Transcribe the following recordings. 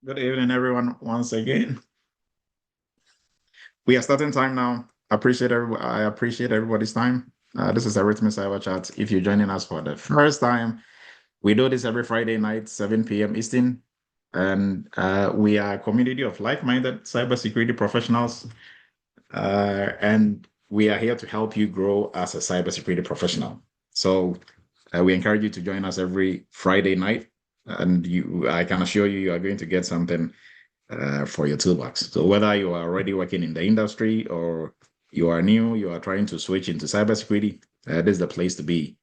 Good evening, everyone. Once again, we are starting time now. I appreciate everybody's time. This is Eretmis Cyber Chat. If you're joining us for the first time, we do this every Friday night, 7 p.m. Eastern, and we are a community of like-minded cybersecurity professionals, and we are here to help you grow as a cybersecurity professional. So we encourage you to join us every Friday night, and I can assure you, you are going to get something for your toolbox. So whether you are already working in the industry or you are new, you are trying to switch into cybersecurity, this is the place to be.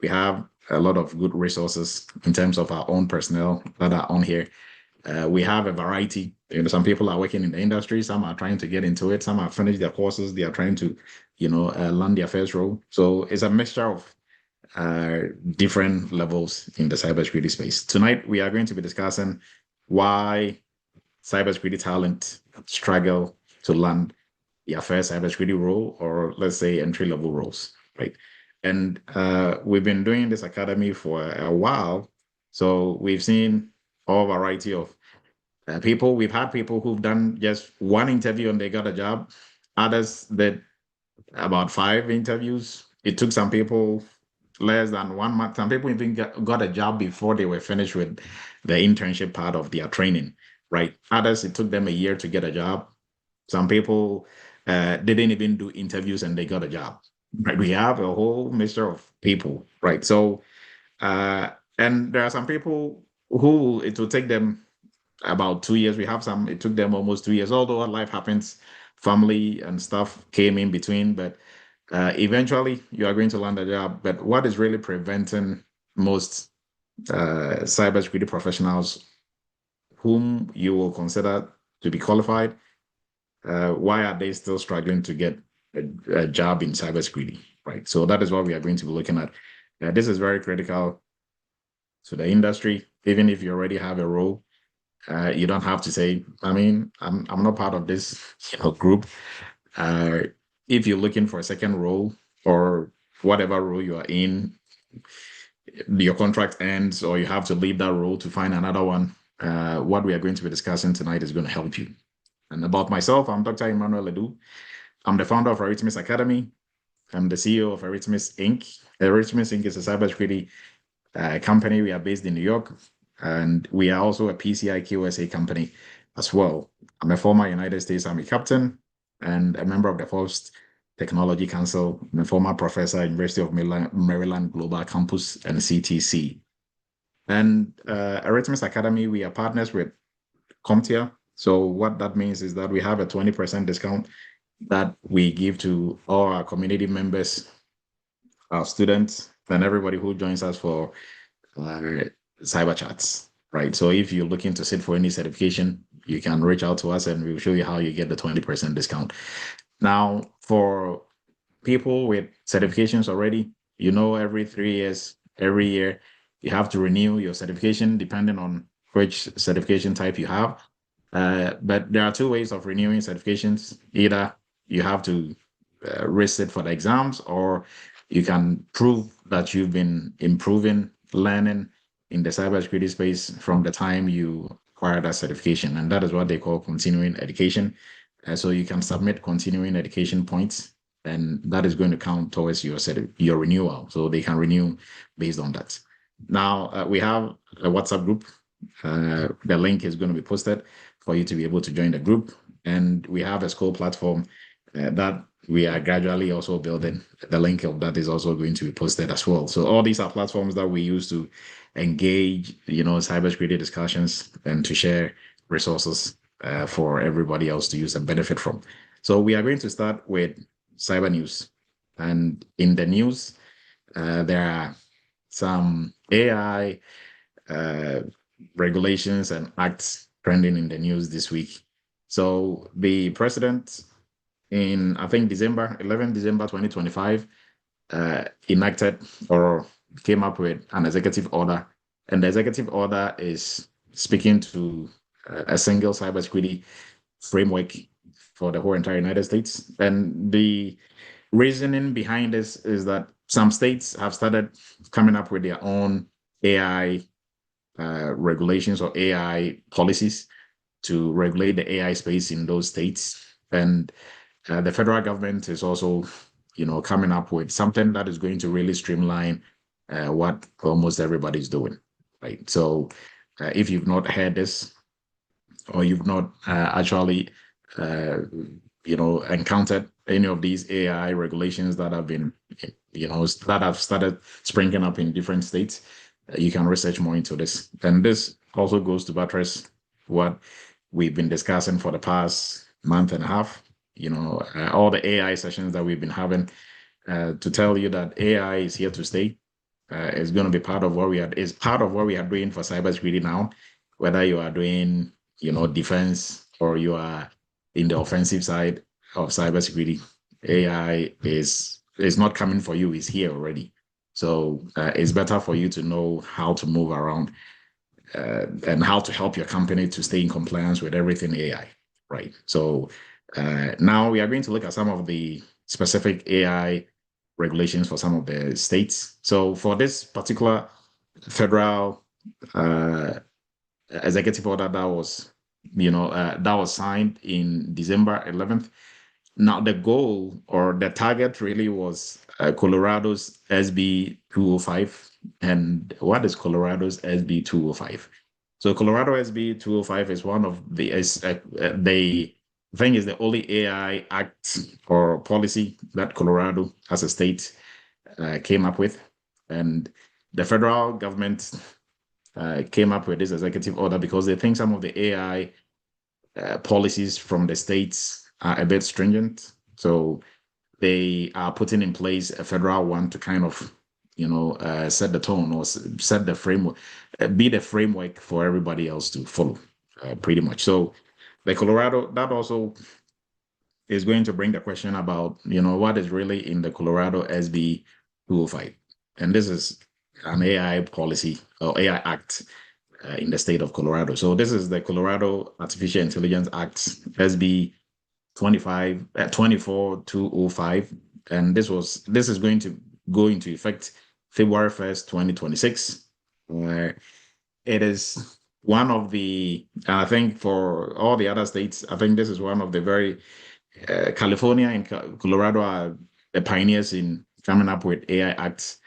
We have a lot of good resources in terms of our own personnel that are on here. We have a variety. Some people are working in the industry, some are trying to get into it, some have finished their courses, they are trying to, land their first role. So it's a mixture of different levels in the cybersecurity space. Tonight, we are going to be discussing why cybersecurity talent struggle to land their first cybersecurity role, or let's say entry level roles, right? And we've been doing this academy for a while, so we've seen all variety of people. We've had people who've done just one interview and they got a job. Others did about 5 interviews. It took some people less than 1 month. Some people even got a job before they were finished with the internship part of their training, right? Others, it took them a year to get a job. Some people didn't even do interviews and they got a job, right? We have a whole mixture of people, right? So, and there are some people who it will take them about 2 years. We have some, it took them almost 2 years, although life happens, family and stuff came in between, but eventually you are going to land a job. But what is really preventing most cybersecurity professionals whom you will consider to be qualified, why are they still struggling to get a job in cybersecurity, right? So that is what we are going to be looking at. This is very critical to the industry. Even if you already have a role, you don't have to say, I mean, I'm not part of this group. Uh, if you're looking for a second role or whatever role you are in, your contract ends or you have to leave that role to find another one. What we are going to be discussing tonight is going to help you. And about myself, I'm Dr. Emmanuel Ledoux. I'm the founder of Eretmis Academy. I'm the CEO of Eretmis Inc. Eretmis Inc. is a cybersecurity company. We are based in New York, and we are also a PCI QSA company as well. I'm a former United States Army captain and a member of the Host Technology Council. I'm a former professor at University of Maryland Global Campus and CTC. And Eretmis Academy, we are partners with CompTIA. So what that means is that we have a 20% discount that we give to all our community members, our students, and everybody who joins us for cyber chats, right? So if you're looking to sit for any certification, you can reach out to us and we'll show you how you get the 20% discount. Now, for people with certifications already, every 3 years, every year, you have to renew your certification depending on which certification type you have. But there are two ways of renewing certifications. Either you have to resit for the exams, or you can prove that you've been improving, learning in the cybersecurity space from the time you acquired that certification. And that is what they call continuing education. So you can submit continuing education points, and that is going to count towards your renewal. So they can renew based on that. Now, we have a WhatsApp group. The link is going to be posted for you to be able to join the group. And we have a school platform that we are gradually also building. The link of that is also going to be posted as well. So all these are platforms that we use to engage, cybersecurity discussions and to share resources for everybody else to use and benefit from. So we are going to start with cyber news. And in the news, there are some AI regulations and acts trending in the news this week. So the president in, I think, 11 December 2025, enacted or came up with an executive order. And the executive order is speaking to a single cybersecurity framework for the whole entire United States. And the reasoning behind this is that some states have started coming up with their own AI regulations or AI policies. to regulate the AI space in those states. And the federal government is also, coming up with something that is going to really streamline what almost everybody's doing, right? So if you've not heard this, or you've not actually, encountered any of these AI regulations that have been, that have started springing up in different states, you can research more into this. And this also goes to buttress what we've been discussing for the past month and a half. All the AI sessions that we've been having to tell you that AI is here to stay. It's going to be part of what we are doing for cybersecurity now, whether you are doing, defense, or you are in the offensive side of cybersecurity. AI is not coming for you; it's here already. So it's better for you to know how to move around and how to help your company to stay in compliance with everything AI, right? So now we are going to look at some of the specific AI regulations for some of the states. So for this particular federal executive order that was signed in December 11th. Now the goal or the target really was Colorado's SB 205. And what is Colorado's SB 205? So Colorado SB 205 is one of the thing is the only AI act or policy that Colorado as a state came up with. And the federal government came up with this executive order because they think some of the AI policies from the states are a bit stringent. So they are putting in place a federal one to kind of, set the tone or set the framework, be the framework for everybody else to follow, pretty much. So the Colorado, that also is going to bring the question about, what is really in the Colorado SB 205. And this is an AI policy or AI act in the state of Colorado. So this is the Colorado Artificial Intelligence Act, SB 24205. And this is going to go into effect February 1st, 2026. It is one of the, I think for all the other states, I think this is one of the very, California and Colorado are the pioneers in coming up with AI acts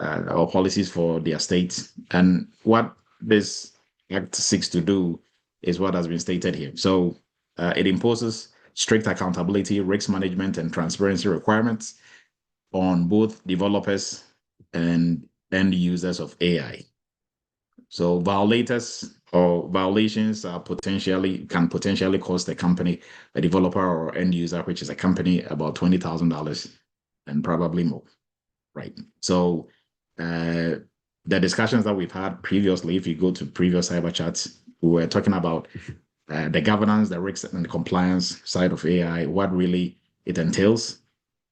or policies for their states. And what this act seeks to do is what has been stated here. So it imposes strict accountability, risk management, and transparency requirements on both developers and end users of AI. So violations can potentially cost the company, a developer or end user, which is a company, about $20,000 and probably more, right? So the discussions that we've had previously, if you go to previous cyber chats, we were talking about the governance, the risks and the compliance side of AI, what really it entails,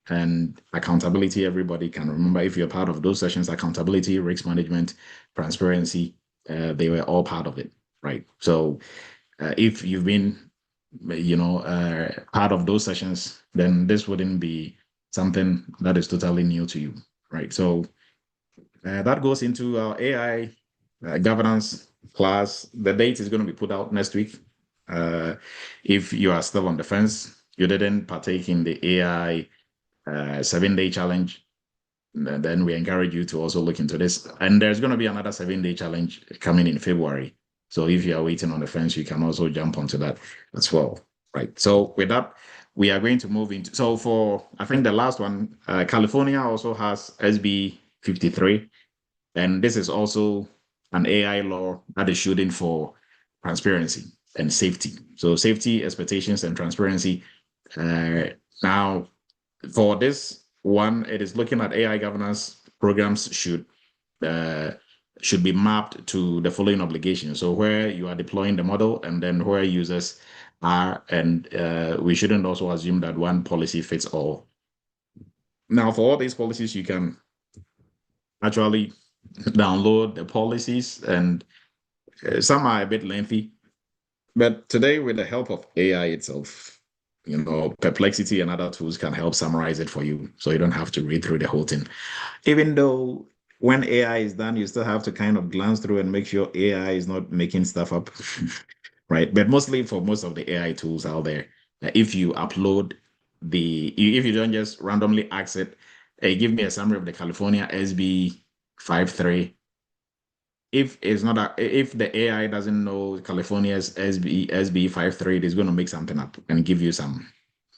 and accountability. Everybody can remember, if you're part of those sessions, accountability, risk management, transparency, they were all part of it, right? So if you've been, part of those sessions, then this wouldn't be something that is totally new to you, right? So that goes into our AI governance class. The date is going to be put out next week. If you are still on the fence, you didn't partake in the AI 7-day challenge, then we encourage you to also look into this. And there's going to be another 7-day challenge coming in February. So if you are waiting on the fence, you can also jump onto that as well, right? So with that, we are going to move into, so for, I think the last one, California also has SB 53. And this is also an AI law that is shooting for transparency and safety. So safety, expectations, and transparency. Now, for this one, it is looking at AI governance programs should be mapped to the following obligations. So where you are deploying the model, and then where users are, and we shouldn't also assume that one policy fits all. Now, for all these policies, you can actually download the policies, and some are a bit lengthy. But today, with the help of AI itself, Perplexity and other tools can help summarize it for you, so you don't have to read through the whole thing. Even though when AI is done, you still have to kind of glance through and make sure AI is not making stuff up. right? But mostly for most of the AI tools out there, if you upload if you don't just randomly ask it, hey, give me a summary of the California SB 53. If it's not if the AI doesn't know California's SB 53, it is going to make something up and give you some,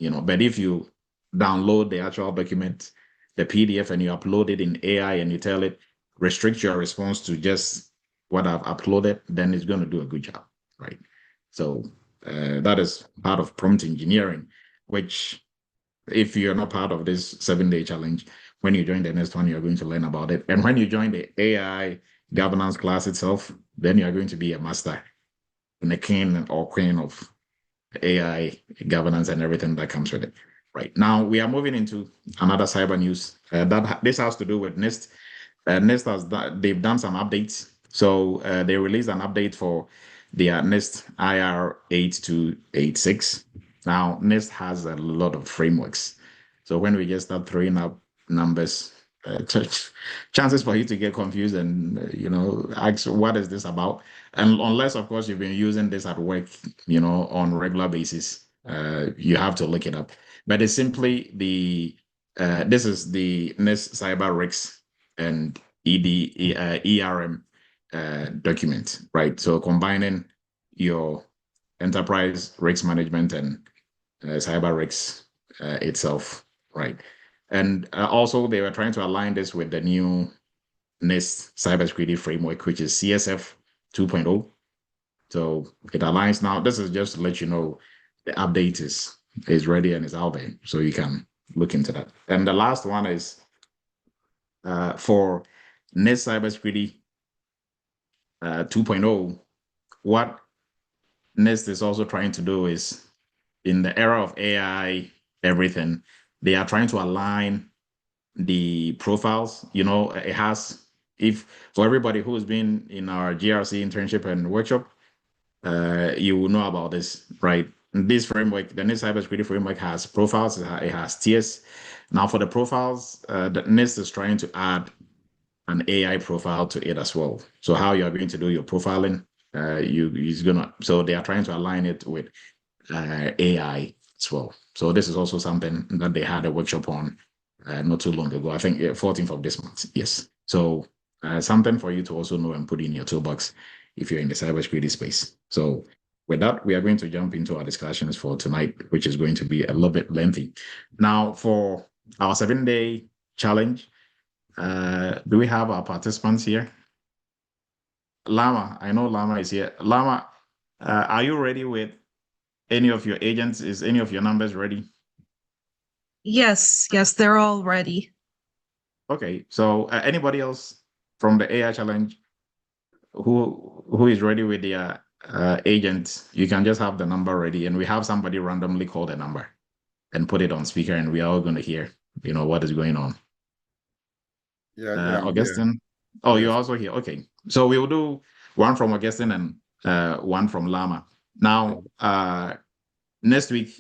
But if you download the actual document, the PDF, and you upload it in AI and you tell it restrict your response to just what I've uploaded, then it's going to do a good job, right? So that is part of prompt engineering, which if you're not part of this 7-day challenge, when you join the next one, you're going to learn about it. And when you join the AI governance class itself, then you're going to be a master and a king or queen of AI governance and everything that comes with it. Right now, we are moving into another cyber news that this has to do with NIST. They've done some updates. So they released an update for their NIST IR 8286. Now, NIST has a lot of frameworks. So when we just start throwing up numbers, chances for you to get confused and ask what is this about, and unless of course you've been using this at work, on a regular basis, you have to look it up. But it's simply this is the NIST Cyber Risks and ERM document, right? So combining your enterprise risk management and cyber risks itself, right? And also they were trying to align this with the new NIST cybersecurity framework, which is CSF 2.0. So it aligns now. This is just to let you know the update is ready and is out there, so you can look into that. And the last one is for NIST cybersecurity 2.0. What NIST is also trying to do is, in the era of AI, everything, they are trying to align the profiles. It has, if for everybody who's been in our GRC internship and workshop, you will know about this, right? This framework, the NIST cybersecurity framework, has profiles, it has tiers. Now, for the profiles, the NIST is trying to add an AI profile to it as well. So how you are going to do your profiling, so they are trying to align it with AI as well. So this is also something that they had a workshop on not too long ago. I think 14th of this month. Yes. So something for you to also know and put in your toolbox if you're in the cybersecurity space. So with that, we are going to jump into our discussions for tonight, which is going to be a little bit lengthy. Now, for our 7-day challenge, do we have our participants here? Lama, I know Lama is here. Lama, are you ready with any of your agents? Is any of your numbers ready? Yes, they're all ready. Okay, so anybody else from the AI challenge who is ready with their agent, you can just have the number ready, and we have somebody randomly call the number and put it on speaker, and we are all going to hear, what is going on. Yeah, Augustine. Oh, yes. you're also here. Okay, so we will do one from Augustine and one from Lama. Now, next week,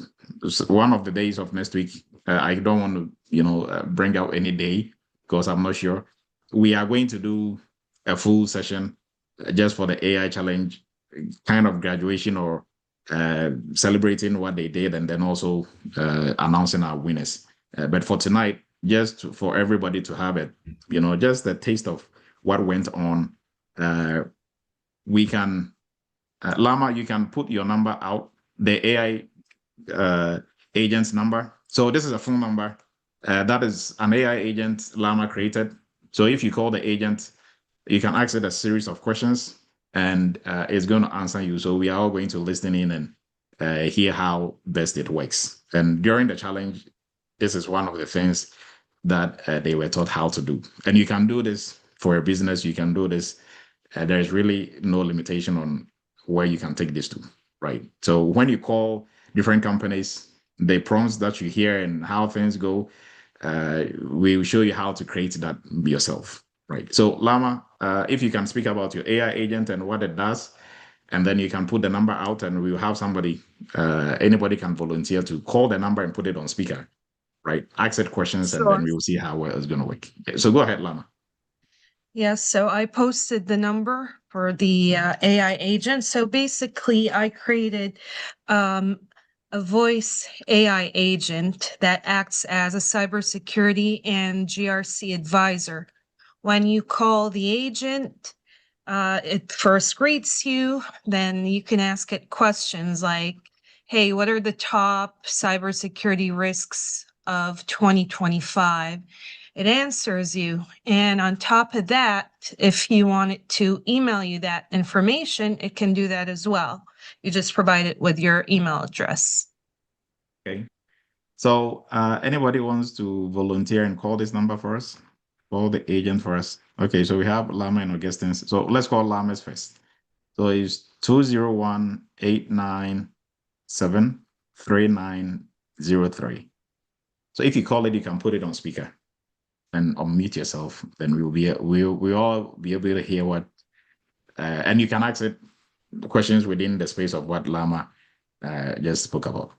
one of the days of next week, I don't want to, bring out any day because I'm not sure. We are going to do a full session just for the AI challenge, kind of graduation or celebrating what they did, and then also announcing our winners. But for tonight, just for everybody to have it, just a taste of what went on, we can, Lama, you can put your number out, the AI agent's number. So this is a phone number. That is an AI agent Lama created. So if you call the agent, you can ask it a series of questions and it's going to answer you. So we are all going to listen in and hear how best it works. And during the challenge, this is one of the things that they were taught how to do. And you can do this for a business. You can do this. There is really no limitation on where you can take this to, right? So when you call different companies, the prompts that you hear and how things go, we will show you how to create that yourself, right? So Lama, if you can speak about your AI agent and what it does, and then you can put the number out and we'll have somebody, anybody can volunteer to call the number and put it on speaker, right? Ask it questions and then we will see how well it's going to work. Okay, so go ahead, Lama. Yes, so I posted the number for the AI agent. So basically, I created a voice AI agent that acts as a cybersecurity and GRC advisor. When you call the agent, it first greets you, then you can ask it questions like, hey, what are the top cybersecurity risks of 2025? It answers you. And on top of that, if you want it to email you that information, it can do that as well. You just provide it with your email address. Okay. So anybody wants to volunteer and call this number for us? Call the agent for us. Okay, so we have Lama and Augustine. So let's call Lama's first. So it's 201-897-3903. So if you call it, you can put it on speaker and unmute yourself. Then we'll all be able to hear what and you can ask it the questions within the space of what Lama just spoke about.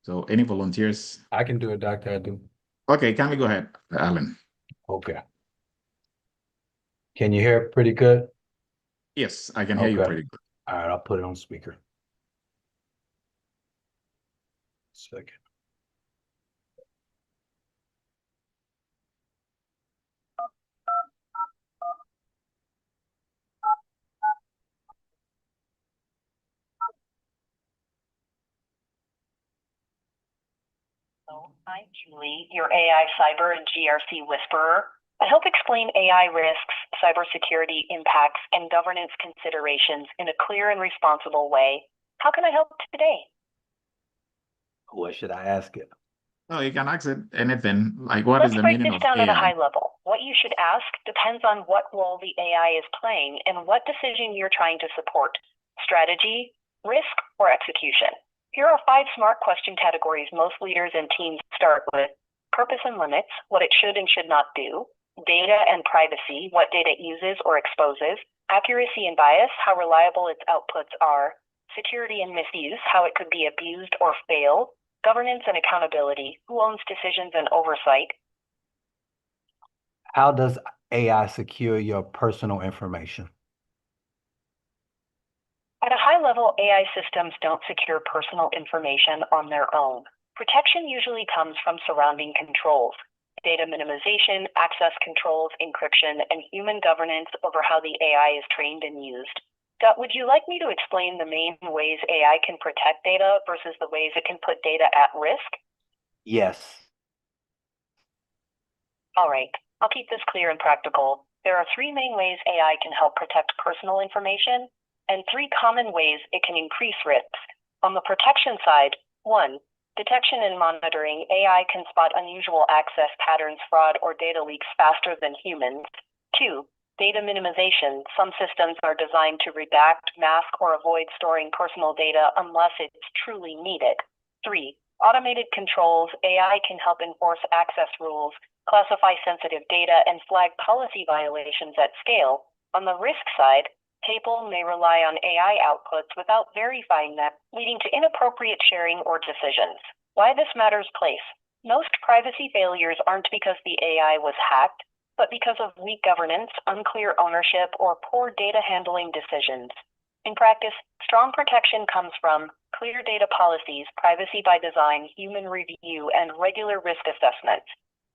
So any volunteers? I can do it, Dr. Adu. Okay, can we go ahead, Alan? Okay. Can you hear it pretty good? Yes, I can hear you Okay. pretty good. All right, I'll put it on speaker. Second. I'm Julie, your AI cyber and GRC whisperer. I help explain AI risks, cybersecurity impacts, and governance considerations in a clear and responsible way. How can I help today? What should I ask it? No, you can ask it anything. Like, what is Let's the break meaning this of down at a AI? high level. What you should ask depends on what role the AI is playing and what decision you're trying to support: strategy, risk, or execution. Here are 5 smart question categories most leaders and teams start with: purpose and limits, what it should and should not do; data and privacy, what data it uses or exposes; accuracy and bias, how reliable its outputs are; security and misuse, how it could be abused or fail; governance and accountability, who owns decisions and oversight. How does AI secure your personal information? At a high level, AI systems don't secure personal information on their own. Protection usually comes from surrounding controls: data minimization, access controls, encryption, and human governance over how the AI is trained and used. Would you like me to explain the main ways AI can protect data versus the ways it can put data at risk? Yes. All right, I'll keep this clear and practical. There are 3 main ways AI can help protect personal information, and 3 common ways it can increase risks. On the protection side, 1, detection and monitoring. AI can spot unusual access patterns, fraud, or data leaks faster than humans. 2, data minimization. Some systems are designed to redact, mask, or avoid storing personal data unless it's truly needed. 3, automated controls. AI can help enforce access rules, classify sensitive data, and flag policy violations at scale. On the risk side, people may rely on AI outputs without verifying them, leading to inappropriate sharing or decisions. Why this matters: place. Most privacy failures aren't because the AI was hacked, but because of weak governance, unclear ownership, or poor data handling decisions. In practice, strong protection comes from clear data policies, privacy by design, human review, and regular risk assessments,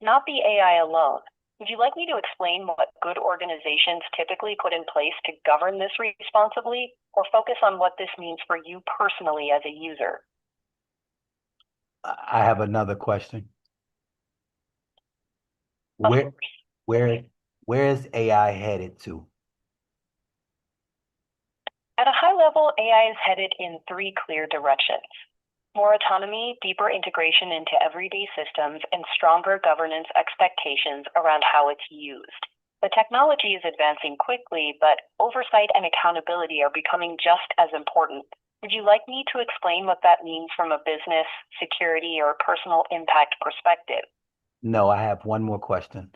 not the AI alone. Would you like me to explain what good organizations typically put in place to govern this responsibly, or focus on what this means for you personally as a user? I have another question. Of Where course. where is AI headed to? At a high level, AI is headed in 3 clear directions: more autonomy, deeper integration into everyday systems, and stronger governance expectations around how it's used. The technology is advancing quickly, but oversight and accountability are becoming just as important. Would you like me to explain what that means from a business, security, or personal impact perspective? No, I have one more question.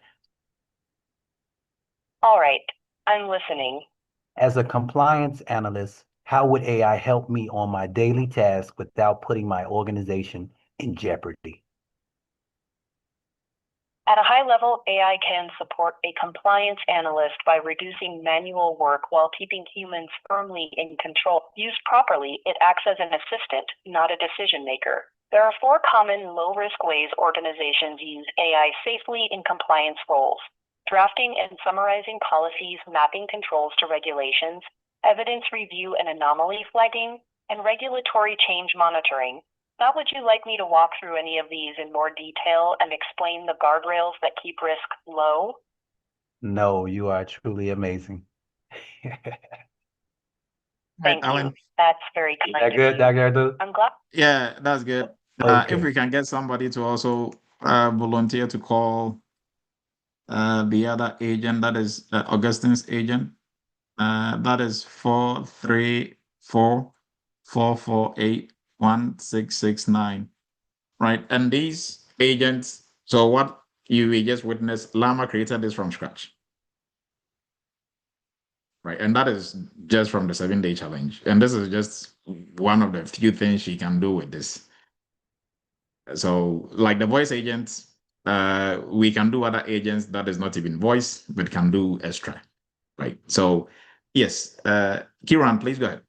All right, I'm listening. As a compliance analyst, how would AI help me on my daily tasks without putting my organization in jeopardy? At a high level, AI can support a compliance analyst by reducing manual work while keeping humans firmly in control. Used properly, it acts as an assistant, not a decision maker. There are 4 common low-risk ways organizations use AI safely in compliance roles: drafting and summarizing policies, mapping controls to regulations, evidence review and anomaly flagging, and regulatory change monitoring. Now, would you like me to walk through any of these in more detail and explain the guardrails that keep risk low? No, you are truly amazing. Thank you. Alan. That's very kind That of good, you. Dr. Abdul? I'm glad. Yeah, that's good. Okay. If we can get somebody to also volunteer to call the other agent, that is Augustine's agent, that is 434-448-1669, right? And these agents, so what you just witnessed, Llama created this from scratch. Right, and that is just from the 7-day challenge. And this is just one of the few things she can do with this. So, like the voice agents, we can do other agents that is not even voice, but can do extra. Right. So, yes, Kiran, please go ahead.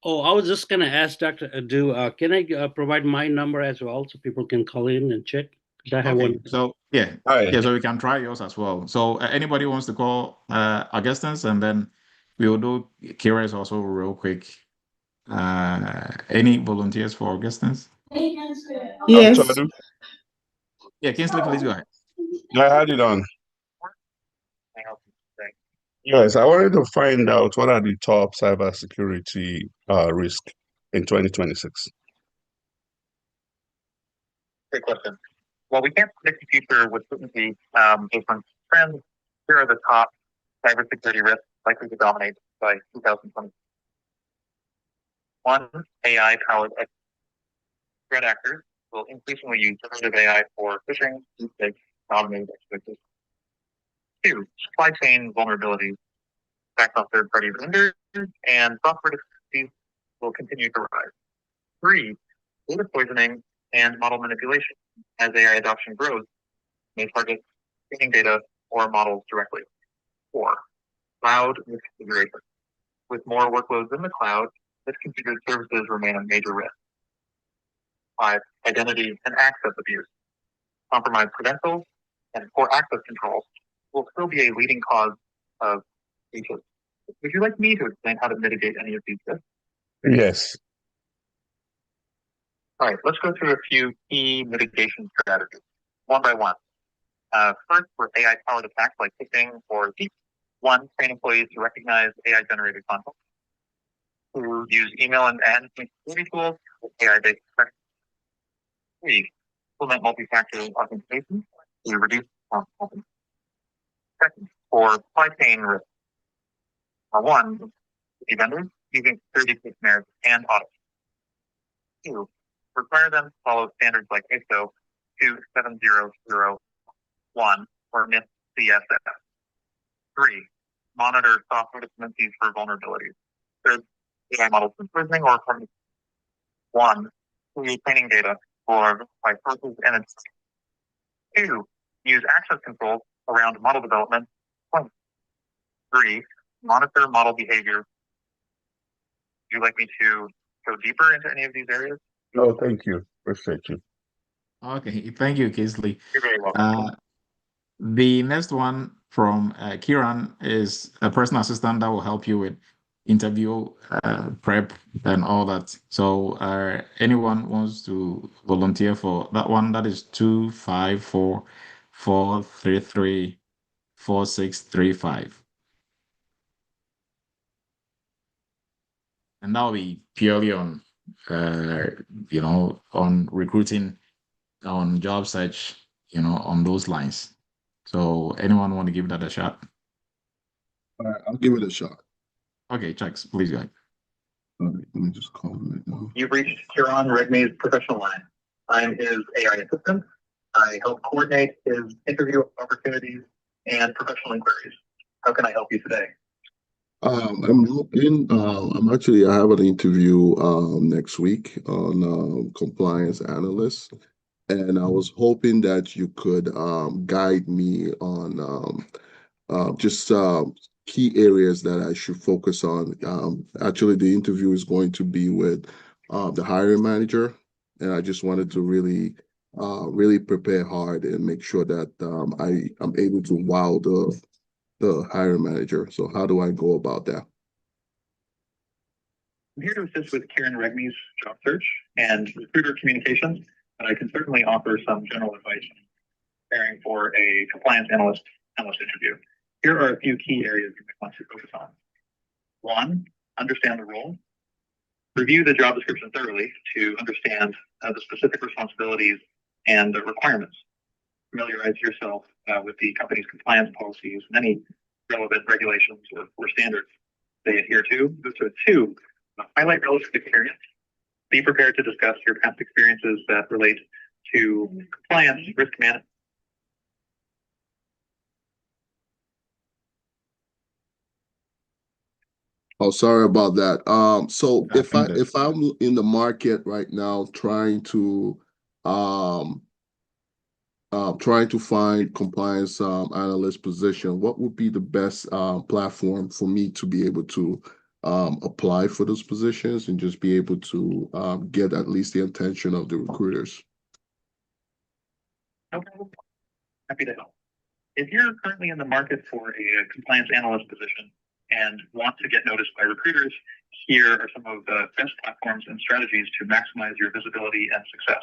Oh, I was just gonna ask Dr. Adu, can I provide my number as well so people can call in and check? 'Cause I have Okay, one. so yeah, Hi. so we can try yours as well. So anybody wants to call Augustine, and then we will do Kira's also real quick. Any volunteers for Augustine? Yes. Yeah, Kingsley, please go ahead. I had it on. Yes, I wanted to find out what are the top cybersecurity risks in 2026. Great question. Well, we can't predict the future with certainty based on trends. Here are the top cybersecurity risks likely to dominate by 2020. 1, AI-powered threat actors will increasingly use generative AI for phishing, deepfakes, and automated exploitation. 2, supply chain vulnerabilities, attacks on third-party vendors, and software dependencies will continue to rise. 3, data poisoning and model manipulation. As AI adoption grows, may target training data or models directly. 4, cloud misconfiguration. With more workloads in the cloud, misconfigured services remain a major risk. 5, identity and access abuse. Compromised credentials and poor access controls will still be a leading cause of breaches. Would you like me to explain how to mitigate any of these risks? Yes. All right, let's go through a few key mitigation strategies, one by one. First, for AI-powered attacks like phishing or deep. 1, train employees to recognize AI-generated content. 2, use email and security tools with AI-based protection. 3, implement multi-factor authentication to reduce confidence. Second, for supply chain risk. 1, the vendors using security questionnaires and audits. 2, require them to follow standards like ISO 27001 or NIST CSS. 3, monitor software dependencies for vulnerabilities. Third, AI models improving or from 1, create training data for by sources and its 2, use access controls around model development. 3, monitor model behavior. Would you like me to go deeper into any of these areas? No, thank you. Appreciate you. Okay, thank you, Kingsley. You're very welcome. The next one from Kiran is a personal assistant that will help you with interview prep and all that. So anyone wants to volunteer for that one, that is 254-433-4635. And that will be purely on, on recruiting, on job search, on those lines. So anyone want to give that a shot? All right, I'll give it a shot. Okay, Chucks, please go ahead. All right, let me just call him right now. You've reached Kiran Eretmis' professional line. I'm his AI assistant. I help coordinate his interview opportunities and professional inquiries. How can I help you today? I'm looking. I have an interview next week on compliance analyst, and I was hoping that you could guide me on just key areas that I should focus on. Actually, the interview is going to be with the hiring manager, and I just wanted to really prepare hard and make sure that I am able to wow the hiring manager. So how do I go about that? I'm here to assist with Kieran Regni's job search and recruiter communications, but I can certainly offer some general advice on preparing for a compliance analyst interview. Here are a few key areas you might want to focus on. One, understand the role. Review the job description thoroughly to understand the specific responsibilities and the requirements. Familiarize yourself with the company's compliance policies and any relevant regulations or standards they adhere to. So two, highlight relevant experience. Be prepared to discuss your past experiences that relate to compliance, risk management. Oh, sorry about that. So I think that if I'm in the market right now um trying to find compliance analyst position, what would be the best platform for me to be able to apply for those positions and just be able to get at least the attention of the recruiters? Okay. Happy to help. If you're currently in the market for a compliance analyst position and want to get noticed by recruiters, here are some of the best platforms and strategies to maximize your visibility and success.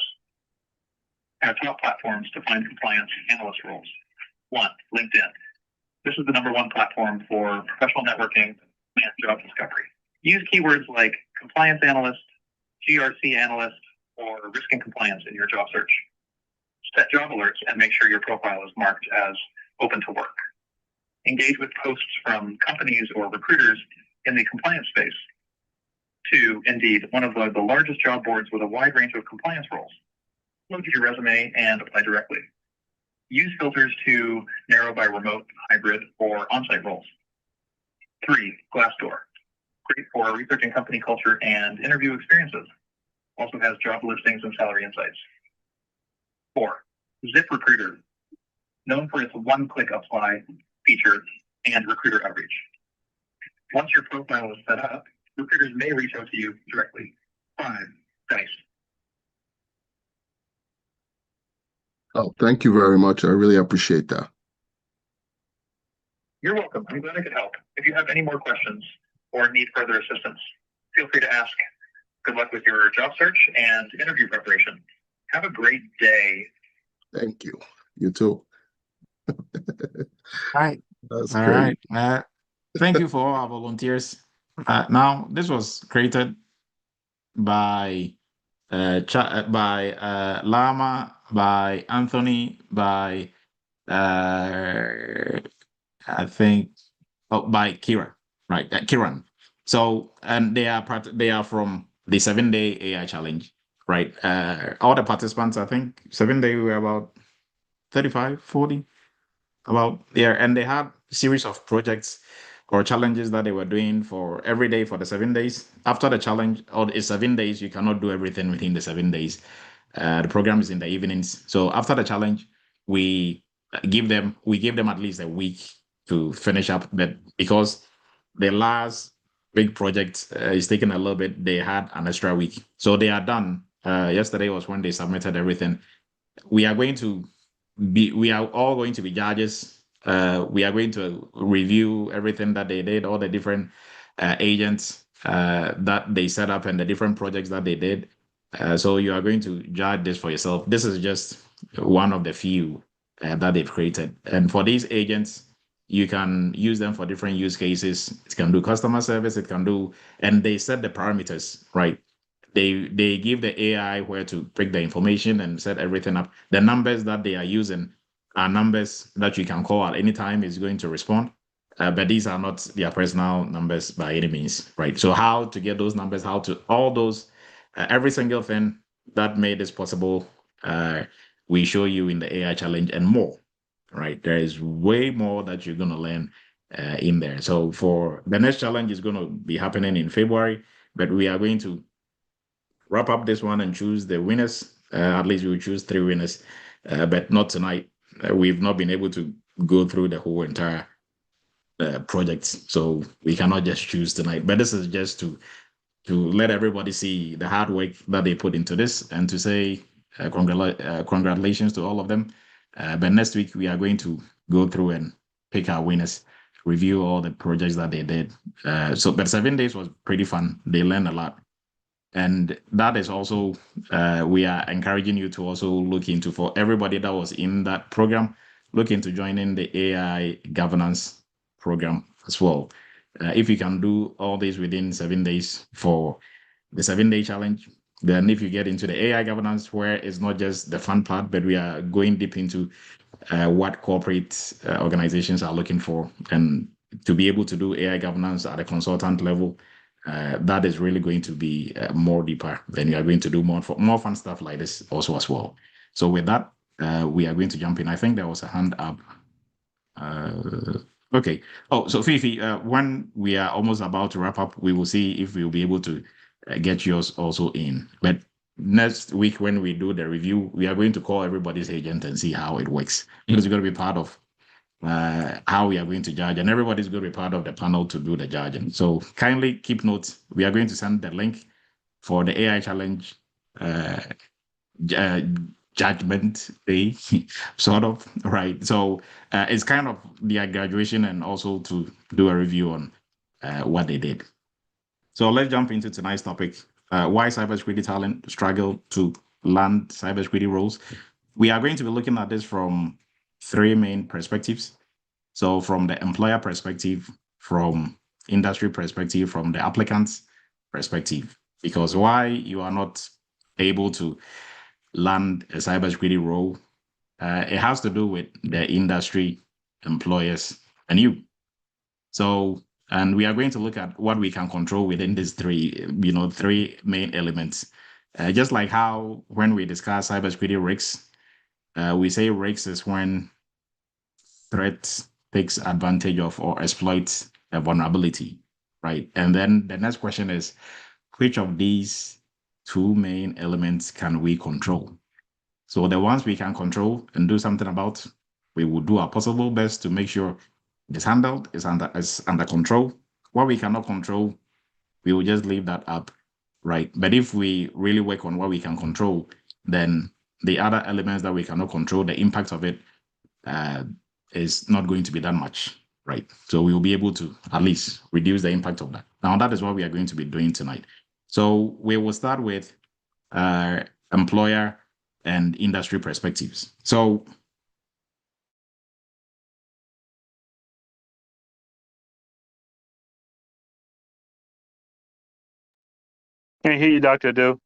Our top platforms to find compliance analyst roles. One, LinkedIn. This is the #1 platform for professional networking and job discovery. Use keywords like compliance analyst, GRC analyst, or risk and compliance in your job search. Set job alerts and make sure your profile is marked as open to work. Engage with posts from companies or recruiters in the compliance space. Two, Indeed, one of the largest job boards with a wide range of compliance roles. Load your resume and apply directly. Use filters to narrow by remote, hybrid, or on-site roles. Three, Glassdoor. Great for researching company culture and interview experiences. Also has job listings and salary insights. Four, ZipRecruiter. Known for its one-click apply feature and recruiter outreach. Once your profile is set up, recruiters may reach out to you directly. Five, Dice. Oh, thank you very much. I really appreciate that. You're welcome. I'm glad I could help. If you have any more questions or need further assistance, feel free to ask. Good luck with your job search and interview preparation. Have a great day. Thank you. You too. All right. That's All great. right. Thank you for all our volunteers. Now, this was created by Lama, by Anthony, by I think by Kira, right? Kiran. So, and they are from the 7-day AI challenge, right? All the participants, I think 7 day we were about 35, 40, about there, and they had a series of projects or challenges that they were doing for every day for the 7 days. After the challenge or the 7 days, you cannot do everything within the 7 days. The program is in the evenings. So after the challenge, we gave them at least a week to finish up. But because the last big project is taking a little bit, they had an extra week. So they are done. Yesterday was when they submitted everything. We are all going to be judges. We are going to review everything that they did, all the different agents that they set up and the different projects that they did. So you are going to judge this for yourself. This is just one of the few that they've created. And for these agents, you can use them for different use cases. It can do customer service, and they set the parameters, right? They give the AI where to pick the information and set everything up. The numbers that they are using are numbers that you can call at any time is going to respond. But these are not their personal numbers by any means, right? So how to get those numbers, every single thing that made this possible, we show you in the AI challenge and more, right? There is way more that you're going to learn in there. So for the next challenge is going to be happening in February, but we are going to wrap up this one and choose the winners At least we will choose 3 winners, but not tonight. We've not been able to go through the whole entire project, so we cannot just choose tonight. But this is just to let everybody see the hard work that they put into this and to say congratulations to all of them. But next week we are going to go through and pick our winners, review all the projects that they did. But 7 days was pretty fun. They learned a lot. And that is also, we are encouraging you to also look into, for everybody that was in that program, look into joining the AI governance program as well. If you can do all this within 7 days for the 7 day challenge, then if you get into the AI governance, where it's not just the fun part, but we are going deep into what corporate organizations are looking for, and to be able to do AI governance at a consultant level, that is really going to be more deeper. Then you are going to do more fun stuff like this also as well. So with that, we are going to jump in. I think there was a hand up. Okay. Oh, so Fifi, when we are almost about to wrap up, we will see if we will be able to get yours also in. But next week, when we do the review, we are going to call everybody's agent and see how it works. Because you're going to be part of how we are going to judge, and everybody's going to be part of the panel to do the judging. So kindly keep notes. We are going to send the link for the AI challenge judgment day, sort of, right? So it's kind of their graduation and also to do a review on what they did. So let's jump into tonight's topic. Why cybersecurity talent struggle to land cybersecurity roles. We are going to be looking at this from 3 main perspectives. So from the employer perspective, from industry perspective, from the applicant's perspective, because why you are not able to land a cybersecurity role, it has to do with the industry, employers, and you. So, and we are going to look at what we can control within these 3 main elements. Just like how when we discuss cybersecurity risks, we say risks is when threat takes advantage of or exploits a vulnerability, right? And then the next question is, which of these 2 main elements can we control? So the ones we can control and do something about, we will do our possible best to make sure it's handled, is under control. What we cannot control, we will just leave that up, right? But if we really work on what we can control, then the other elements that we cannot control, the impact of it is not going to be that much, right? So we will be able to at least reduce the impact of that. Now, that is what we are going to be doing tonight. So we will start with employer and industry perspectives. So Can't hear you, Dr. Adu.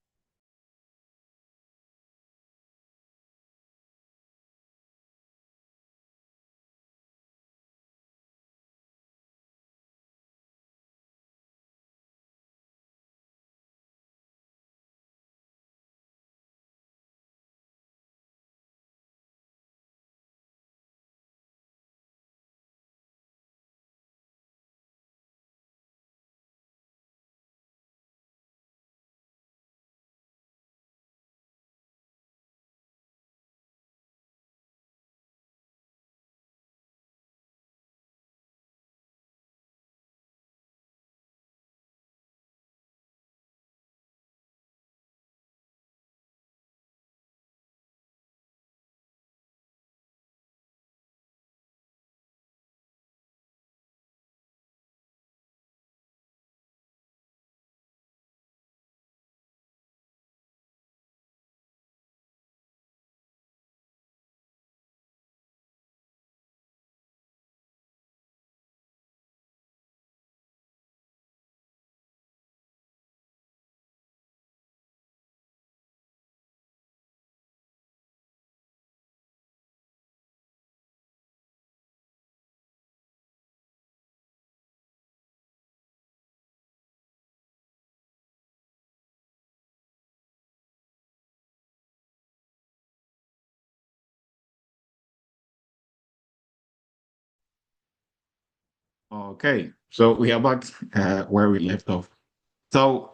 okay, so we are back where we left off. So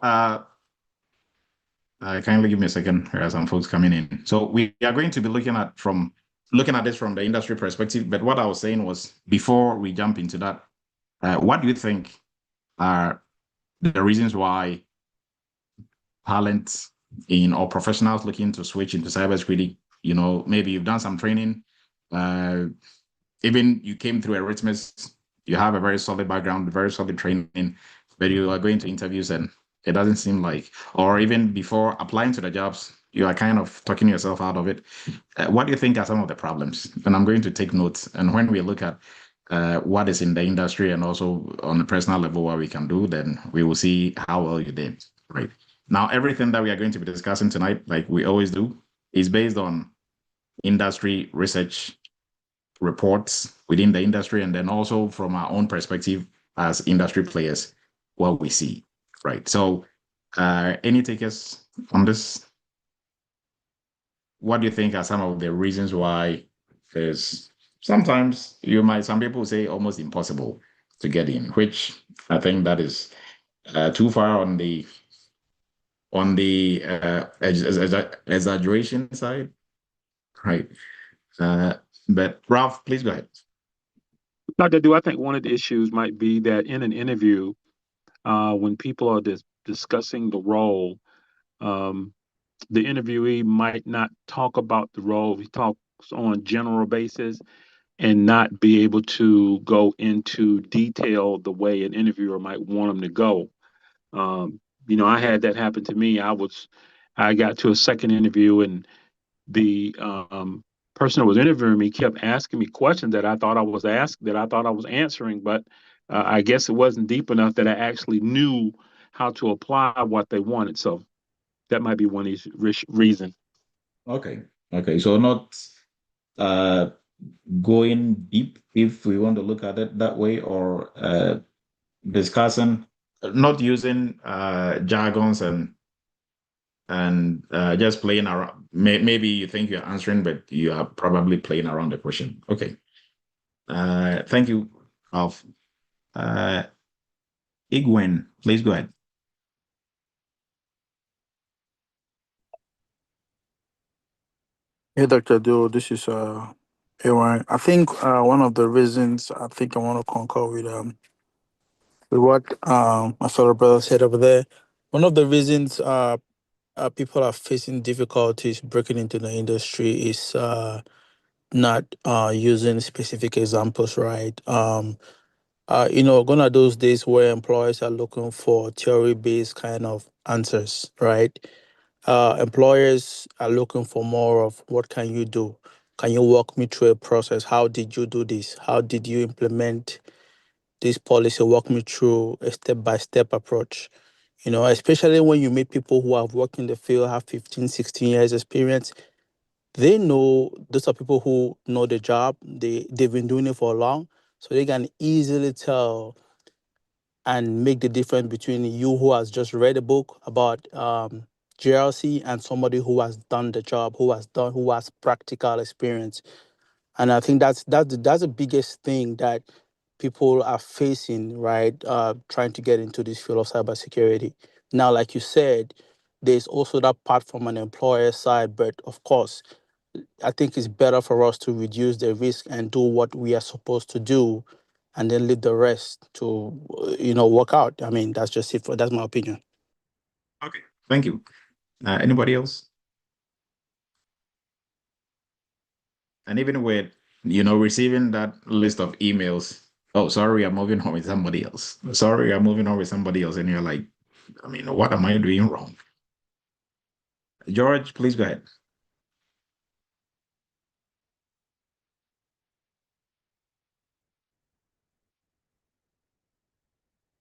Kindly give me a second. There are some folks coming in. So we are going to be looking at this from the industry perspective. But what I was saying was, before we jump into that, what do you think are the reasons why talent in or professionals looking to switch into cybersecurity? Maybe you've done some training, even you came through Eretmis, you have a very solid background, very solid training, but you are going to interviews and it doesn't seem like, or even before applying to the jobs, you are kind of talking yourself out of it. What do you think are some of the problems? And I'm going to take notes. And when we look at what is in the industry and also on a personal level, what we can do, then we will see how well you did. Right. Now, everything that we are going to be discussing tonight, like we always do, is based on industry research reports within the industry, and then also from our own perspective as industry players, what we see, right? So, any takers on this? What do you think are some of the reasons why there's sometimes some people say almost impossible to get in, which I think that is too far on the exaggeration side, right? But Ralph, please go ahead. Dr. Do I think one of the issues might be that in an interview, when people are discussing the role, the interviewee might not talk about the role. He talks on a general basis and not be able to go into detail the way an interviewer might want them to go. I had that happen to me. I got to a second interview and the person that was interviewing me kept asking me questions that I thought I was answering, but I guess it wasn't deep enough that I actually knew how to apply what they wanted. So that might be one reason. Okay. So not uh, going deep, if we want to look at it that way, or discussing, not using jargons and just playing around. Maybe you think you're answering, but you are probably playing around the question. Okay. Thank you, Alf. Igwen, please go ahead. Hey, Dr. Dio, this is Aaron. I think one of the reasons I think I want to concur with what my fellow brother said over there. One of the reasons people are facing difficulties breaking into the industry is not using specific examples, right? Gone are those days where employers are looking for theory-based kind of answers, right? Employers are looking for more of what can you do? Can you walk me through a process? How did you do this? How did you implement this policy? Walk me through a step-by-step approach. Especially when you meet people who have worked in the field, have 15, 16 years experience, they know those are people who know the job. They've been doing it for long, so they can easily tell and make the difference between you who has just read a book about GRC and somebody who has done the job, who has practical experience. And I think that's the biggest thing that people are facing, right? Trying to get into this field of cybersecurity. Now, like you said, there's also that part from an employer side, but of course, I think it's better for us to reduce the risk and do what we are supposed to do, and then leave the rest to, work out. I mean, that's just it. That's my opinion. Okay, thank you. Anybody else? And even with, receiving that list of emails, oh, sorry, I'm moving on with somebody else. Sorry, I'm moving on with somebody else. And you're like, I mean, what am I doing wrong? George, please go ahead.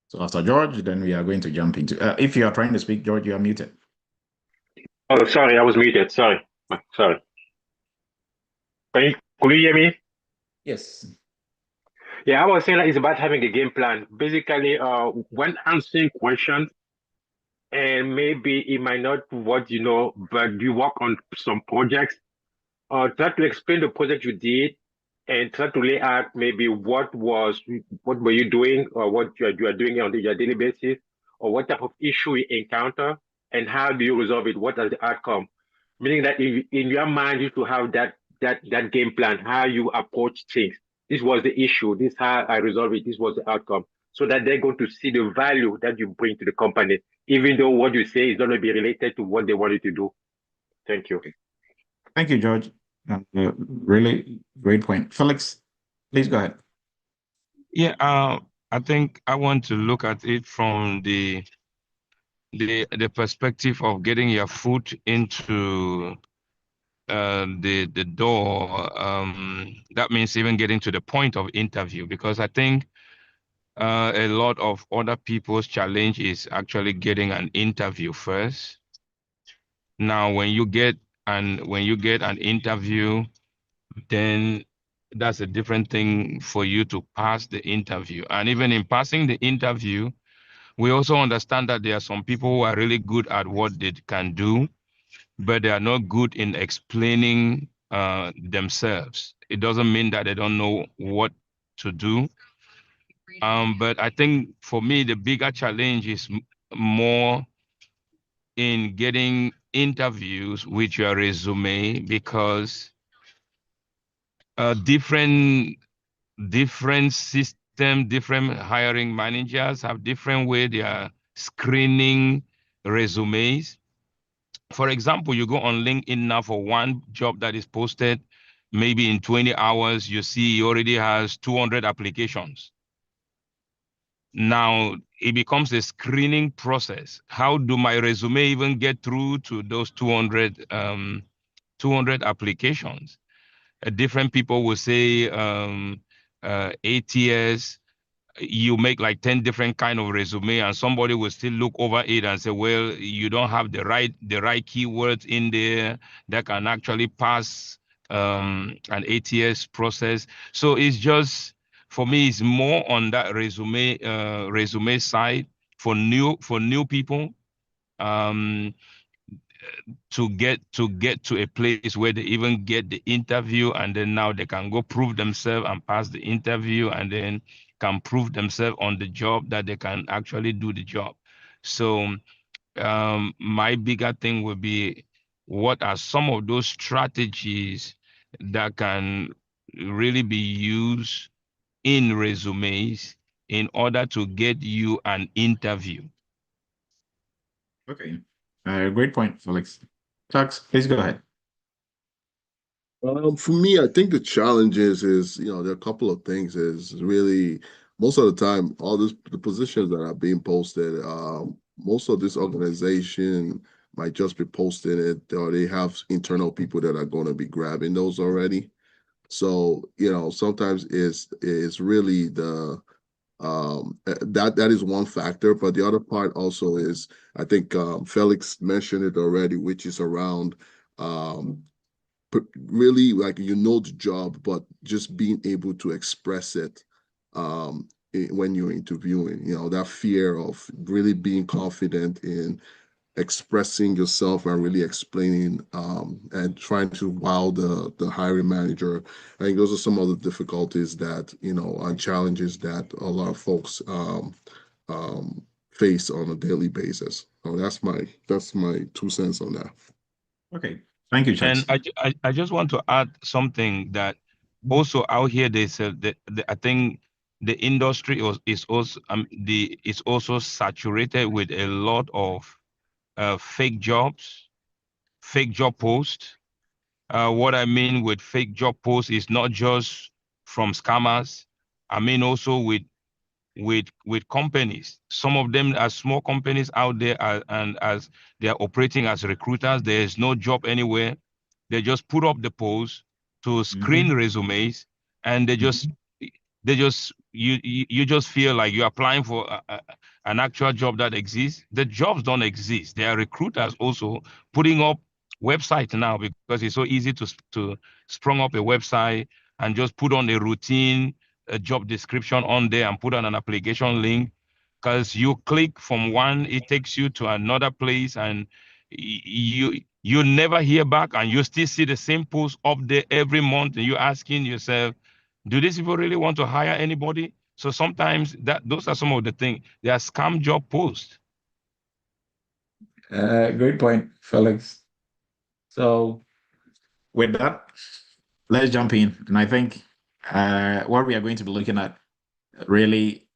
So after George, then we are going to jump into, if you are trying to speak, George, you are muted. Oh, sorry, I was muted. Sorry. Could you hear me? Yes. Yeah, I was saying that it's about having a game plan. Basically, when answering questions, and maybe it might not be what you know, but you work on some projects, try to explain the project you did and try to lay out maybe what were you doing or what you are doing on your daily basis or what type of issue you encounter and how do you resolve it? What are the outcome? Meaning that in your mind, you should have that game plan, how you approach things. This was the issue. This is how I resolve it. This was the outcome. So that they're going to see the value that you bring to the company, even though what you say is going to be related to what they wanted to do. Thank you. Thank you, George. Really great point. Felix, please go ahead. Yeah, I think I want to look at it from the perspective of getting your foot into the door. That means even getting to the point of interview, because I think a lot of other people's challenge is actually getting an interview first. Now, when you get an interview, then that's a different thing for you to pass the interview. And even in passing the interview, we also understand that there are some people who are really good at what they can do, but they are not good in explaining themselves. It doesn't mean that they don't know what to do. But I think for me, the bigger challenge is more in getting interviews with your resume, because different system, different hiring managers have different way they are screening resumes. For example, you go on LinkedIn now for one job that is posted, maybe in 20 hours, you see he already has 200 applications. Now it becomes a screening process. How do my resume even get through to those 200 applications? Different people will say ATS, you make like 10 different kind of resume, and somebody will still look over it and say, well, you don't have the right keywords in there that can actually pass an ATS process. So it's just, for me, it's more on that resume side for new people. To get to a place where they even get the interview, and then now they can go prove themselves and pass the interview, and then can prove themselves on the job that they can actually do the job. So my bigger thing would be, what are some of those strategies that can really be used in resumes in order to get you an interview? Okay. Great point, Felix. Chucks, please go ahead. For me, I think the challenge is, there are a couple of things. Is really most of the time, the positions that are being posted, most of this organization might just be posting it, or they have internal people that are going to be grabbing those already. So, sometimes it's really that is one factor, but the other part also is, I think Felix mentioned it already, which is around really, like, the job, but just being able to express it when you're interviewing, that fear of really being confident in expressing yourself and really explaining and trying to wow the hiring manager. I think those are some of the difficulties that, and challenges that a lot of folks face on a daily basis. So that's my 2 cents on that. Okay. Thank you, Chucks. And I just want to add something that also out here, they said that I think the industry is also saturated with a lot of fake jobs, fake job posts. What I mean with fake job posts is not just from scammers. I mean also with companies. Some of them are small companies out there, and as they are operating as recruiters, there is no job anywhere. They just put up the post to screen resumes, and you just feel like you're applying for an actual job that exists. The jobs don't exist. There are recruiters also putting up websites now, because it's so easy to sprung up a website and just put on a routine job description on there and put on an application link. Because you click from one, it takes you to another place, and you never hear back, and you still see the same post up there every month, and you're asking yourself, do these people really want to hire anybody? So sometimes those are some of the things. They are scam job posts. Great point, Felix. So with that, let's jump in. And I think what we are going to be looking at really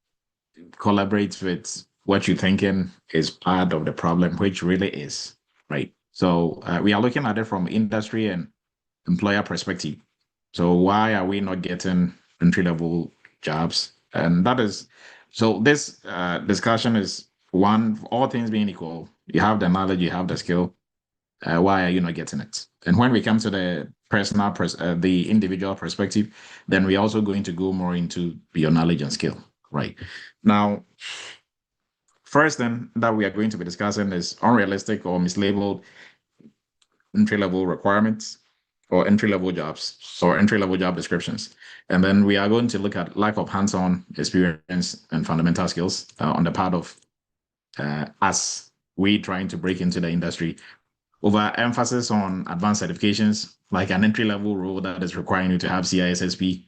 collaborates with what you're thinking is part of the problem, which really is, right? So we are looking at it from industry and employer perspective. So why are we not getting entry-level jobs? And that is, so this discussion is one, all things being equal, you have the knowledge, you have the skill. Why are you not getting it? And when we come to the the individual perspective, then we're also going to go more into your knowledge and skill, right? Now, first thing that we are going to be discussing is unrealistic or mislabeled entry-level requirements or entry-level jobs or entry-level job descriptions. And then we are going to look at lack of hands-on experience and fundamental skills on the part of us, we trying to break into the industry, over emphasis on advanced certifications, like an entry-level role that is requiring you to have CISSP.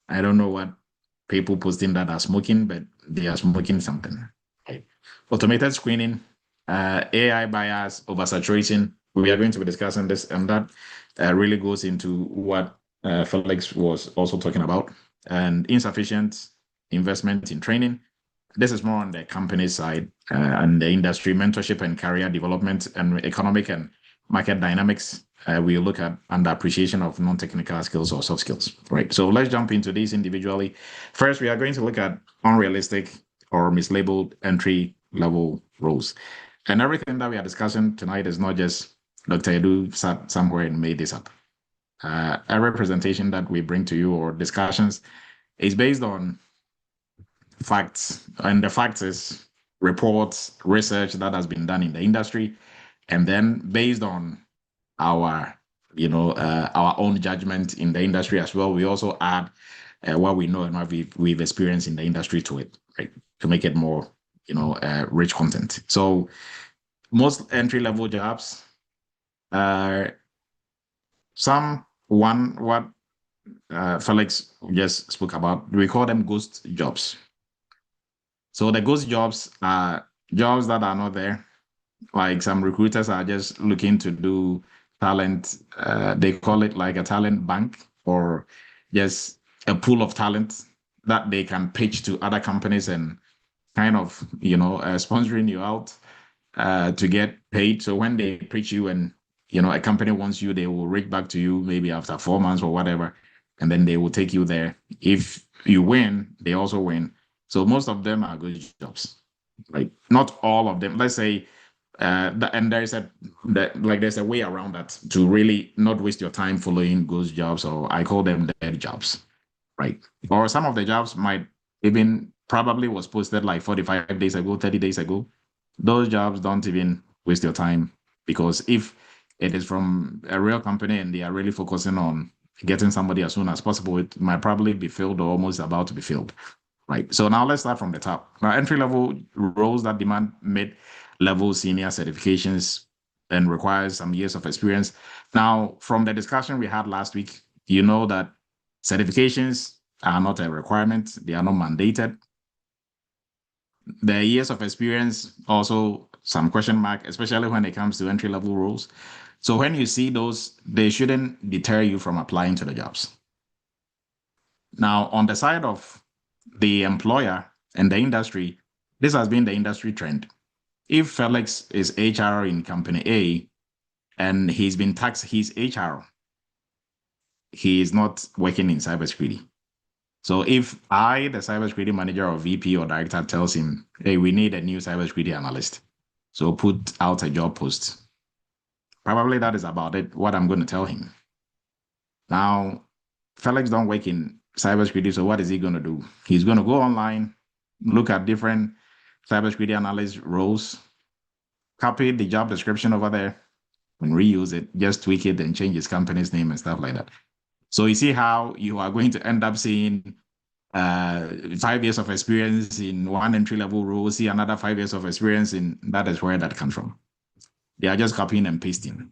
I don't know what people posting that are smoking, but they are smoking something. Okay. Automated screening, AI bias, oversaturation. We are going to be discussing this, and that really goes into what Felix was also talking about, and insufficient investment in training. This is more on the company side and the industry mentorship and career development and economic and market dynamics. We look at under appreciation of non-technical skills or soft skills, right? So let's jump into these individually. First, we are going to look at unrealistic or mislabeled entry level roles. And everything that we are discussing tonight is not just Dr. Edu sat somewhere and made this up. Every presentation that we bring to you or discussions is based on facts, and the facts is reports, research that has been done in the industry, and then based on our, our own judgment in the industry as well, we also add what we know and what we've experienced in the industry to it, right, to make it more, rich content. So most entry-level jobs are what Felix just spoke about. We call them ghost jobs. So the ghost jobs are jobs that are not there. Like some recruiters are just looking to do talent. They call it like a talent bank or just a pool of talent that they can pitch to other companies and kind of, sponsoring you out to get paid. So when they pitch you and, a company wants you, they will reach back to you maybe after 4 months or whatever, and then they will take you there. If you win, they also win. So most of them are good jobs, like not all of them. Let's say, and there's a way around that to really not waste your time following those jobs, or I call them dead jobs, right? Or some of the jobs might even probably was posted like 45 days ago, 30 days ago. Those jobs don't even waste your time, because if it is from a real company and they are really focusing on getting somebody as soon as possible, it might probably be filled or almost about to be filled. Right. So now let's start from the top. Now, entry-level roles that demand mid-level senior certifications and requires some years of experience. Now, from the discussion we had last week, you know that certifications are not a requirement. They are not mandated. The years of experience also some question mark, especially when it comes to entry-level roles. So when you see those, they shouldn't deter you from applying to the jobs. Now, on the side of the employer and the industry, this has been the industry trend. If Felix is HR in company A and he's been taxed, he's HR, he is not working in cybersecurity. So if I, the cybersecurity manager or VP or director, tells him, hey, we need a new cybersecurity analyst, so put out a job post, probably that is about it, what I'm going to tell him. Now, Felix don't work in cybersecurity, so what is he going to do? He's going to go online, look at different cybersecurity analyst roles, copy the job description over there, and reuse it, just tweak it and change his company's name and stuff like that. So you see how you are going to end up seeing 5 years of experience in one entry-level role, see another 5 years of experience in, that is where that comes from. They are just copying and pasting.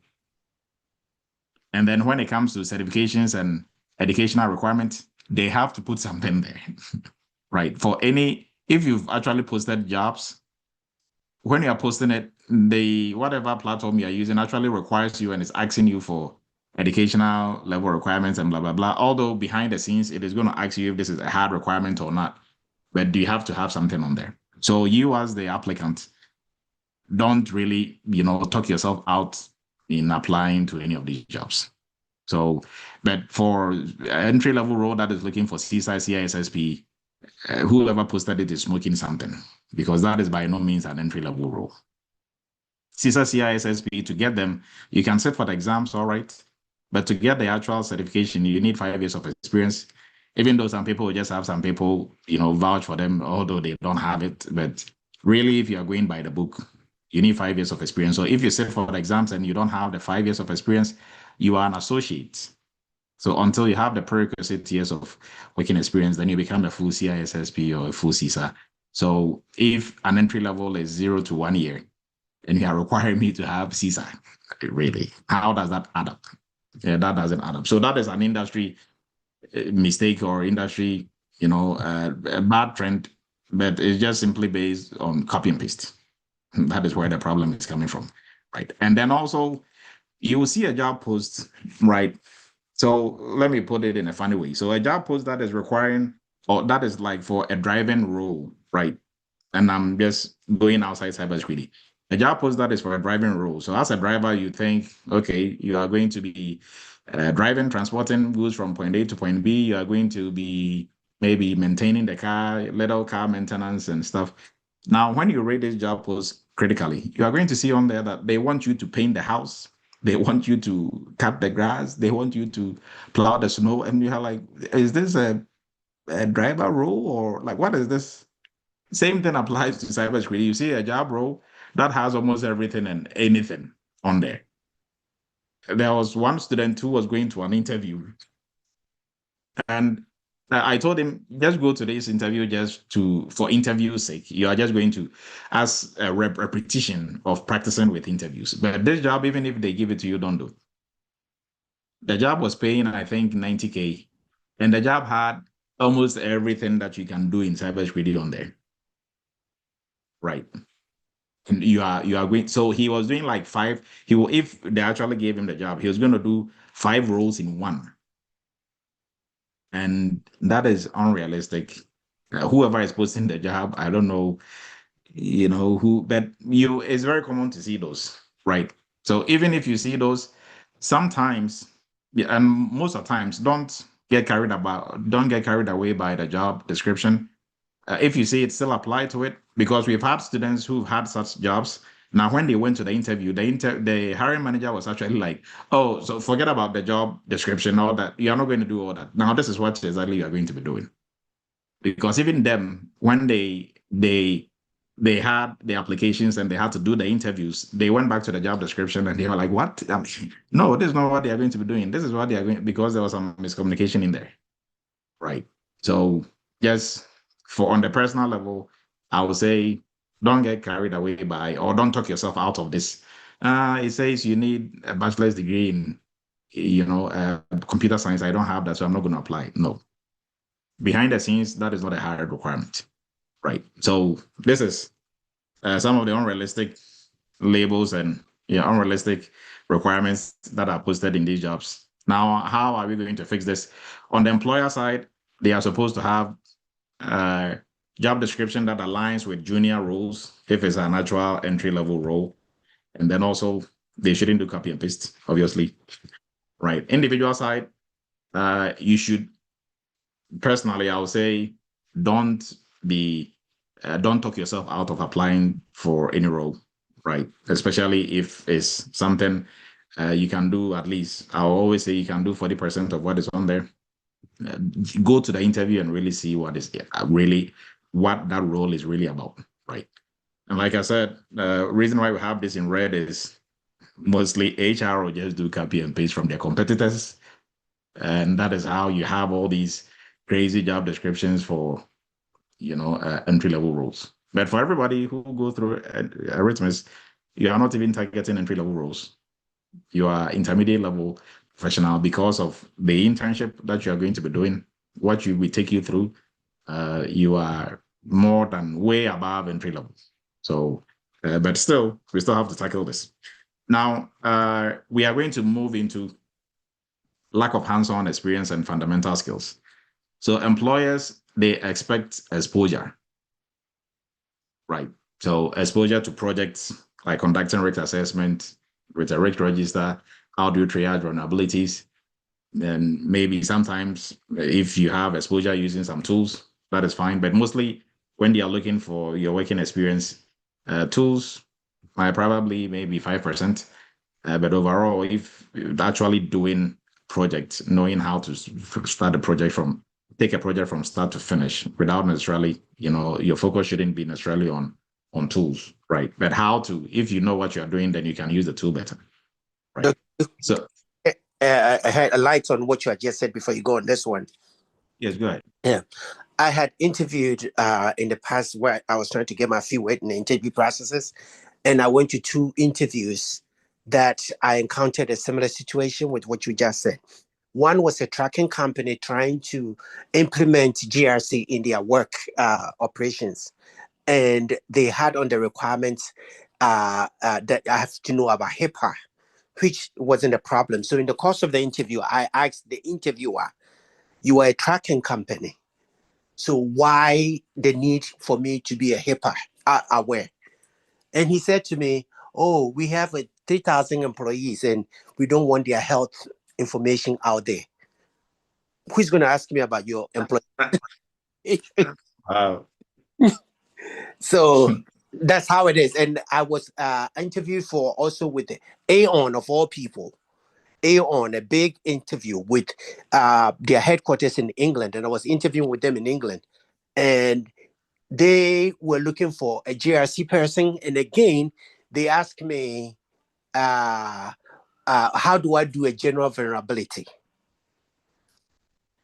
And then when it comes to certifications and educational requirements, they have to put something there, right? If you've actually posted jobs, when you are posting it, whatever platform you're using actually requires you and is asking you for educational level requirements and blah, blah, blah. Although behind the scenes, it is going to ask you if this is a hard requirement or not. But do you have to have something on there? So you as the applicant don't really, talk yourself out in applying to any of these jobs. So, but for entry level role that is looking for CSI, CISSP, whoever posted it is smoking something, because that is by no means an entry level role. CISA, CISSP, to get them, you can sit for the exams, all right. But to get the actual certification, you need 5 years of experience. Even though some people just have some people, vouch for them, although they don't have it. But really, if you are going by the book, you need 5 years of experience. So if you sit for the exams and you don't have the 5 years of experience, you are an associate. So until you have the prerequisite years of working experience, then you become a full CISSP or a full CISA. So if an entry level is 0 to 1 year, and you are requiring me to have CISA, really, how does that add up? Yeah, that doesn't add up. So that is an industry mistake or industry, a bad trend, but it's just simply based on copy and paste. That is where the problem is coming from, right? And then also, you will see a job post, right? So let me put it in a funny way. So a job post that is requiring, or that is like for a driving role, right? And I'm just going outside cybersecurity. A job post that is for a driving role. So as a driver, you think, okay, you are going to be driving, transporting goods from point A to point B. You are going to be maybe maintaining the car, little car maintenance and stuff. Now, when you read this job post critically, you are going to see on there that they want you to paint the house. They want you to cut the grass. They want you to plow the snow. And you are like, is this a driver role or like, what is this? Same thing applies to cybersecurity. You see a job role that has almost everything and anything on there. There was one student who was going to an interview, and I told him, just go to this interview for interview's sake. You are just going to, as a repetition of practicing with interviews. But this job, even if they give it to you, don't do. The job was paying, I think, 90K, and the job had almost everything that you can do in cybersecurity on there. Right. And you are going, so he was doing like if they actually gave him the job, he was going to do 5 roles in one. And that is unrealistic. Whoever is posting the job, I don't know, who, but it's very common to see those, right? So even if you see those, sometimes, and most of the times, don't get carried away by the job description. If you see it, still apply to it, because we've had students who've had such jobs. Now, when they went to the interview, the hiring manager was actually like, "Oh, so forget about the job description, all that. You're not going to do all that. Now, this is what exactly you are going to be doing." Because even them, when they had the applications and they had to do the interviews, they went back to the job description and they were like, "What? No, this is not what they are going to be doing. This is what they are going," because there was some miscommunication in there, right? So, yes. On the personal level, I would say don't get carried away by, or don't talk yourself out of this. It says you need a bachelor's degree in, computer science. I don't have that, so I'm not going to apply. No. Behind the scenes, that is not a hard requirement, right? So this is some of the unrealistic labels and unrealistic requirements that are posted in these jobs. Now, how are we going to fix this? On the employer side, they are supposed to have job description that aligns with junior roles if it's an actual entry-level role. And then also, they shouldn't do copy and paste, obviously. Right. Individual side, you should, personally, I would say, don't talk yourself out of applying for any role, right? Especially if it's something you can do at least, I'll always say you can do 40% of what is on there. Go to the interview and really see what that role is really about, right? And like I said, the reason why we have this in red is mostly HR will just do copy and paste from their competitors, and that is how you have all these crazy job descriptions for entry-level roles. But for everybody who go through Eretmis, you are not even targeting entry-level roles. You are intermediate level professional because of the internship that you are going to be doing, what we take you through. You are more than way above entry level. So but still, we still have to tackle this. Now, we are going to move into lack of hands-on experience and fundamental skills. So employers, they expect exposure, right? So exposure to projects like conducting risk assessment with a risk register, how do you triage vulnerabilities? Then maybe sometimes if you have exposure using some tools, that is fine. But mostly when they are looking for your working experience, tools might probably maybe 5%. But overall, if you're actually doing projects, knowing how to start a project take a project from start to finish without necessarily, your focus shouldn't be necessarily on tools, right? But how to, if you know what you're doing, then you can use the tool better, right? So I had a light on what you had just said before you go on this one. yes, go ahead. Yeah. I had interviewed in the past where I was trying to get my feet wet in the interview processes, and I went to 2 interviews that I encountered a similar situation with what you just said. One was a trucking company trying to implement GRC in their work operations, and they had on the requirements that I have to know about HIPAA, which wasn't a problem. So in the course of the interview, I asked the interviewer, "You are a trucking company, so why the need for me to be a HIPAA aware?" And he said to me, "Oh, we have 3,000 employees and we don't want their health information out there." Who's going to ask me about your employee? So that's how it is. And I was interviewed for also with the Aon of all people. Aon, a big interview with their headquarters in England. And I was interviewing with them in England. And they were looking for a GRC person. And again, they asked me, how do I do a general vulnerability?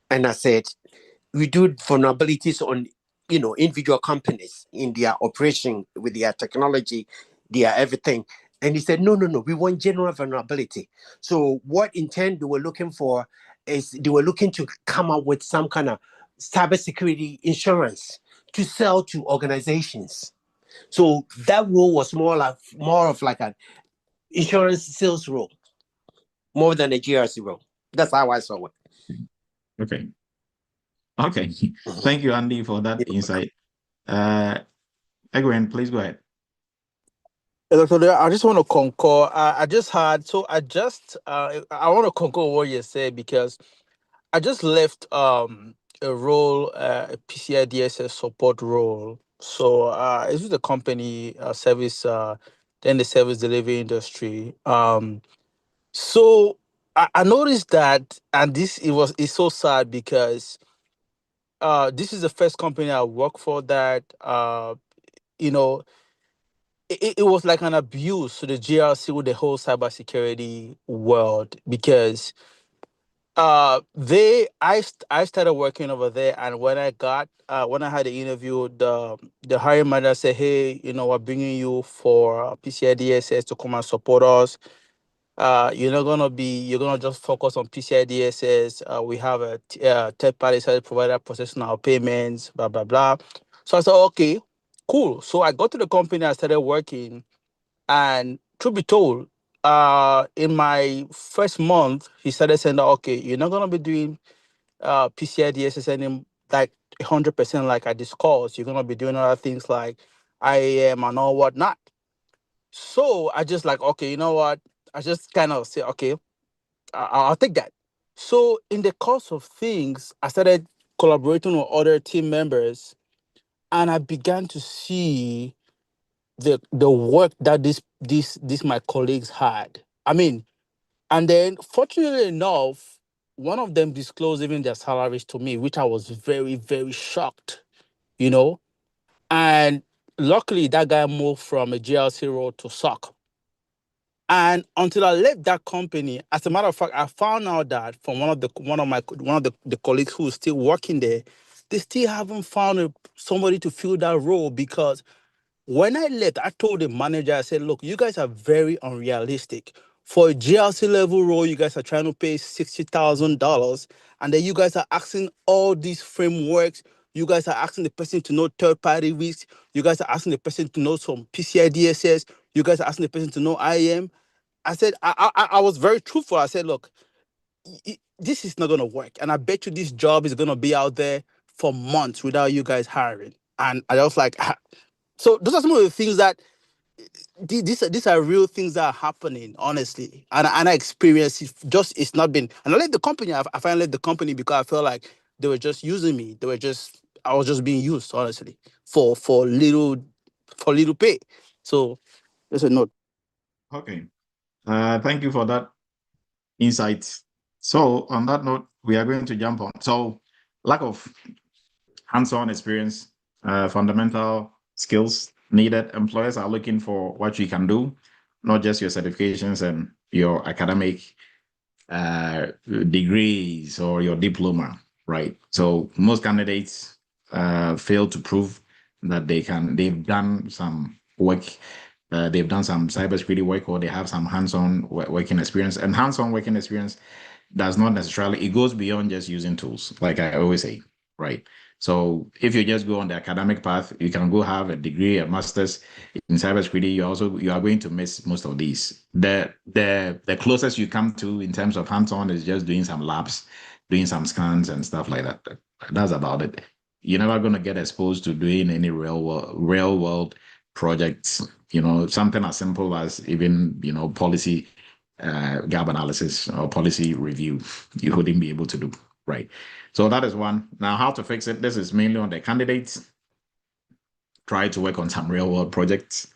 And I said, we do vulnerabilities on, individual companies in their operation with their technology, their everything. And he said, no, we want general vulnerability. So what intent they were looking for is they were looking to come up with some kind of cybersecurity insurance to sell to organizations. So that role was more of like an insurance sales role, more than a GRC role. That's how I saw it. Okay. Thank you, Andy, for that insight. Egwin, please go ahead. Dr. I just want to concur. I want to concur what you said because I just left a role, a PCI DSS support role. So it's with the company service, then the service delivery industry. So I noticed that, and it's so sad because this is the first company I work for that you know it was like an abuse to the GRC with the whole cybersecurity world because I started working over there, and when I had the interview, the hiring manager said, "Hey, we're bringing you for PCI DSS to come and support us. You're gonna just focus on PCI DSS. We have a third party service provider processing our payments, blah blah blah." So I said, "Okay, cool." So I got to the company, I started working, and truth be told, in my first month, he started saying that, "Okay, you're not gonna be doing PCI DSS anymore, like 100% like I discussed. You're gonna be doing other things like IAM and all whatnot." So I just like, okay, you know what? I just kind of say, okay, I'll take that. So in the course of things, I started collaborating with other team members, and I began to see the work that these my colleagues had. I mean, and then fortunately enough, one of them disclosed even their salaries to me, which I was very, very shocked, you know. And luckily that guy moved from a GLC role to SOC. And until I left that company, as a matter of fact, I found out that from one of the colleagues who's still working there, they still haven't found somebody to fill that role because when I left, I told the manager, I said, "Look, you guys are very unrealistic. For a GLC level role, you guys are trying to pay $60,000, and then you guys are asking all these frameworks You guys are asking the person to know third-party risk. You guys are asking the person to know some PCI DSS. You guys are asking the person to know IAM. I said, I was very truthful. I said, look, this is not going to work. And I bet you this job is going to be out there for months without you guys hiring. And I was like, so those are some of the things that these are real things that are happening, honestly. And I experienced it. Just it's not been. And I left the company. I finally left the company because I felt like they were just using me. I was just being used, honestly, for little pay. So there's a note. Okay. Thank you for that insight. So on that note, we are going to jump on. So lack of hands-on experience, fundamental skills needed. Employers are looking for what you can do, not just your certifications and your academic degrees or your diploma, right? So most candidates fail to prove that they've done some work, they've done some cybersecurity work, or they have some hands-on working experience. And hands-on working experience does not necessarily, it goes beyond just using tools, like I always say, right? So if you just go on the academic path, you can go have a degree, a master's in cybersecurity. You are going to miss most of these. The closest you come to in terms of hands-on is just doing some labs, doing some scans and stuff like that. That's about it. You're never going to get exposed to doing any real world projects. Something as simple as even policy gap analysis or policy review, you wouldn't be able to do, right? So that is one. Now, how to fix it? This is mainly on the candidates. Try to work on some real world projects,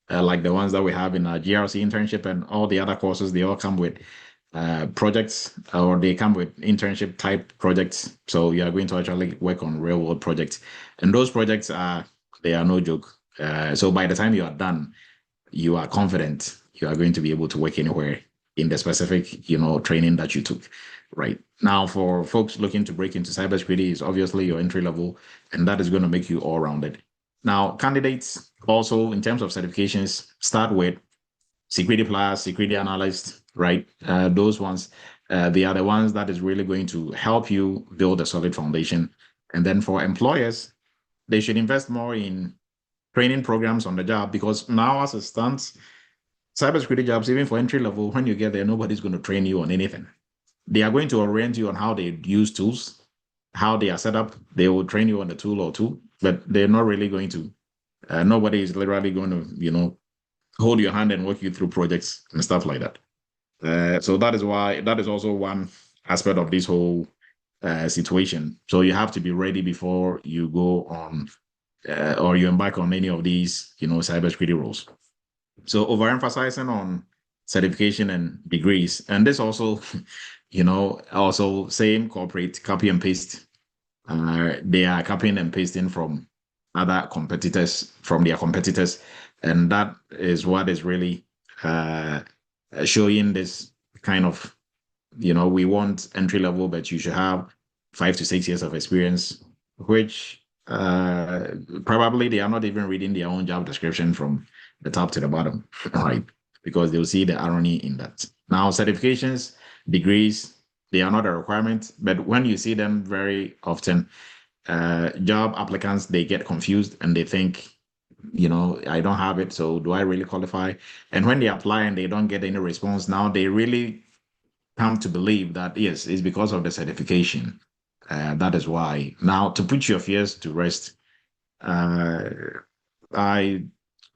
like the ones that we have in our GRC internship and all the other courses. They all come with projects, or they come with internship type projects. So you are going to actually work on real world projects, and those projects they are no joke. So by the time you are done, you are confident you are going to be able to work anywhere in the specific, training that you took, right? Now, for folks looking to break into cybersecurity, is obviously your entry level, and that is going to make you all rounded. Now, candidates also, in terms of certifications, start with Security Plus, Security Analyst, right? Those ones, they are the ones that is really going to help you build a solid foundation. And then for employers, they should invest more in training programs on the job, because now, as it stands, cybersecurity jobs, even for entry level, when you get there, nobody's going to train you on anything. They are going to orient you on how they use tools, how they are set up. They will train you on a tool or two, but they're not really going to, nobody is literally going to, hold your hand and walk you through projects and stuff like that. So that is also one aspect of this whole situation. So you have to be ready before you go on or you embark on any of these, cybersecurity roles. So overemphasizing on certification and degrees, and this also, also same corporate copy and paste. They are copying and pasting from other competitors, from their competitors, and that is what is really showing this kind of, we want entry level, but you should have 5 to 6 years of experience, which probably they are not even reading their own job description from the top to the bottom, right? Because they'll see the irony in that. Now, certifications, degrees, they are not a requirement, but when you see them very often, job applicants, they get confused and they think, I don't have it, so do I really qualify? And when they apply and they don't get any response, now they really come to believe that, yes, it's because of the certification. That is why. Now, to put your fears to rest, I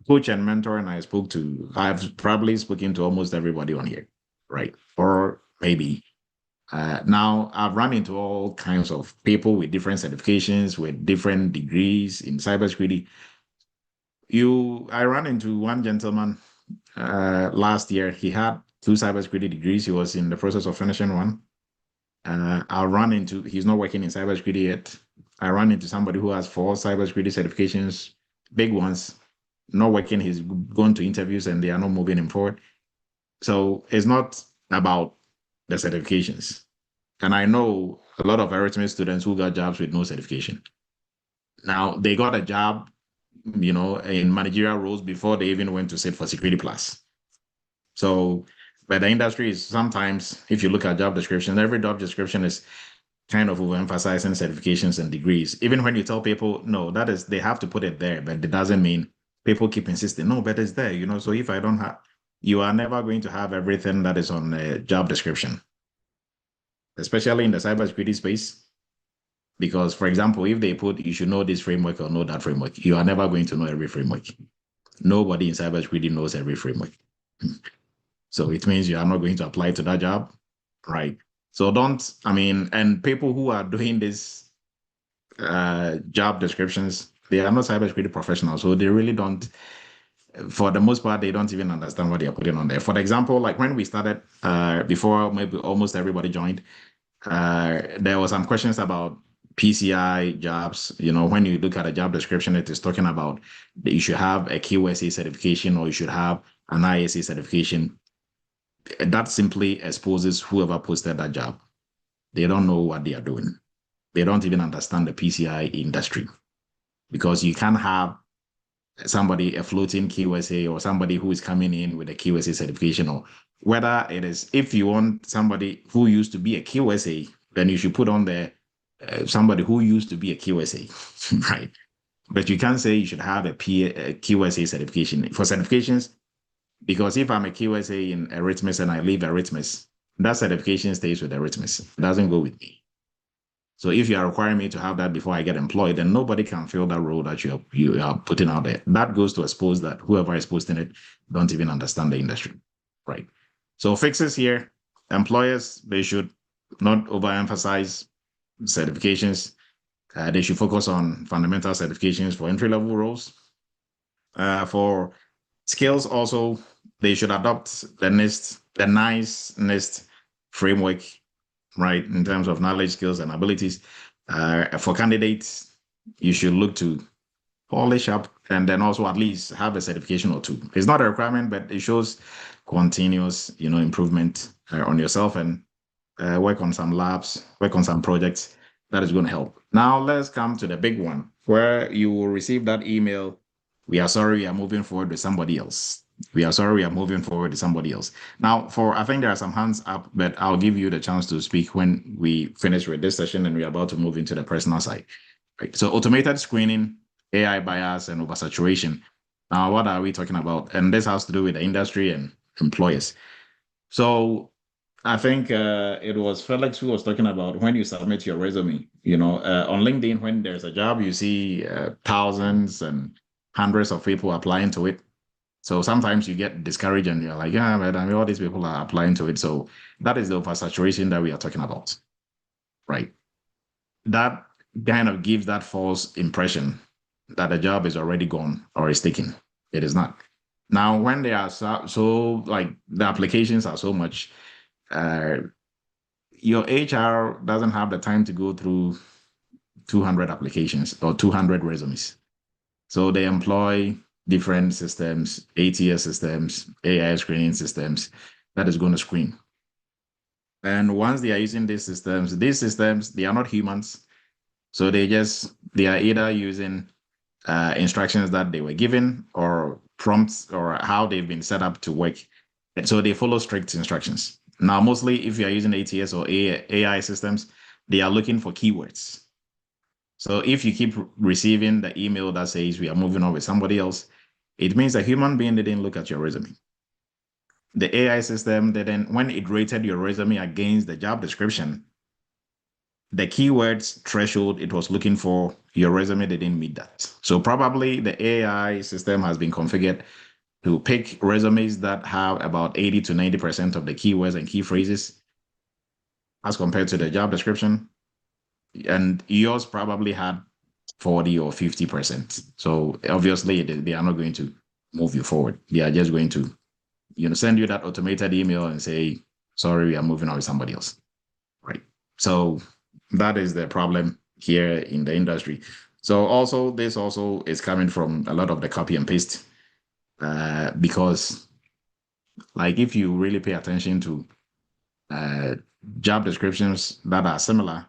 coach and mentor, and I've probably spoken to almost everybody on here, right? Or maybe. Now, I've run into all kinds of people with different certifications, with different degrees in cybersecurity. I ran into one gentleman last year. He had 2 cybersecurity degrees. He was in the process of finishing one. He's not working in cybersecurity yet. I ran into somebody who has 4 cybersecurity certifications, big ones, not working. He's gone to interviews and they are not moving him forward. So it's not about the certifications. And I know a lot of Eretmis students who got jobs with no certification. Now, they got a job, in managerial roles before they even went to sit for Security Plus. So, but the industry is sometimes, if you look at job descriptions, every job description is kind of overemphasizing certifications and degrees. Even when you tell people, no, that is, they have to put it there, but it doesn't mean people keep insisting, no, but it's there, so if I don't have, you are never going to have everything that is on the job description, especially in the cybersecurity space. Because, for example, if they put, you should know this framework or know that framework, you are never going to know every framework. Nobody in cybersecurity knows every framework. So it means you are not going to apply to that job, right? So and people who are doing this job descriptions, they are not cybersecurity professionals. So they really don't, for the most part, they don't even understand what they are putting on there. For example, like when we started, before maybe almost everybody joined, there was some questions about PCI jobs. When you look at a job description, it is talking about that you should have a QSA certification or you should have an ISA certification. That simply exposes whoever posted that job. They don't know what they are doing. They don't even understand the PCI industry, because you can't have somebody, a floating QSA, or somebody who is coming in with a QSA certification, or whether it is, if you want somebody who used to be a QSA, then you should put on there somebody who used to be a QSA, right? But you can't say you should have a QSA certification. For certifications, because if I'm a QSA in Eretmis and I leave Eretmis, that certification stays with Eretmis. It doesn't go with me. So if you are requiring me to have that before I get employed, then nobody can fill that role that you are putting out there. That goes to expose that whoever is posting it don't even understand the industry, right? So fixes here, employers, they should not overemphasize certifications. They should focus on fundamental certifications for entry-level roles. For skills also, they should adopt the NICE NIST framework, right, in terms of knowledge, skills, and abilities. For candidates, you should look to polish up and then also at least have a certification or two. It's not a requirement, but it shows continuous, improvement on yourself, and work on some labs, work on some projects. That is going to help. Now let's come to the big one, where you will receive that email. We are sorry, we are moving forward with somebody else. We are sorry, we are moving forward with somebody else. Now, I think there are some hands up, but I'll give you the chance to speak when we finish with this session and we're about to move into the personal side. Right. So automated screening, AI bias, and oversaturation. Now, what are we talking about? And this has to do with the industry and employers. So I think it was Felix who was talking about when you submit your resume, on LinkedIn, when there's a job, you see thousands and hundreds of people applying to it. So sometimes you get discouraged and you're like, yeah, but all these people are applying to it. So that is the oversaturation that we are talking about, right? That kind of gives that false impression that the job is already gone or is taken. It is not. Now, when they are so like the applications are so much, your HR doesn't have the time to go through 200 applications or 200 resumes. So they employ different systems, ATS systems, AI screening systems that is going to screen. And once they are using these systems, they are not humans. So they are either using instructions that they were given or prompts or how they've been set up to work. And so they follow strict instructions. Now, mostly if you're using ATS or AI systems, they are looking for keywords. So if you keep receiving the email that says we are moving on with somebody else, it means a human being didn't look at your resume. The AI system didn't, when it rated your resume against the job description, the keywords threshold it was looking for, your resume didn't meet that. So probably the AI system has been configured to pick resumes that have about 80 to 90% of the keywords and key phrases as compared to the job description. And yours probably had 40 or 50%. So obviously they are not going to move you forward. They are just going to, send you that automated email and say, sorry, we are moving on with somebody else. Right. So that is the problem here in the industry. So also, this also is coming from a lot of the copy and paste, because like if you really pay attention to job descriptions that are similar,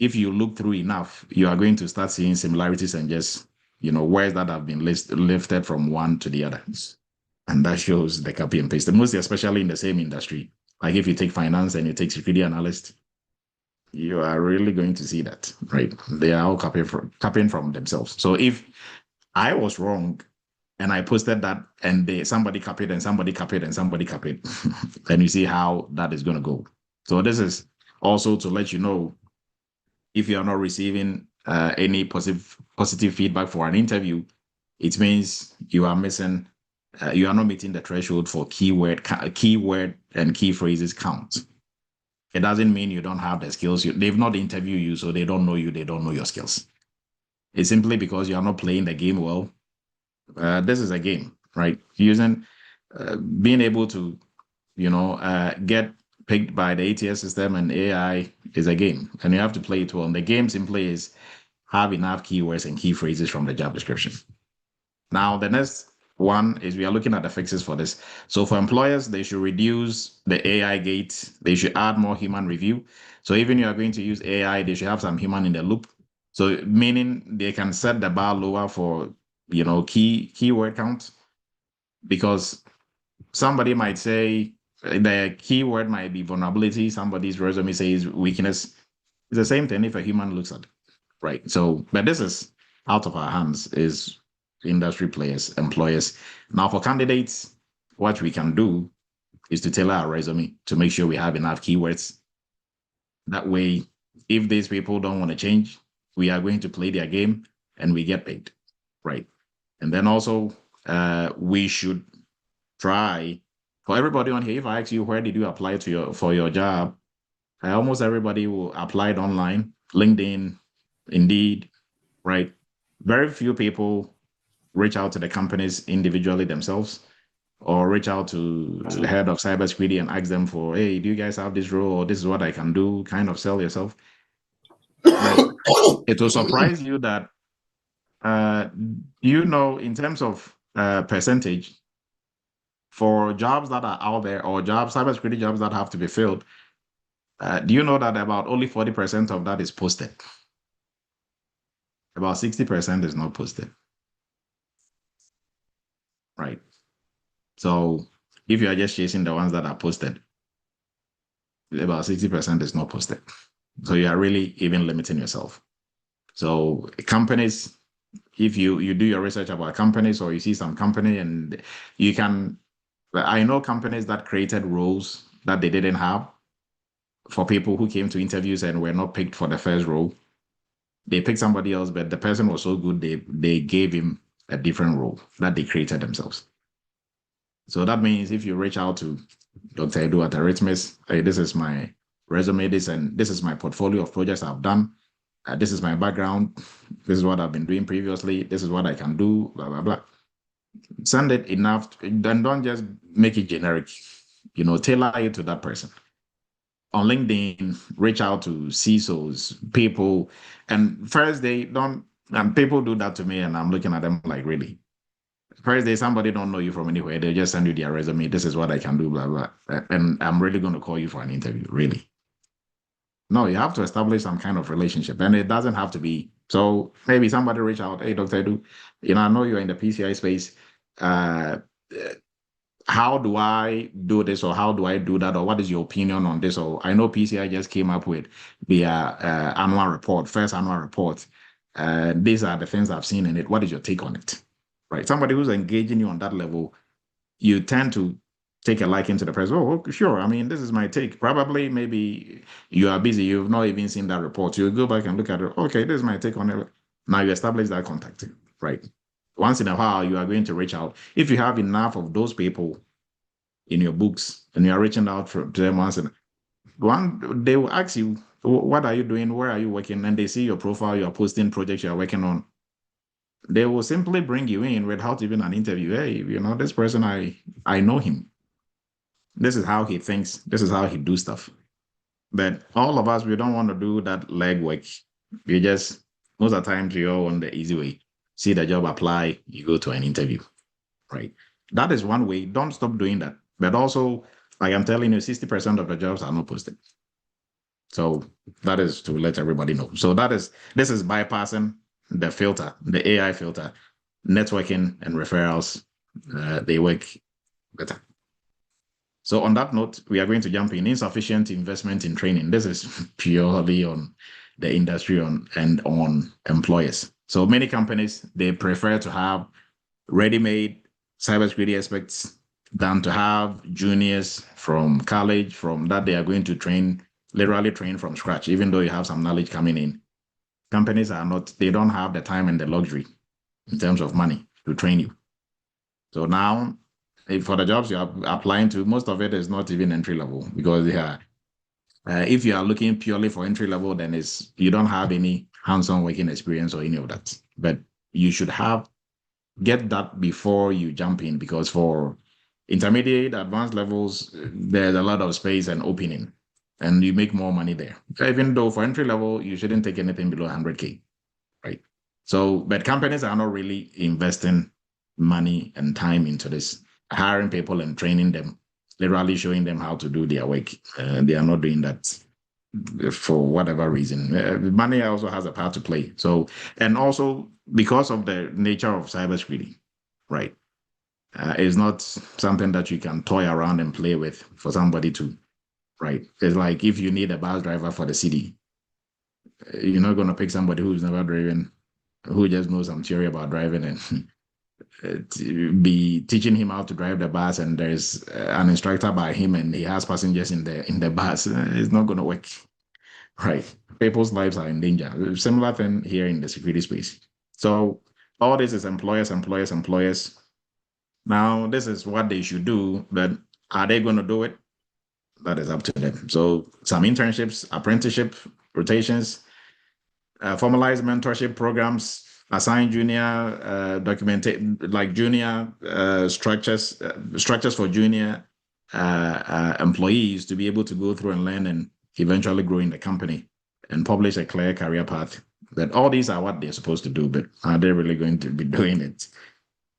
if you look through enough, you are going to start seeing similarities and just, words that have been lifted from one to the other. And that shows the copy and paste, mostly especially in the same industry. Like if you take finance and you take security analyst, you are really going to see that, right? They are all copying from themselves. So if I was wrong and I posted that and somebody copied and somebody copied and somebody copied, then you see how that is going to go. So this is also to let you know, if you are not receiving any positive feedback for an interview, it means you are missing, you are not meeting the threshold for keyword and key phrases count. It doesn't mean you don't have the skills. They've not interviewed you, so they don't know you. They don't know your skills. It's simply because you are not playing the game well. This is a game, right? Being able to, get picked by the ATS system and AI is a game, and you have to play it well. And the game simply is have enough keywords and key phrases from the job description. Now, the next one is we are looking at the fixes for this. So for employers, they should reduce the AI gate. They should add more human review. So even you are going to use AI, they should have some human in the loop. So meaning they can set the bar lower for, keyword count, because somebody might say the keyword might be vulnerability. Somebody's resume says weakness. It's the same thing if a human looks at it, right? So, but this is out of our hands, is industry players, employers. Now for candidates, what we can do is to tailor our resume to make sure we have enough keywords. That way, if these people don't want to change, we are going to play their game and we get paid, right? And then also, we should try, for everybody on here, if I ask you where did you apply for your job, almost everybody will apply it online, LinkedIn, Indeed, right? Very few people reach out to the companies individually themselves, or reach out to the head of cybersecurity and ask them for, hey, do you guys have this role, or this is what I can do, kind of sell yourself. But it will surprise you that, in terms of percentage, for jobs that are out there, or cybersecurity jobs that have to be filled, do you know that about only 40% of that is posted? About 60% is not posted, right? So if you are just chasing the ones that are posted, about 60% is not posted. So you are really even limiting yourself. So companies, if you do your research about companies, or you see some company and I know companies that created roles that they didn't have for people who came to interviews and were not picked for the first role. They picked somebody else, but the person was so good, they gave him a different role that they created themselves. So that means if you reach out to Dr. Edu at Eretmis, hey, this is my resume, this is my portfolio of projects I've done. This is my background. This is what I've been doing previously. This is what I can do, blah, blah, blah. Send it enough, then don't just make it generic. Tailor it to that person. On LinkedIn, reach out to CISOs, people, and first and people do that to me, and I'm looking at them like, really? First day, somebody don't know you from anywhere. They just send you their resume. This is what I can do, blah, blah. And I'm really going to call you for an interview, really? No, you have to establish some kind of relationship, and it doesn't have to be. So maybe somebody reach out, hey, Dr. Edu, I know you're in the PCI space. How do I do this, or how do I do that, or what is your opinion on this? Or I know PCI just came up with the annual report, first annual report. These are the things I've seen in it. What is your take on it? Right? Somebody who's engaging you on that level, you tend to take a liking to the person. Oh, sure. I mean, this is my take. Probably, maybe you are busy. You've not even seen that report. You go back and look at it. Okay, this is my take on it. Now you establish that contact, right? Once in a while, you are going to reach out. If you have enough of those people in your books and you are reaching out to them once in one, they will ask you, what are you doing? Where are you working? And they see your profile, you are posting projects you are working on. They will simply bring you in without even an interview. Hey, this person, I know him. This is how he thinks. This is how he do stuff. But all of us, we don't want to do that legwork. Most of the times, we all want the easy way. See the job, apply, you go to an interview, right? That is one way. Don't stop doing that. But also, like I'm telling you, 60% of the jobs are not posted. So that is to let everybody know. So this is bypassing the filter, the AI filter. Networking and referrals, they work better. So on that note, we are going to jump in insufficient investment in training. This is purely on the industry and on employers. So many companies, they prefer to have ready-made cybersecurity experts than to have juniors from college, from that they are going to literally train from scratch, even though you have some knowledge coming in. Companies they don't have the time and the luxury in terms of money to train you. So now, for the jobs you are applying to, most of it is not even entry level, because if you are looking purely for entry level, then you don't have any hands-on working experience or any of that. But you should get that before you jump in, because for intermediate, advanced levels, there's a lot of space and opening, and you make more money there. Even though for entry level, you shouldn't take anything below 100K, right? So, but companies are not really investing money and time into this, hiring people and training them, literally showing them how to do their work. They are not doing that for whatever reason. Money also has a part to play. So, and also because of the nature of cybersecurity, right? It's not something that you can toy around and play with for somebody to, right? It's like if you need a bus driver for the city, you're not going to pick somebody who's never driven, who just knows some theory about driving and be teaching him how to drive the bus, and there's an instructor by him and he has passengers in the bus. It's not going to work, right? People's lives are in danger. Similar thing here in the security space. So all this is employers. Now, this is what they should do, but are they going to do it? That is up to them. So some internships, apprenticeship, rotations, formalized mentorship programs, assign junior structures for junior employees to be able to go through and learn and eventually grow in the company, and publish a clear career path. That all these are what they're supposed to do, but are they really going to be doing it?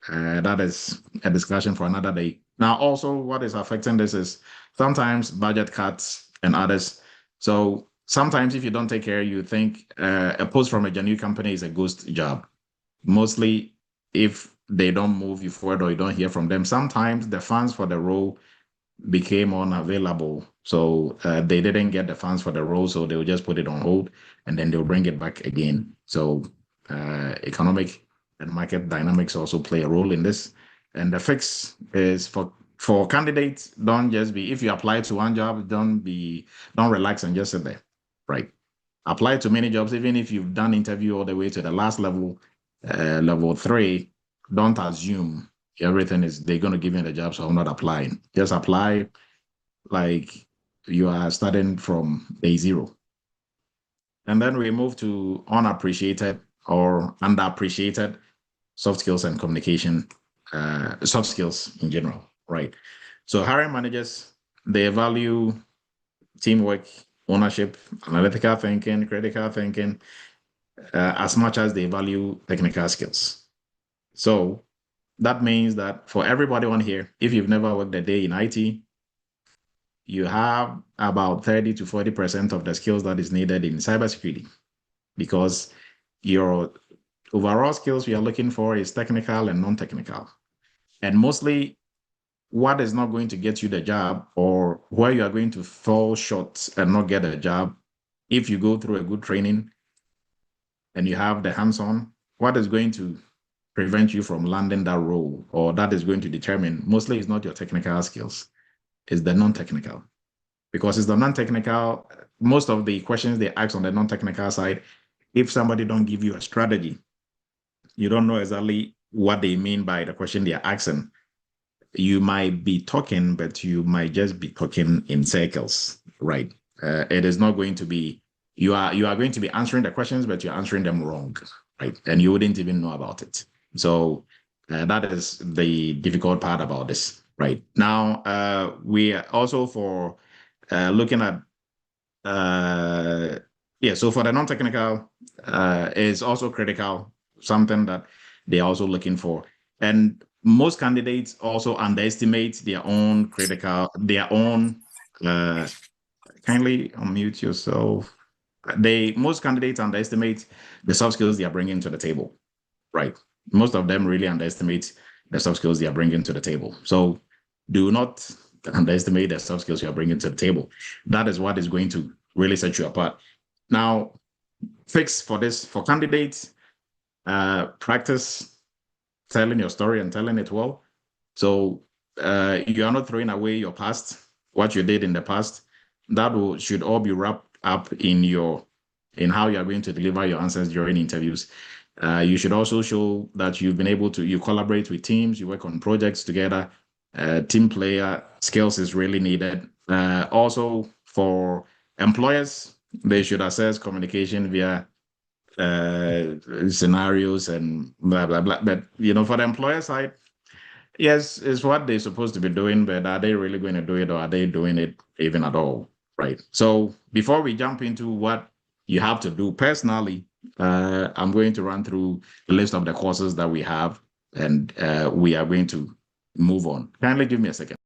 That is a discussion for another day. Now, also what is affecting this is sometimes budget cuts and others. So sometimes if you don't take care, you think a post from a genuine company is a ghost job. Mostly if they don't move you forward or you don't hear from them, sometimes the funds for the role became unavailable. So they didn't get the funds for the role, so they'll just put it on hold and then they'll bring it back again. So economic and market dynamics also play a role in this. And the fix is for candidates, don't just be, if you apply to one job, don't relax and just sit there, right? Apply to many jobs, even if you've done interview all the way to the last level, level 3, don't assume they're going to give you the job, so I'm not applying. Just apply like you are starting from day 0. And then we move to unappreciated or underappreciated soft skills and communication, soft skills in general, right? So hiring managers, they value teamwork, ownership, analytical thinking, critical thinking, as much as they value technical skills. So that means that for everybody on here, if you've never worked a day in IT, you have about 30 to 40% of the skills that is needed in cybersecurity, because your overall skills we are looking for is technical and non-technical. And mostly what is not going to get you the job, or where you are going to fall short and not get a job, if you go through a good training and you have the hands-on, what is going to prevent you from landing that role, or that is going to determine, mostly it's not your technical skills, it's the non-technical. Because it's the non-technical, most of the questions they ask on the non-technical side, if somebody don't give you a strategy, you don't know exactly what they mean by the question they're asking. You might be talking, but you might just be talking in circles, right? It is not going to be, you are going to be answering the questions, but you're answering them wrong, right? And you wouldn't even know about it. So that is the difficult part about this, right? Now, we are also for looking at, so for the non-technical is also critical, something that they're also looking for. And most candidates also underestimate their own kindly unmute yourself. Most candidates underestimate the soft skills they are bringing to the table, right? Most of them really underestimate the soft skills they are bringing to the table. So do not underestimate the soft skills you are bringing to the table. That is what is going to really set you apart. Now, fix for this, for candidates, practice telling your story and telling it well. So you are not throwing away your past, what you did in the past. That should all be wrapped up in how you are going to deliver your answers during interviews. You should also show that you've been able to, you collaborate with teams, you work on projects together. Team player skills is really needed. Also for employers, they should assess communication via scenarios and blah, blah, blah. But, for the employer side, yes, it's what they're supposed to be doing, but are they really going to do it, or are they doing it even at all? Right. So before we jump into what you have to do personally, I'm going to run through the list of the courses that we have, and we are going to move on. Kindly give me a second.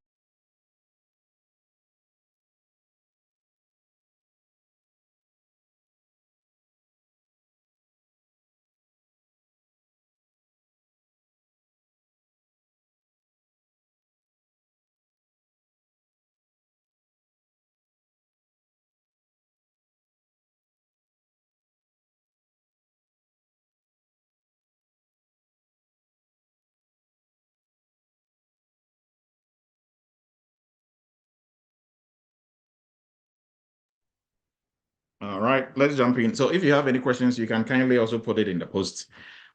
All right, let's jump in. So if you have any questions, you can kindly also put it in the post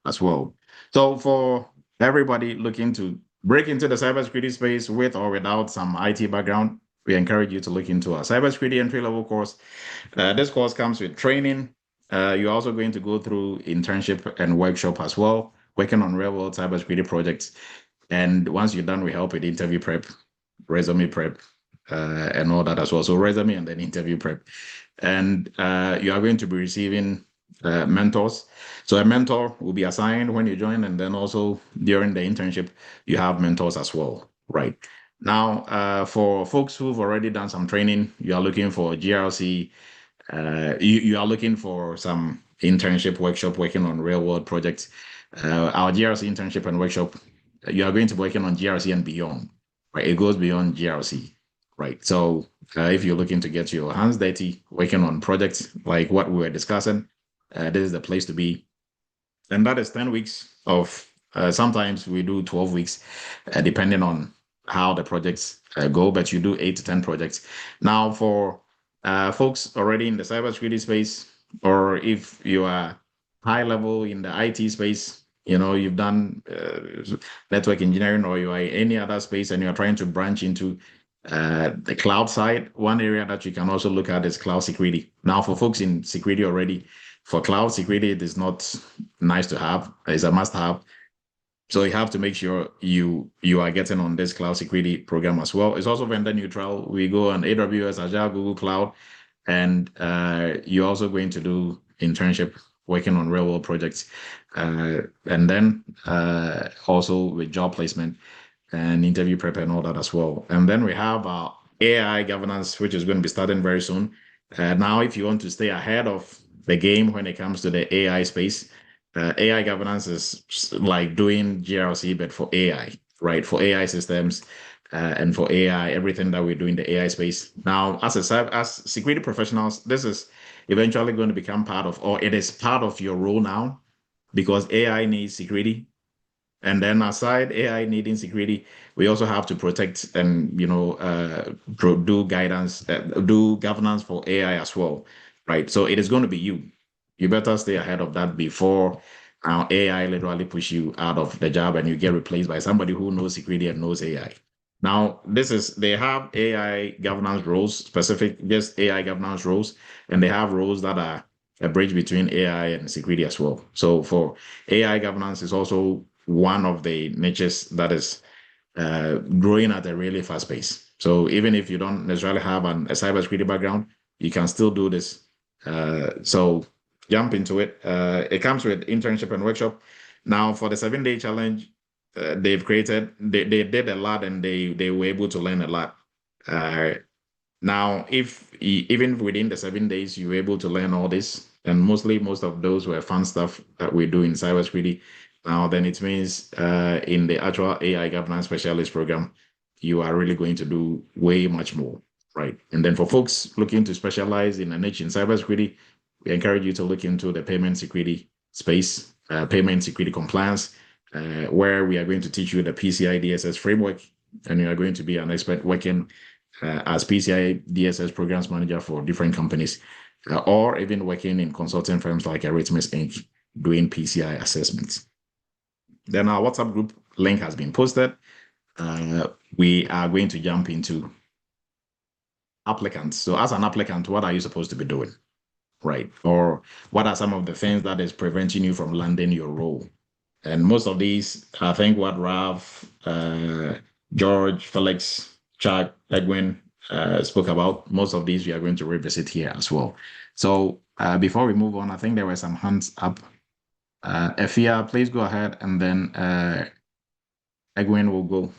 as well. So for everybody looking to break into the cybersecurity space with or without some IT background, we encourage you to look into our cybersecurity entry-level course. This course comes with training. You're also going to go through internship and workshop as well, working on real-world cybersecurity projects. And once you're done, we help with interview prep, resume prep, and all that as well. So resume and then interview prep. And you are going to be receiving mentors. So a mentor will be assigned when you join, and then also during the internship, you have mentors as well, right? Now, for folks who've already done some training, you are looking for GRC, you are looking for some internship workshop working on real world projects. Our GRC internship and workshop, you are going to be working on GRC and beyond, right? It goes beyond GRC. Right. So if you're looking to get your hands dirty, working on projects like what we were discussing, this is the place to be. And that is 10 weeks of, sometimes we do 12 weeks, depending on how the projects go, but you do 8 to 10 projects. Now, for folks already in the cybersecurity space, or if you are high level in the IT space, you've done network engineering, or you are in any other space and you're trying to branch into the cloud side, one area that you can also look at is cloud security. Now, for folks in security already, for cloud security, it is not nice to have, it's a must have. So you have to make sure you are getting on this cloud security program as well. It's also vendor neutral. We go on AWS, Azure, Google Cloud, and you're also going to do internship working on real world projects. And then also with job placement and interview prep and all that as well. And then we have our AI governance, which is going to be starting very soon. Now, if you want to stay ahead of the game when it comes to the AI space, AI governance is like doing GRC, but for AI, right? For AI systems and for AI, everything that we do in the AI space. Now, as security professionals, this is eventually going to become part of, or it is part of your role now, because AI needs security. And then aside AI needing security, we also have to protect and do guidance, do governance for AI as well, right? So it is going to be you. You better stay ahead of that before AI literally push you out of the job and you get replaced by somebody who knows security and knows AI. Now, they have AI governance roles, specific just AI governance roles, and they have roles that are a bridge between AI and security as well. So for AI governance is also one of the niches that is growing at a really fast pace. So even if you don't necessarily have a cybersecurity background, you can still do this. So jump into it. It comes with internship and workshop. Now for the 7-day challenge, they did a lot, and they were able to learn a lot. Now, if even within the 7 days, you were able to learn all this, and most of those were fun stuff that we do in cybersecurity. Now, then it means in the actual AI governance specialist program, you are really going to do way much more, right? And then for folks looking to specialize in a niche in cybersecurity, we encourage you to look into the payment security space, payment security compliance, where we are going to teach you the PCI DSS framework, and you are going to be an expert working as PCI DSS programs manager for different companies, or even working in consulting firms like Eretmis Inc., doing PCI assessments. Then our WhatsApp group link has been posted. We are going to jump into applicants. So as an applicant, what are you supposed to be doing, right? Or what are some of the things that is preventing you from landing your role? And most of these, I think what Ralph, George, Felix, Chuck, Edwin spoke about, most of these we are going to revisit here as well. So before we move on, I think there were some hands up. Efia, please go ahead, and then Edwin will go.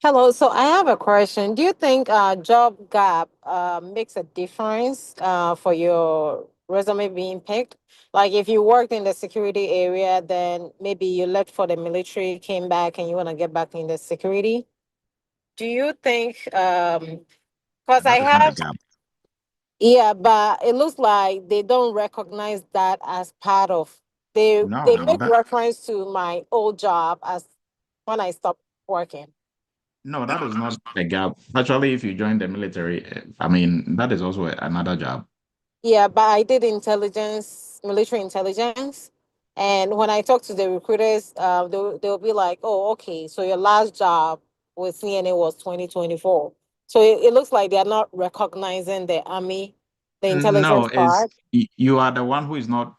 Hello. So I have a question. Do you think job gap makes a difference for your resume being picked? Like if you worked in the security area, then maybe you left for the military, came back, and you want to get back in the security. Do you think? Because I have. Yeah, but it looks like they don't recognize that as part of. They make reference to my old job as when I stopped working. No, that is not a gap. Actually, if you join the military, I mean, that is also another job. Yeah, but I did intelligence, military intelligence. And when I talk to the recruiters, they'll be like, oh, okay, so your last job with CNA was 2024. So it looks like they're not recognizing the Army, the intelligence part. You are the one who is not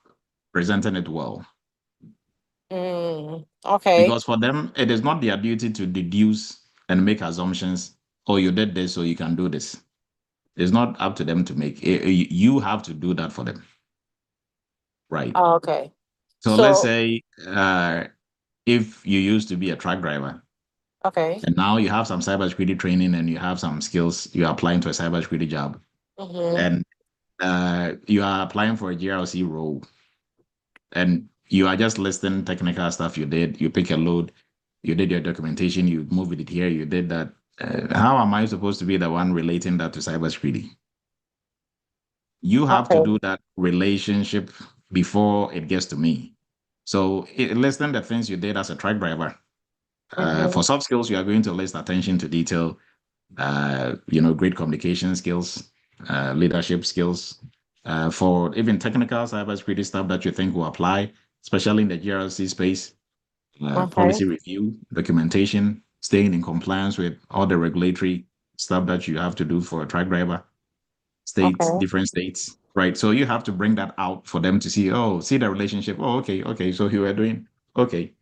presenting it well. Okay. Because for them, it is not their duty to deduce and make assumptions. Oh, you did this, so you can do this. It's not up to them to make. You have to do that for them. Right. Oh, okay. So let's say if you used to be a truck driver. Okay. And now you have some cybersecurity training and you have some skills, you are applying to a cybersecurity job. And you are applying for a GRC role. And you are just listing technical stuff you did. You pick a load, you did your documentation, you moved it here, you did that. How am I supposed to be the one relating that to cybersecurity? You have to do that relationship before it gets to me. So listing the things you did as a truck driver. For soft skills, you are going to list attention to detail, great communication skills, leadership skills. For even technical cybersecurity stuff that you think will apply, especially in the GRC space, policy review, documentation, staying in compliance with all the regulatory stuff that you have to do for a truck driver, different states, right? So you have to bring that out for them to see, see the relationship. Oh, okay. So you were doing, okay,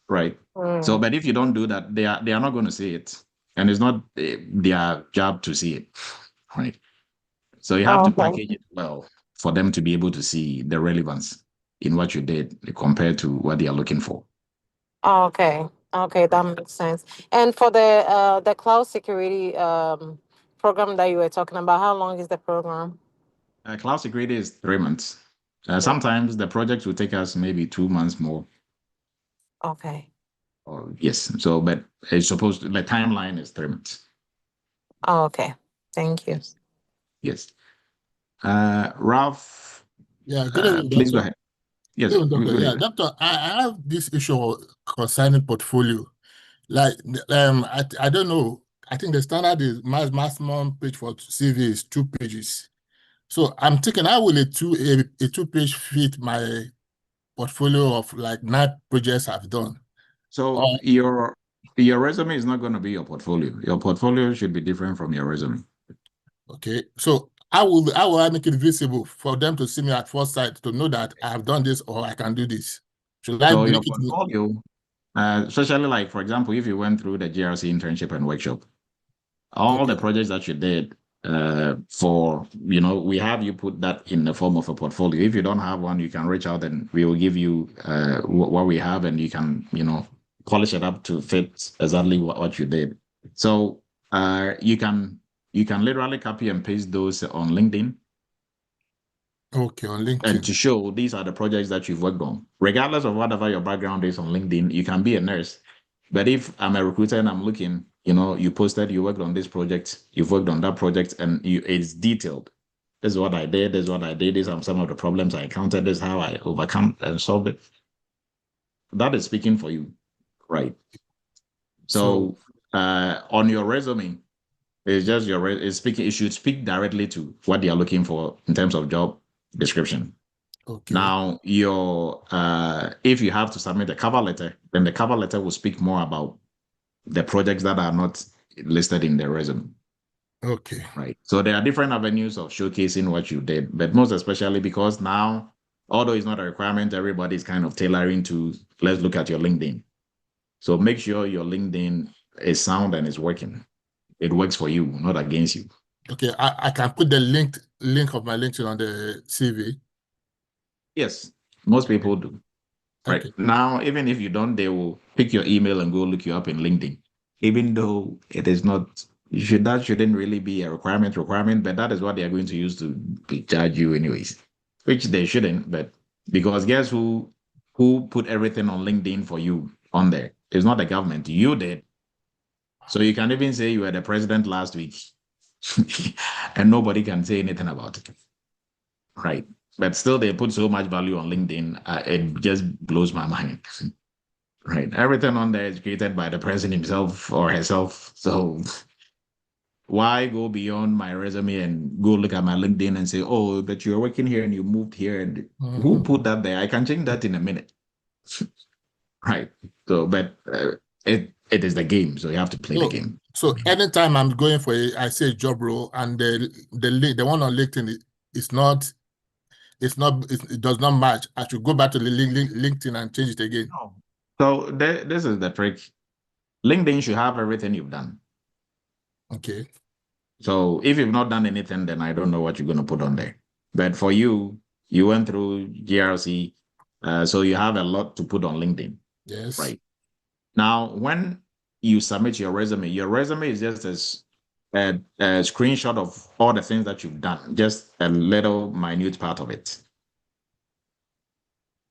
right. So, but if you don't do that, they are not going to see it. And it's not their job to see it, right? So you have to package it well for them to be able to see the relevance in what you did compared to what they are looking for. Okay, that makes sense. And for the cloud security program that you were talking about, how long is the program? Cloud security is 3 months. Sometimes the project will take us maybe 2 months more. Okay. Yes. So, but it's supposed to, the timeline is 3 months. Oh, okay. Thank you. Yes. Ralph. Yeah. Good evening, please go Doctor. ahead. Yes. Good evening, Doctor. Yeah, Doctor, I have this issue concerning portfolio. Like, I don't know. I think the standard is maximum page for CV is 2 pages. So I'm thinking, how will a 2-page fit my portfolio of like 9 projects I've done? So your resume is not going to be your portfolio. Your portfolio should be different from your resume. Okay. So how will I make it visible for them to see me at first sight to know that I have done this or I can do this? Should I make your it portfolio, especially like, for example, if you went through the GRC internship and workshop, all the projects that you did we have you put that in the form of a portfolio. If you don't have one, you can reach out and we will give you what we have, and you can, polish it up to fit exactly what you did. So you can literally copy and paste those on LinkedIn. Okay, on LinkedIn. And to show these are the projects that you've worked on. Regardless of whatever your background is on LinkedIn, you can be a nurse. But if I'm a recruiter and I'm looking, you posted, you worked on this project, you've worked on that project, and it's detailed. This is what I did, this is what I did, these are some of the problems I encountered, this is how I overcome and solve it. That is speaking for you, right? So on your resume, it's just it's speaking, it should speak directly to what they are looking for in terms of job description. Okay. Now, if you have to submit a cover letter, then the cover letter will speak more about the projects that are not listed in the resume. Okay. Right. So there are different avenues of showcasing what you did, but most especially because now, although it's not a requirement, everybody's kind of tailoring to, let's look at your LinkedIn. So make sure your LinkedIn is sound and is working. It works for you, not against you. Okay, I can put the link of my LinkedIn on the CV. Yes, most people do. Right. Okay. Now, even if you don't, they will pick your email and go look you up in LinkedIn. Even though it is not, that shouldn't really be a requirement, but that is what they are going to use to charge you anyways, which they shouldn't. But because guess who put everything on LinkedIn for you on there? It's not the government. You did. So you can even say you were the president last week and nobody can say anything about it. Right. But still, they put so much value on LinkedIn. It just blows my mind. Right. Everything on there is created by the president himself or herself. So why go beyond my resume and go look at my LinkedIn and say, oh, but you're working here and you moved here. And who put that there? I can change that in a minute. Right. So, but it is the game. So you have to play the game. So anytime I'm going for I say a job role and the one on LinkedIn it does not match, I should go back to the LinkedIn and change it again. No. So this is the trick. LinkedIn should have everything you've done. Okay. So if you've not done anything, then I don't know what you're going to put on there. But for you, you went through GRC, so you have a lot to put on LinkedIn. Yes. Right. Now, when you submit your resume is just a screenshot of all the things that you've done, just a little minute part of it.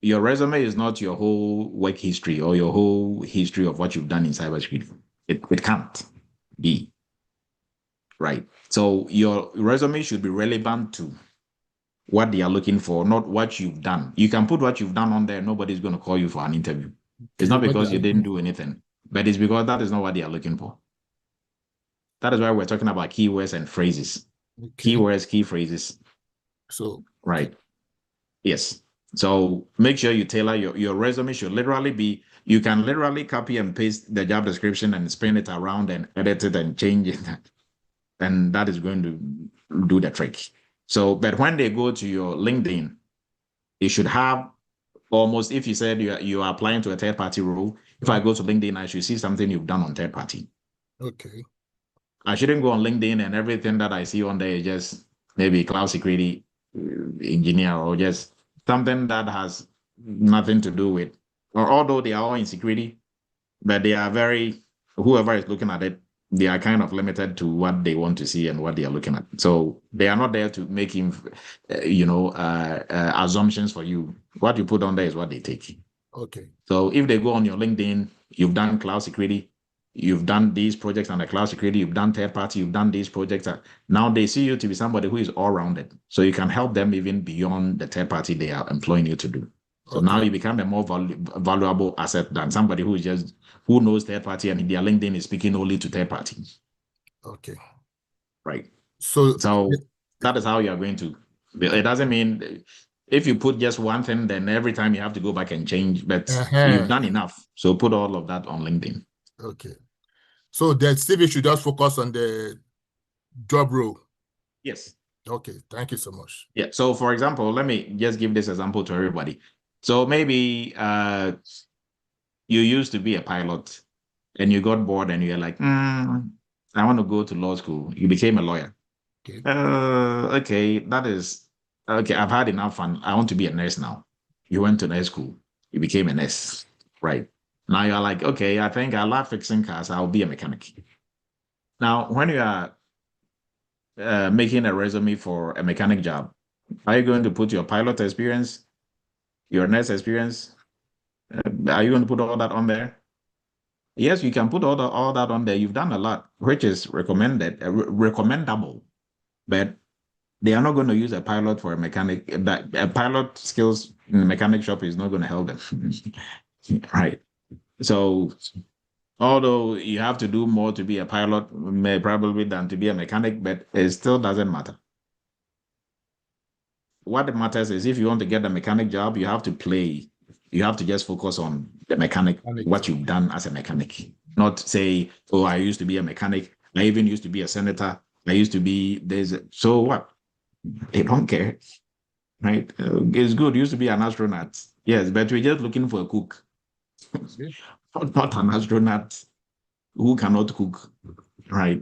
Your resume is not your whole work history or your whole history of what you've done in cybersecurity. It can't be. Right. So your resume should be relevant to what they are looking for, not what you've done. You can put what you've done on there. Nobody's going to call you for an interview. It's not because you didn't do anything, but it's because that is not what they are looking for. That is why we're talking about keywords and phrases. Okay. Keywords, key phrases. So, right. Yes. So make sure you tailor your resume should literally be, you can literally copy and paste the job description and spin it around and edit it and change it. And that is going to do the trick. So, but when they go to your LinkedIn, it should have almost, if you said you are applying to a third party role, if I go to LinkedIn, I should see something you've done on third party. Okay. I shouldn't go on LinkedIn and everything that I see on there is just maybe cloud security engineer or just something that has nothing to do with, or although they are all in security, but they are whoever is looking at it, they are kind of limited to what they want to see and what they are looking at. So they are not there to make assumptions for you. What you put on there is what they take. Okay. So if they go on your LinkedIn, you've done cloud security, you've done these projects under cloud security, you've done third party, you've done these projects. Now they see you to be somebody who is all rounded. So you can help them even beyond the third party they are employing you to do. So now you become a more valuable asset than somebody who knows third party and their LinkedIn is speaking only to third parties. Okay. Right. So that is how you are going to. It doesn't mean if you put just one thing, then every time you have to go back and change. But you've done enough. So put all of that on LinkedIn. Okay. So the CV should just focus on the job role. Yes. Okay. Thank you so much. Yeah. So for example, let me just give this example to everybody. So maybe you used to be a pilot and you got bored and you're like, I want to go to law school. You became a lawyer. Okay. Okay, that is okay. I've had enough fun. I want to be a nurse now. You went to nurse school. You became a nurse. Right. Now you're like, okay, I think I love fixing cars. I'll be a mechanic. Now, when you are making a resume for a mechanic job, are you going to put your pilot experience, your nurse experience? Are you going to put all that on there? Yes, you can put all that on there. You've done a lot, which is recommendable, but they are not going to use a pilot for a mechanic. That a pilot skills in the mechanic shop is not going to help them, right? So, although you have to do more to be a pilot, probably than to be a mechanic, but it still doesn't matter. What matters is if you want to get a mechanic job, you have to play. You have to just focus on the mechanic, what you've done as a mechanic. Not say, oh, I used to be a mechanic. I even used to be a senator. I used to be this. So what? They don't care, right? It's good. Used to be an astronaut. Yes, but we're just looking for a cook, not an astronaut who cannot cook, right?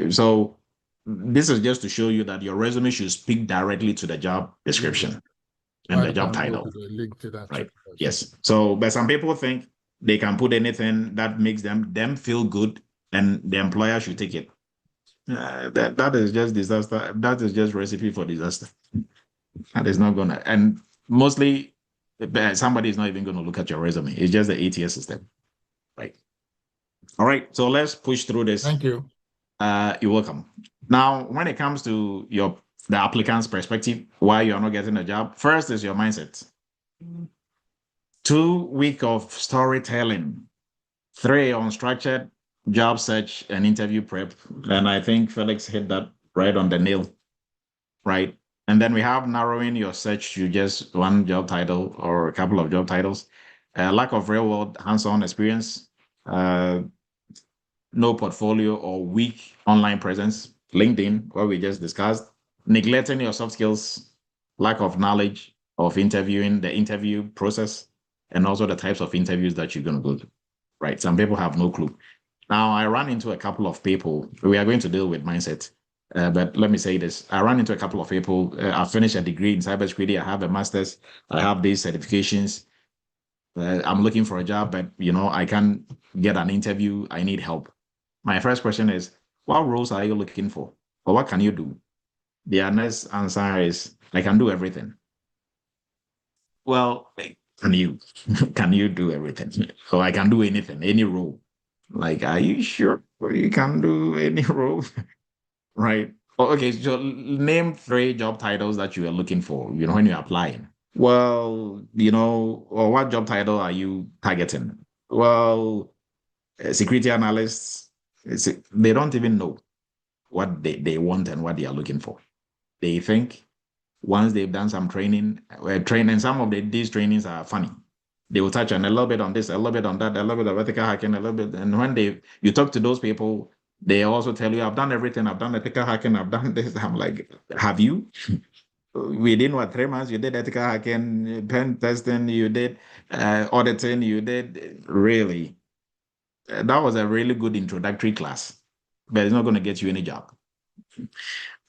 So this is just to show you that your resume should speak directly to the job description and the job title, right? Yes. So, but some people think they can put anything that makes them feel good, and the employer should take it. That is just disaster. That is just recipe for disaster. That is not gonna, and mostly somebody is not even gonna look at your resume. It's just the ATS system, right? All right. So let's push through this. Thank you. You're welcome. Now, when it comes to the applicant's perspective, why you are not getting a job, first is your mindset. 2 weeks of storytelling, 3 unstructured job search and interview prep. And I think Felix hit that right on the nail, right? And then we have narrowing your search to just one job title or a couple of job titles, lack of real world hands-on experience, no portfolio or weak online presence, LinkedIn, what we just discussed, neglecting your soft skills, lack of knowledge of interviewing, the interview process, and also the types of interviews that you're going to go to, right? Some people have no clue. Now, I ran into a couple of people. We are going to deal with mindset, but let me say this. I ran into a couple of people. I finished a degree in cybersecurity. I have a master's. I have these certifications. I'm looking for a job, but I can't get an interview. I need help. My first question is, what roles are you looking for? Or what can you do? The honest answer is, I can do everything. Well, can you do everything? So I can do anything, any role. Like, are you sure you can do any role? Right. Okay, so name 3 job titles that you are looking for, when you're applying. Well, or what job title are you targeting? Well, security analysts, they don't even know what they want and what they are looking for. They think once they've done some training, some of these trainings are funny. They will touch on a little bit on this, a little bit on that, a little bit of ethical hacking, a little bit. And when you talk to those people, they also tell you, I've done everything. I've done ethical hacking. I've done this. I'm like, have you? Within 3 months, you did ethical hacking, pen testing, you did auditing, you did really. That was a really good introductory class, but it's not going to get you any job.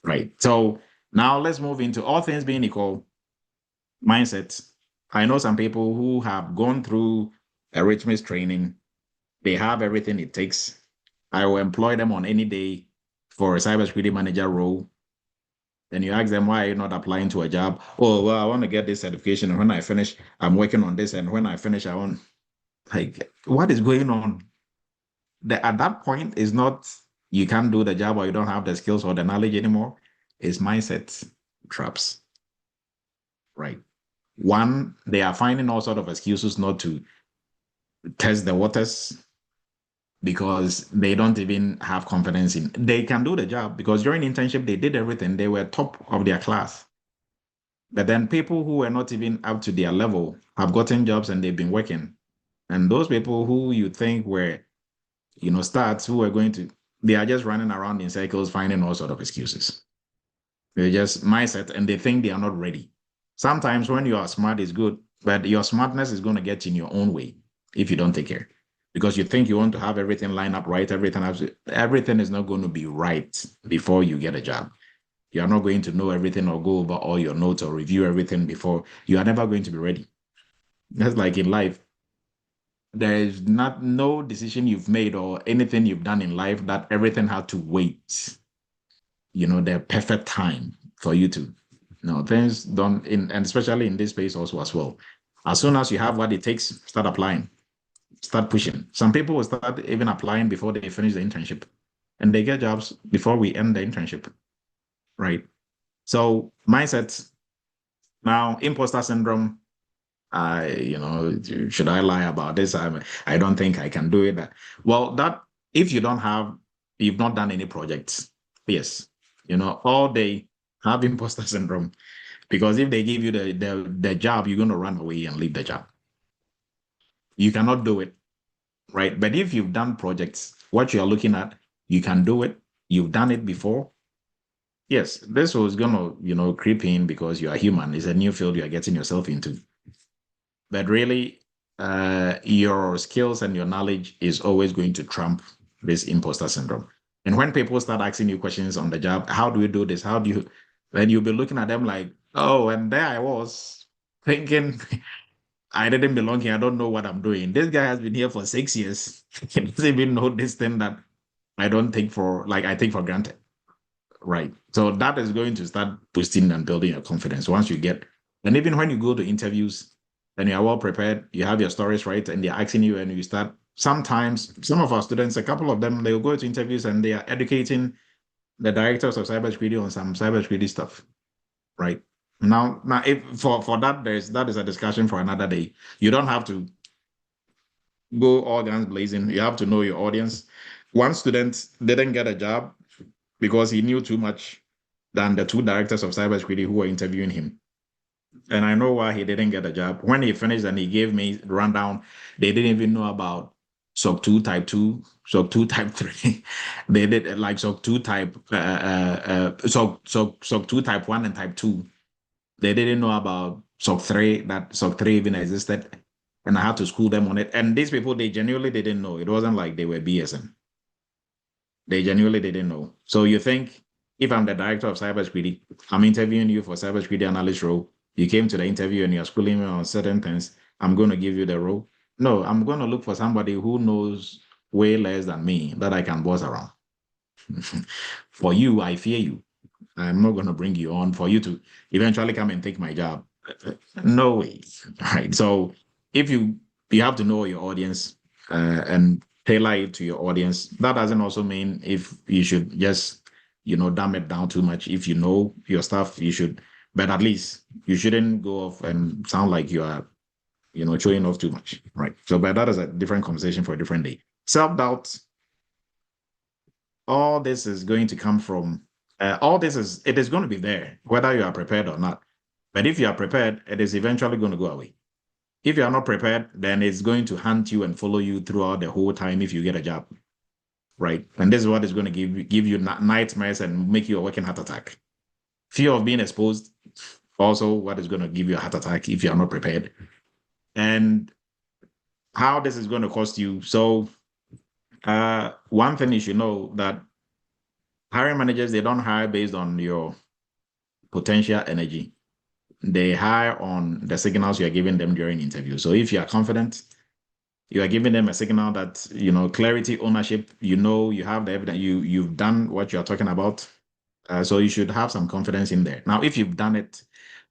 Right. So now let's move into all things being equal, mindset. I know some people who have gone through Eretmis training. They have everything it takes. I will employ them on any day for a cybersecurity manager role. Then you ask them, why are you not applying to a job? Oh, well, I want to get this certification. And when I finish, I'm working on this. And when I finish, I want, what is going on? At that point, is not you can't do the job or you don't have the skills or the knowledge anymore. It's mindset traps, right? One, they are finding all sort of excuses not to test the waters because they don't even have confidence in they can do the job, because during internship they did everything. They were top of their class. But then people who were not even up to their level have gotten jobs and they've been working. And those people who you think were, starts who are they are just running around in circles finding all sort of excuses. They're just mindset and they think they are not ready. Sometimes when you are smart is good, but your smartness is going to get in your own way if you don't take care. Because you think you want to have everything lined up right, everything is not going to be right before you get a job. You are not going to know everything or go over all your notes or review everything before. You are never going to be ready. That's like in life. There is no decision you've made or anything you've done in life that everything had to wait, the perfect time for you to. No, things don't, and especially in this space also as well. As soon as you have what it takes, start applying. start pushing. Some people will start even applying before they finish the internship, and they get jobs before we end the internship, right? So mindset. Now, imposter syndrome. Should I lie about this? I don't think I can do it. Well, that if you've not done any projects, yes, all they have imposter syndrome, because if they give you the job, you're going to run away and leave the job. You cannot do it, right? But if you've done projects, what you're looking at, you can do it. You've done it before. Yes, this was going to, creep in because you are human. It's a new field you are getting yourself into. But really, your skills and your knowledge is always going to trump this imposter syndrome. And when people start asking you questions on the job, how do you do this? How do you, then you'll be looking at them like, oh, and there I was thinking I didn't belong here. I don't know what I'm doing. This guy has been here for 6 years. He doesn't even know this thing that I take for granted. Right. So that is going to start boosting and building your confidence once you get, and even when you go to interviews and you are well prepared, you have your stories right, and they're asking you, and you start, sometimes some of our students, a couple of them, they'll go to interviews and they are educating the directors of cybersecurity on some cybersecurity stuff. Right. Now if for that, that is a discussion for another day. You don't have to go all guns blazing. You have to know your audience. One student didn't get a job because he knew too much than the two directors of cybersecurity who were interviewing him. And I know why he didn't get a job. When he finished and he gave me the rundown, they didn't even know about SOC 2 Type 2, SOC 2 Type 3. They did like SOC 2 Type, SOC 2 Type 1 and Type 2. They didn't know about SOC 3, that SOC 3 even existed. And I had to school them on it. And these people, they genuinely didn't know. It wasn't like they were BSing. They genuinely didn't know. So you think, if I'm the director of cybersecurity, I'm interviewing you for cybersecurity analyst role. You came to the interview and you're schooling me on certain things. I'm going to give you the role. No, I'm going to look for somebody who knows way less than me that I can boss around. For you, I fear you. I'm not going to bring you on for you to eventually come and take my job. No way. Right. So if you have to know your audience and tailor it to your audience. That doesn't also mean if you should just, dumb it down too much. If you know your stuff, you should, but at least you shouldn't go off and sound like you are, showing off too much, right? So, but that is a different conversation for a different day. Self-doubt, all this is going to come from, it is going to be there, whether you are prepared or not. But if you are prepared, it is eventually going to go away. If you are not prepared, then it's going to hunt you and follow you throughout the whole time if you get a job, right? And this is what is going to give you nightmares and make you a working heart attack. Fear of being exposed, also what is going to give you a heart attack if you are not prepared. And how this is going to cost you. So one thing you should know that hiring managers, they don't hire based on your potential energy. They hire on the signals you are giving them during interview. So if you are confident, you are giving them a signal that, clarity, ownership, you have the evidence, you've done what you're talking about. So you should have some confidence in there. Now, if you've done it,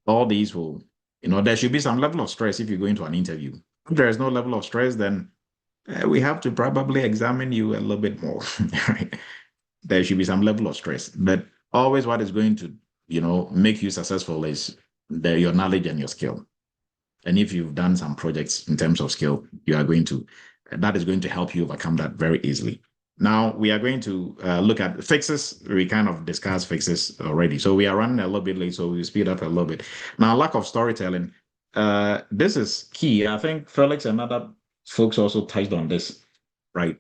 all these will, there should be some level of stress if you go into an interview. If there is no level of stress, then we have to probably examine you a little bit more, right? There should be some level of stress, but always what is going to, make you successful is your knowledge and your skill. And if you've done some projects in terms of skill, that is going to help you overcome that very easily. Now we are going to look at fixes. We kind of discussed fixes already. So we are running a little bit late, so we'll speed up a little bit. Now, lack of storytelling. This is key. I think Felix and other folks also touched on this, right?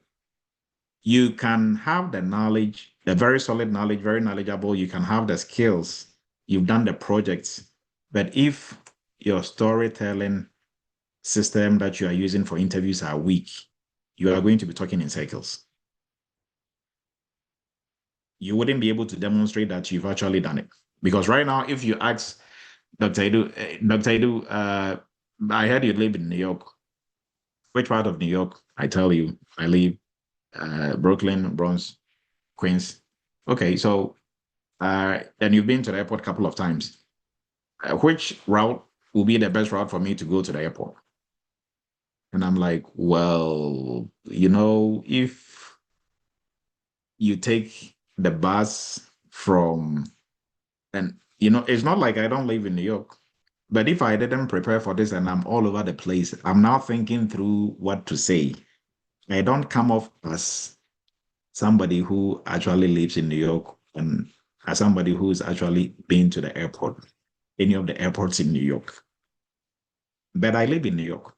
You can have the knowledge, the very solid knowledge, very knowledgeable. You can have the skills. You've done the projects. But if your storytelling system that you are using for interviews are weak, you are going to be talking in circles. You wouldn't be able to demonstrate that you've actually done it. Because right now, if you ask Dr. Edu, I heard you live in New York. Which part of New York? I tell you, I live Brooklyn, Bronx, Queens. Okay, so and you've been to the airport a couple of times. Which route will be the best route for me to go to the airport? And I'm like, well, if you take the bus from, and it's not like I don't live in New York, but if I didn't prepare for this and I'm all over the place, I'm now thinking through what to say. I don't come off as somebody who actually lives in New York and as somebody who's actually been to the airport, any of the airports in New York. But I live in New York,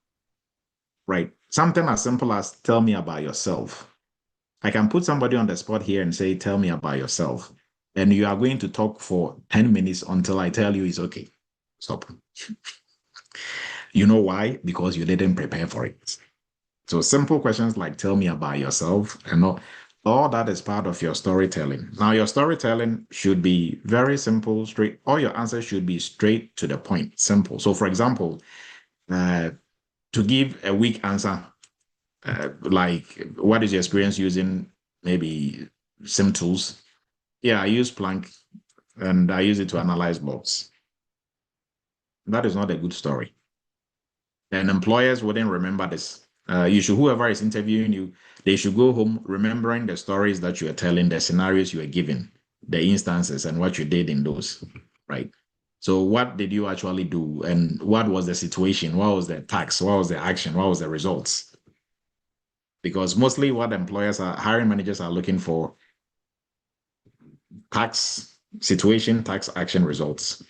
right? Something as simple as tell me about yourself. I can put somebody on the spot here and say, tell me about yourself. And you are going to talk for 10 minutes until I tell you it's okay. Stop. You know why? Because you didn't prepare for it. So simple questions like tell me about yourself and all that is part of your storytelling. Now, your storytelling should be very simple, straight. All your answers should be straight to the point, simple. So, for example, to give a weak answer, like what is your experience using maybe SIM tools? Yeah, I use Splunk and I use it to analyze logs. That is not a good story. And employers wouldn't remember this. Whoever is interviewing you, they should go home remembering the stories that you are telling, the scenarios you are giving, the instances, and what you did in those, right? So, what did you actually do, and what was the situation? What was the tax? What was the action? What was the results? Because mostly what hiring managers are looking for: tax situation, tax action, results.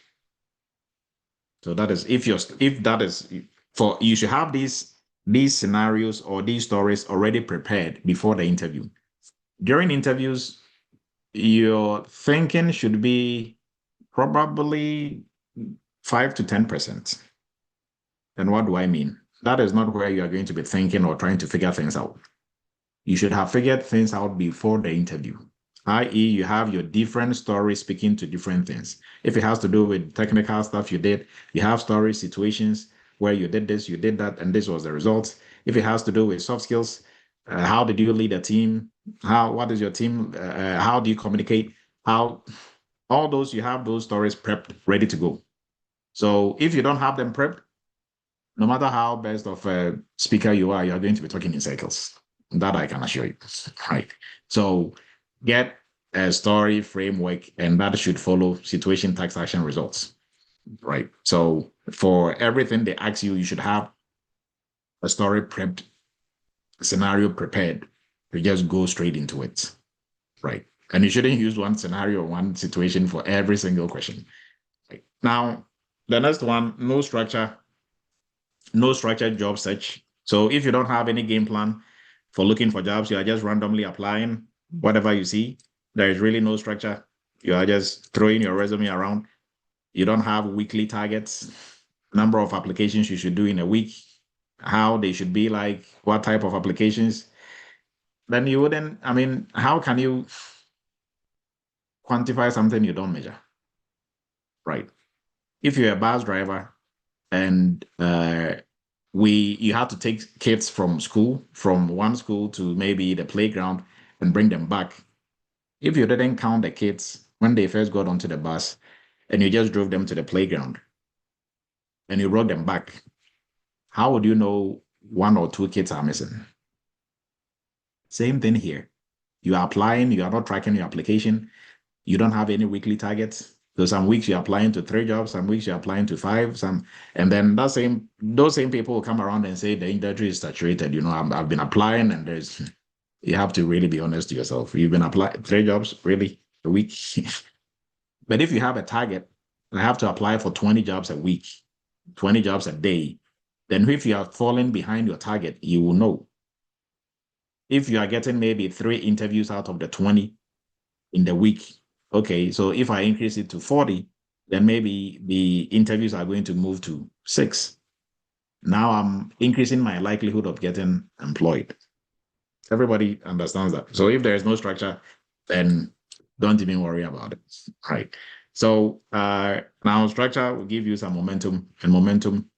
So that is you should have these scenarios or these stories already prepared before the interview. During interviews, your thinking should be probably 5 to 10%. And what do I mean? That is not where you are going to be thinking or trying to figure things out. You should have figured things out before the interview, i.e., you have your different stories speaking to different things. If it has to do with technical stuff you did, you have stories, situations where you did this, you did that, and this was the result. If it has to do with soft skills, how did you lead a team? What is your team? How do you communicate? All those, you have those stories prepped, ready to go. So if you don't have them prepped, no matter how best of a speaker you are going to be talking in circles. That I can assure you, right? So get a story framework, and that should follow situation, tax, action, results, right? So for everything they ask you, you should have a story prepped, a scenario prepared to just go straight into it, right? And you shouldn't use one scenario or one situation for every single question. Right? Now, the next one, no structured job search. So if you don't have any game plan for looking for jobs, you are just randomly applying whatever you see. There is really no structure. You are just throwing your resume around. You don't have weekly targets, number of applications you should do in a week, how they should be like, what type of applications. Then you wouldn't, how can you quantify something you don't measure? Right. If you're a bus driver and you have to take kids from one school to maybe the playground and bring them back. If you didn't count the kids when they first got onto the bus and you just drove them to the playground and you brought them back, how would you know one or two kids are missing? Same thing here. You are applying, you are not tracking your application, you don't have any weekly targets. So some weeks you're applying to 3 jobs, some weeks you're applying to 5, and then those same people will come around and say the industry is saturated. I've been applying, and you have to really be honest to yourself. You've been applying 3 jobs, really, a week. But if you have a target, I have to apply for 20 jobs a week, 20 jobs a day, then if you are falling behind your target, you will know. If you are getting maybe 3 interviews out of the 20 in the week, okay, so if I increase it to 40, then maybe the interviews are going to move to 6. Now I'm increasing my likelihood of getting employed. Everybody understands that. So if there is no structure, then don't even worry about it, right? So now structure will give you some momentum, and momentum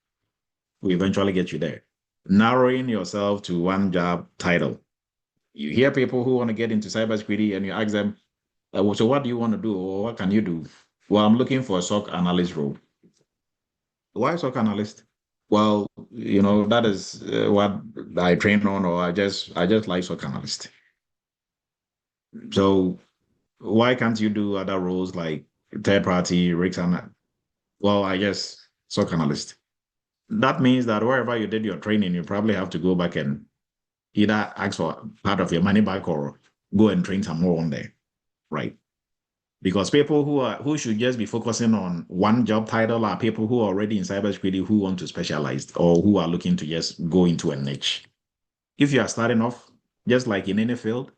will eventually get you there. Narrowing yourself to one job title. You hear people who want to get into cybersecurity and you ask them, so what do you want to do, or what can you do? Well, I'm looking for a SOC analyst role. Why SOC analyst? Well, that is what I train on, or I just like SOC analyst. So why can't you do other roles like third party risk analyst? Well, I guess SOC analyst. That means that wherever you did your training, you probably have to go back and either ask for part of your money back or go and train some more on there, right? Because people who should just be focusing on one job title are people who are already in cybersecurity who want to specialize or who are looking to just go into a niche. If you are starting off, just like in any field,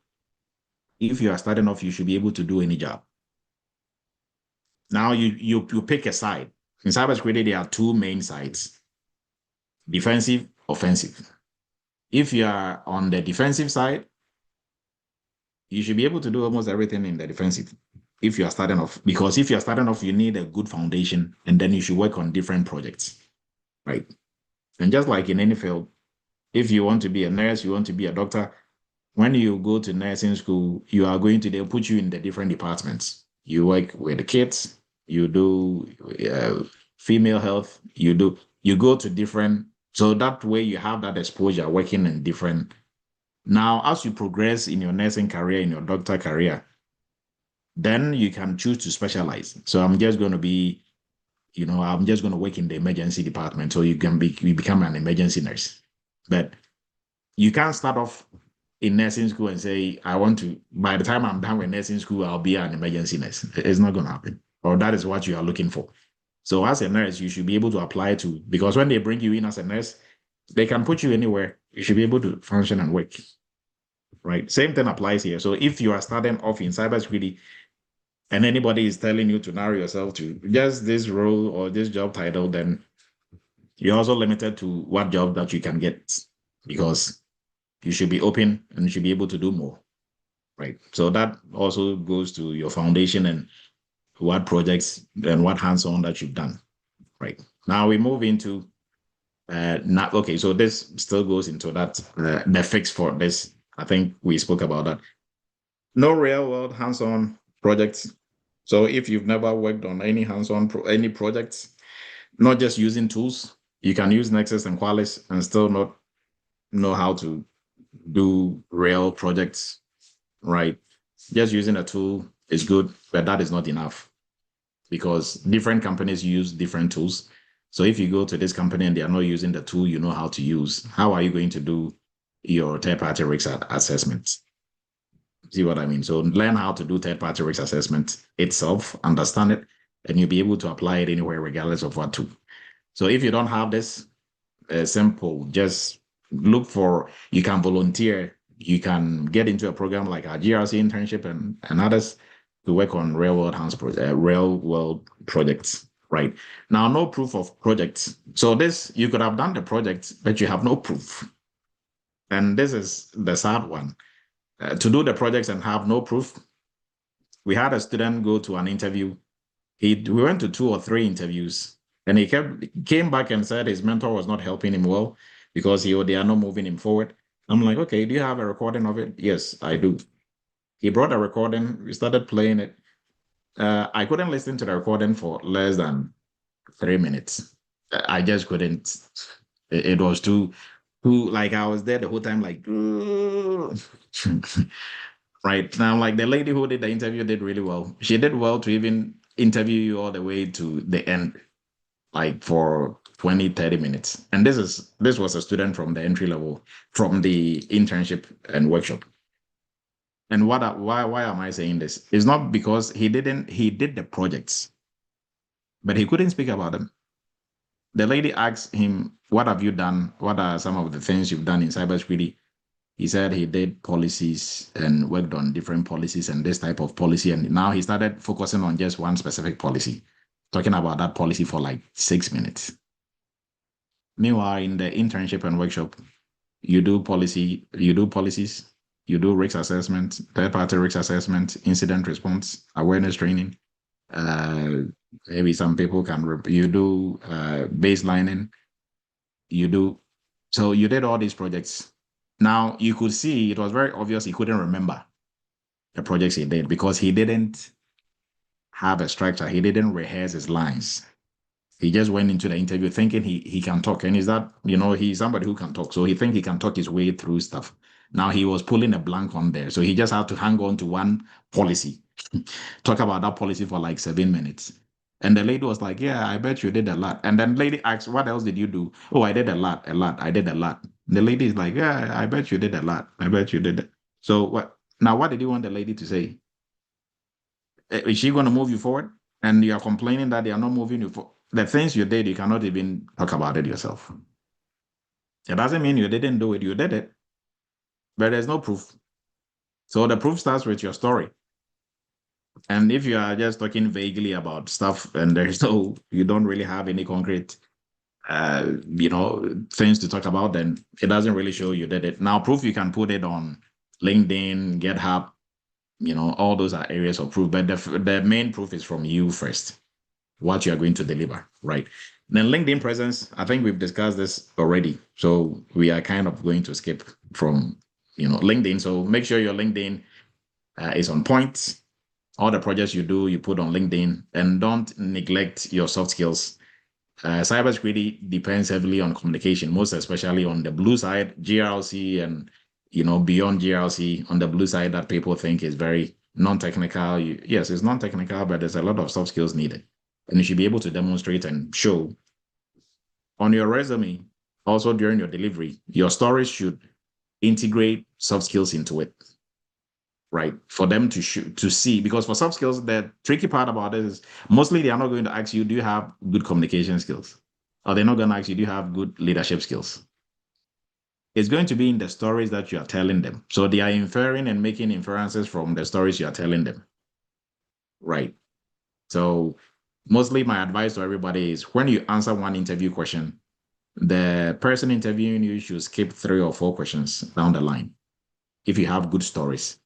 if you are starting off, you should be able to do any job. Now you pick a side. In cybersecurity, there are two main sides: defensive, offensive. If you are on the defensive side, you should be able to do almost everything in the defensive if you are starting off. Because if you're starting off, you need a good foundation, and then you should work on different projects, right? And just like in any field, if you want to be a nurse, you want to be a doctor, when you go to nursing school, they'll put you in the different departments. You work with the kids, you do female health, you go to different, so that way you have that exposure working in different. Now, as you progress in your nursing career, in your doctor career, then you can choose to specialize. So I'm just going to be, I'm just going to work in the emergency department. So you become an emergency nurse. But you can't start off in nursing school and say, by the time I'm done with nursing school, I'll be an emergency nurse. It's not going to happen. Or that is what you are looking for. So as a nurse, you should be able to apply to, because when they bring you in as a nurse, they can put you anywhere. You should be able to function and work. Right? Same thing applies here. So if you are starting off in cybersecurity and anybody is telling you to narrow yourself to just this role or this job title, then you're also limited to what job that you can get, because you should be open and you should be able to do more, right? So that also goes to your foundation and what projects and what hands-on that you've done, right? Now we move into so this still goes into that the fix for this. I think we spoke about that. No real world hands-on projects. So if you've never worked on any hands-on any projects, not just using tools, you can use Nexus and Qualys and still not know how to do real projects, right? Just using a tool is good, but that is not enough, because different companies use different tools. So if you go to this company and they are not using the tool you know how to use, how are you going to do your third-party risk assessments? See what I mean? So learn how to do third-party risk assessment itself, understand it, and you'll be able to apply it anywhere regardless of what tool. So if you don't have this, simple, just look for, you can volunteer, you can get into a program like a GRC internship and others to work on real world projects, right? Now, no proof of projects. So this, you could have done the project, but you have no proof. And this is the sad one. To do the projects and have no proof. We had a student go to an interview. We went to 2 or 3 interviews, and he came back and said his mentor was not helping him well because they are not moving him forward. I'm like, okay, do you have a recording of it? Yes, I do. He brought a recording. We started playing it. I couldn't listen to the recording for less than 3 minutes. I just couldn't. It was too, like I was there the whole time, like, right now, like the lady who did the interview did really well. She did well to even interview you all the way to the end, like for 20-30 minutes. And this was a student from the entry level, from the internship and workshop. And why am I saying this? It's not because he did the projects, but he couldn't speak about them. The lady asked him, what have you done? What are some of the things you've done in cybersecurity? He said he did policies and worked on different policies and this type of policy. And now he started focusing on just one specific policy, talking about that policy for like 6 minutes. Meanwhile, in the internship and workshop, you do policies, you do risk assessment, third-party risk assessment, incident response, awareness training. Maybe some people you do baselining, so you did all these projects. Now, you could see it was very obvious he couldn't remember the projects he did because he didn't have a structure. He didn't rehearse his lines. He just went into the interview thinking he can talk, and is that, he's somebody who can talk, so he think he can talk his way through stuff. Now he was pulling a blank on there, so he just had to hang on to one policy, talk about that policy for like 7 minutes. And the lady was like, "Yeah, I bet you did a lot." And then lady asked, "What else did you do?" "Oh, I did a lot. I did a lot." The lady is like, "Yeah, I bet you did a lot. I bet you did it." So what? Now, what did you want the lady to say? Is she going to move you forward? And you are complaining that they are not moving you forward. The things you did, you cannot even talk about it yourself. It doesn't mean you didn't do it. You did it, but there's no proof. So the proof starts with your story. And if you are just talking vaguely about stuff and you don't really have any concrete, things to talk about, then it doesn't really show you did it. Now, proof, you can put it on LinkedIn, GitHub, all those are areas of proof, but the main proof is from you first, what you are going to deliver, right? Then LinkedIn presence, I think we've discussed this already. So we are kind of going to skip from, LinkedIn. So make sure your LinkedIn is on point. All the projects you do, you put on LinkedIn, and don't neglect your soft skills. Cybersecurity depends heavily on communication, most especially on the blue side, GRC, and beyond GRC, on the blue side that people think is very non-technical. Yes, it's non-technical, but there's a lot of soft skills needed. And you should be able to demonstrate and show on your resume, also during your delivery. Your stories should integrate soft skills into it, right? For them to see, because for soft skills, the tricky part about it is mostly they are not going to ask you, do you have good communication skills? Or they're not going to ask you, do you have good leadership skills? It's going to be in the stories that you are telling them. So they are inferring and making inferences from the stories you are telling them, right? So mostly my advice to everybody is when you answer one interview question, the person interviewing you should skip 3 or 4 questions down the line. If you have good stories,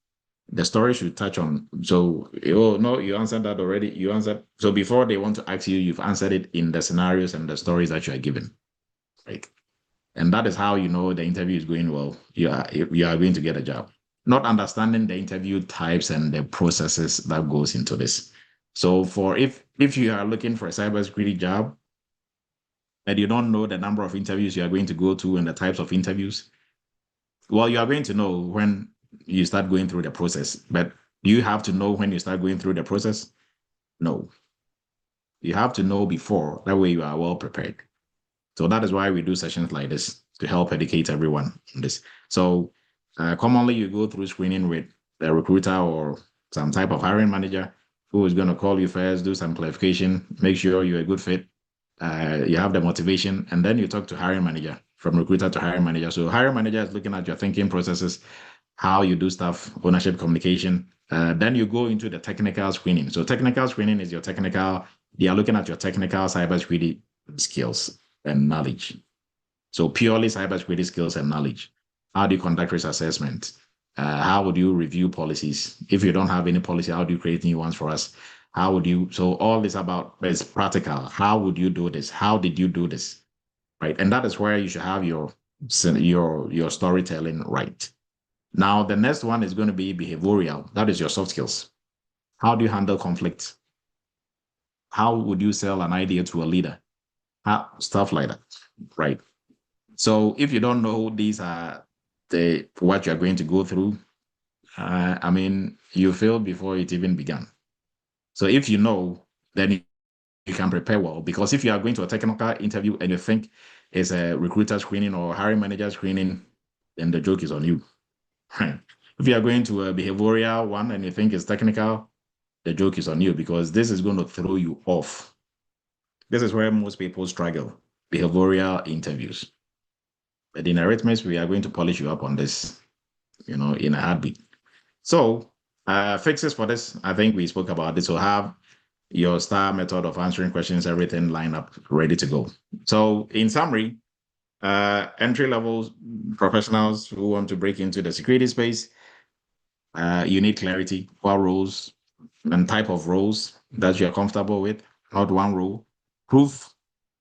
the story should touch on. So, oh no, you answered that already. You answered. So before they want to ask you, you've answered it in the scenarios and the stories that you are given, right? And that is how the interview is going well. You are going to get a job. Not understanding the interview types and the processes that goes into this. So if you are looking for a cybersecurity job and you don't know the number of interviews you are going to go to and the types of interviews, well, you are going to know when you start going through the process. But do you have to know when you start going through the process? No. You have to know before. That way you are well prepared. So that is why we do sessions like this, to help educate everyone on this. So commonly you go through screening with a recruiter or some type of hiring manager who is going to call you first, do some clarification, make sure you're a good fit, you have the motivation, and then you talk to hiring manager, from recruiter to hiring manager. So hiring manager is looking at your thinking processes, how you do stuff, ownership, communication. Then you go into the technical screening. So technical screening is your technical, they are looking at your technical cybersecurity skills and knowledge. So purely cybersecurity skills and knowledge. How do you conduct risk assessment? How would you review policies? If you don't have any policy, how do you create new ones for us? How would you, so all this is practical. How would you do this? How did you do this? Right. And that is where you should have your storytelling right. Now, the next one is going to be behavioral. That is your soft skills. How do you handle conflict? How would you sell an idea to a leader? Stuff like that, right? So if you don't know these are what you're going to go through, you failed before it even began. So if you know, then you can prepare well. Because if you are going to a technical interview and you think it's a recruiter screening or hiring manager screening, then the joke is on you. If you are going to a behavioral one and you think it's technical, the joke is on you, because this is going to throw you off. This is where most people struggle, behavioral interviews. But in Eretmis, we are going to polish you up on this, in a heartbeat. So fixes for this, I think we spoke about this. So have your STAR method of answering questions, everything lined up, ready to go. So in summary, entry-level professionals who want to break into the security space, you need clarity, what roles and type of roles that you're comfortable with, not one role. Proof,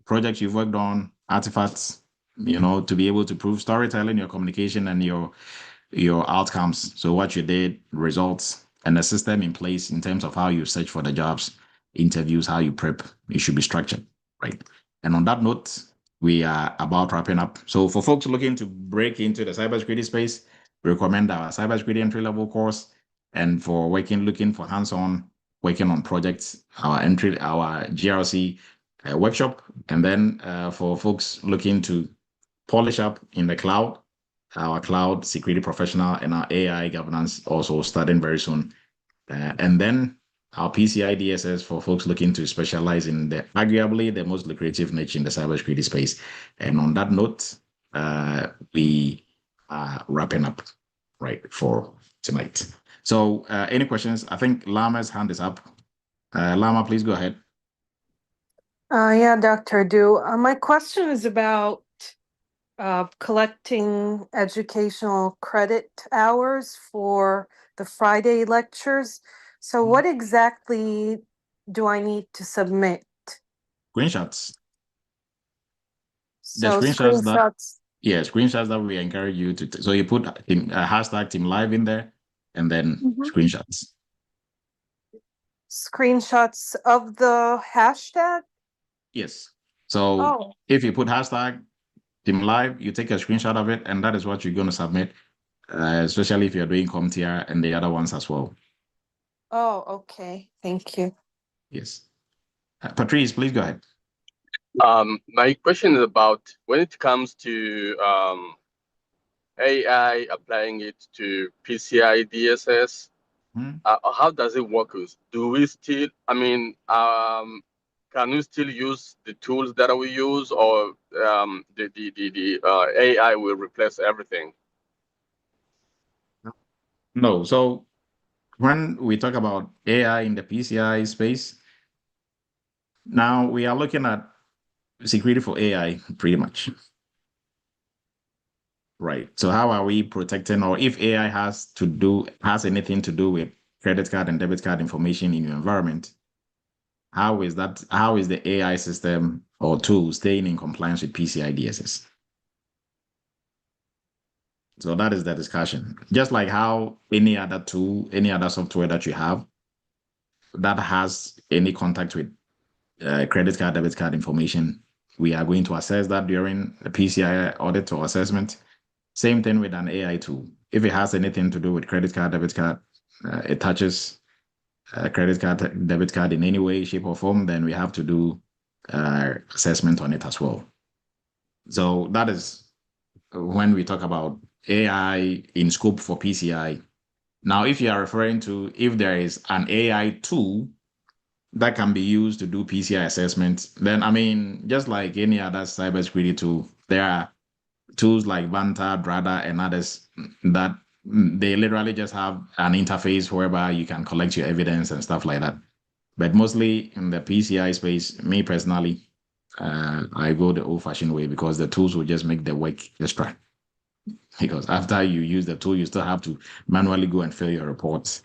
projects you've worked on, artifacts, to be able to prove storytelling, your communication, and your outcomes. So what you did, results, and a system in place in terms of how you search for the jobs, interviews, how you prep. It should be structured, right? And on that note, we are about wrapping up. So for folks looking to break into the cybersecurity space, we recommend our cybersecurity entry-level course. And for looking for hands-on, working on projects, our GRC workshop. And then for folks looking to polish up in the cloud, our cloud security professional and our AI governance also starting very soon. And then our PCI DSS for folks looking to specialize in arguably the most lucrative niche in the cybersecurity space. And on that note, we are wrapping up right for tonight. So any questions? I think Lama's hand is up. Lama, please go ahead. Yeah, Dr. Du. My question is about collecting educational credit hours for the Friday lectures. So what exactly do I need to submit? Screenshots. So the screenshots screenshots. that we encourage you to. So you put hashtag Team Live in there, and then screenshots. Screenshots of the hashtag? Yes. So if you put hashtag Team Live, you take a screenshot of it, and that is what you're going to submit, especially if you're doing CompTIA and the other ones as well. Oh, okay. Thank you. Yes. Patrice, please go ahead. My question is about when it comes to AI, applying it to PCI DSS. How does it work? Do we still, can we still use the tools that we use, or the AI will replace everything? No. So when we talk about AI in the PCI space, now we are looking at security for AI pretty much. Right. So how are we protecting, or if AI has anything to do with credit card and debit card information in your environment, how is the AI system or tool staying in compliance with PCI DSS? So that is the discussion. Just like how any other tool, any other software that you have that has any contact with credit card, debit card information, we are going to assess that during the PCI audit or assessment. Same thing with an AI tool. If it has anything to do with credit card, debit card, it touches credit card, debit card in any way, shape, or form, then we have to do assessment on it as well. So that is when we talk about AI in scope for PCI. Now, if you are referring to if there is an AI tool that can be used to do PCI assessment, then just like any other cybersecurity tool, there are tools like Vanta, Drada, and others that they literally just have an interface whereby you can collect your evidence and stuff like that. But mostly in the PCI space, me personally, I go the old-fashioned way because the tools will just make the work extra. Because after you use the tool, you still have to manually go and fill your reports.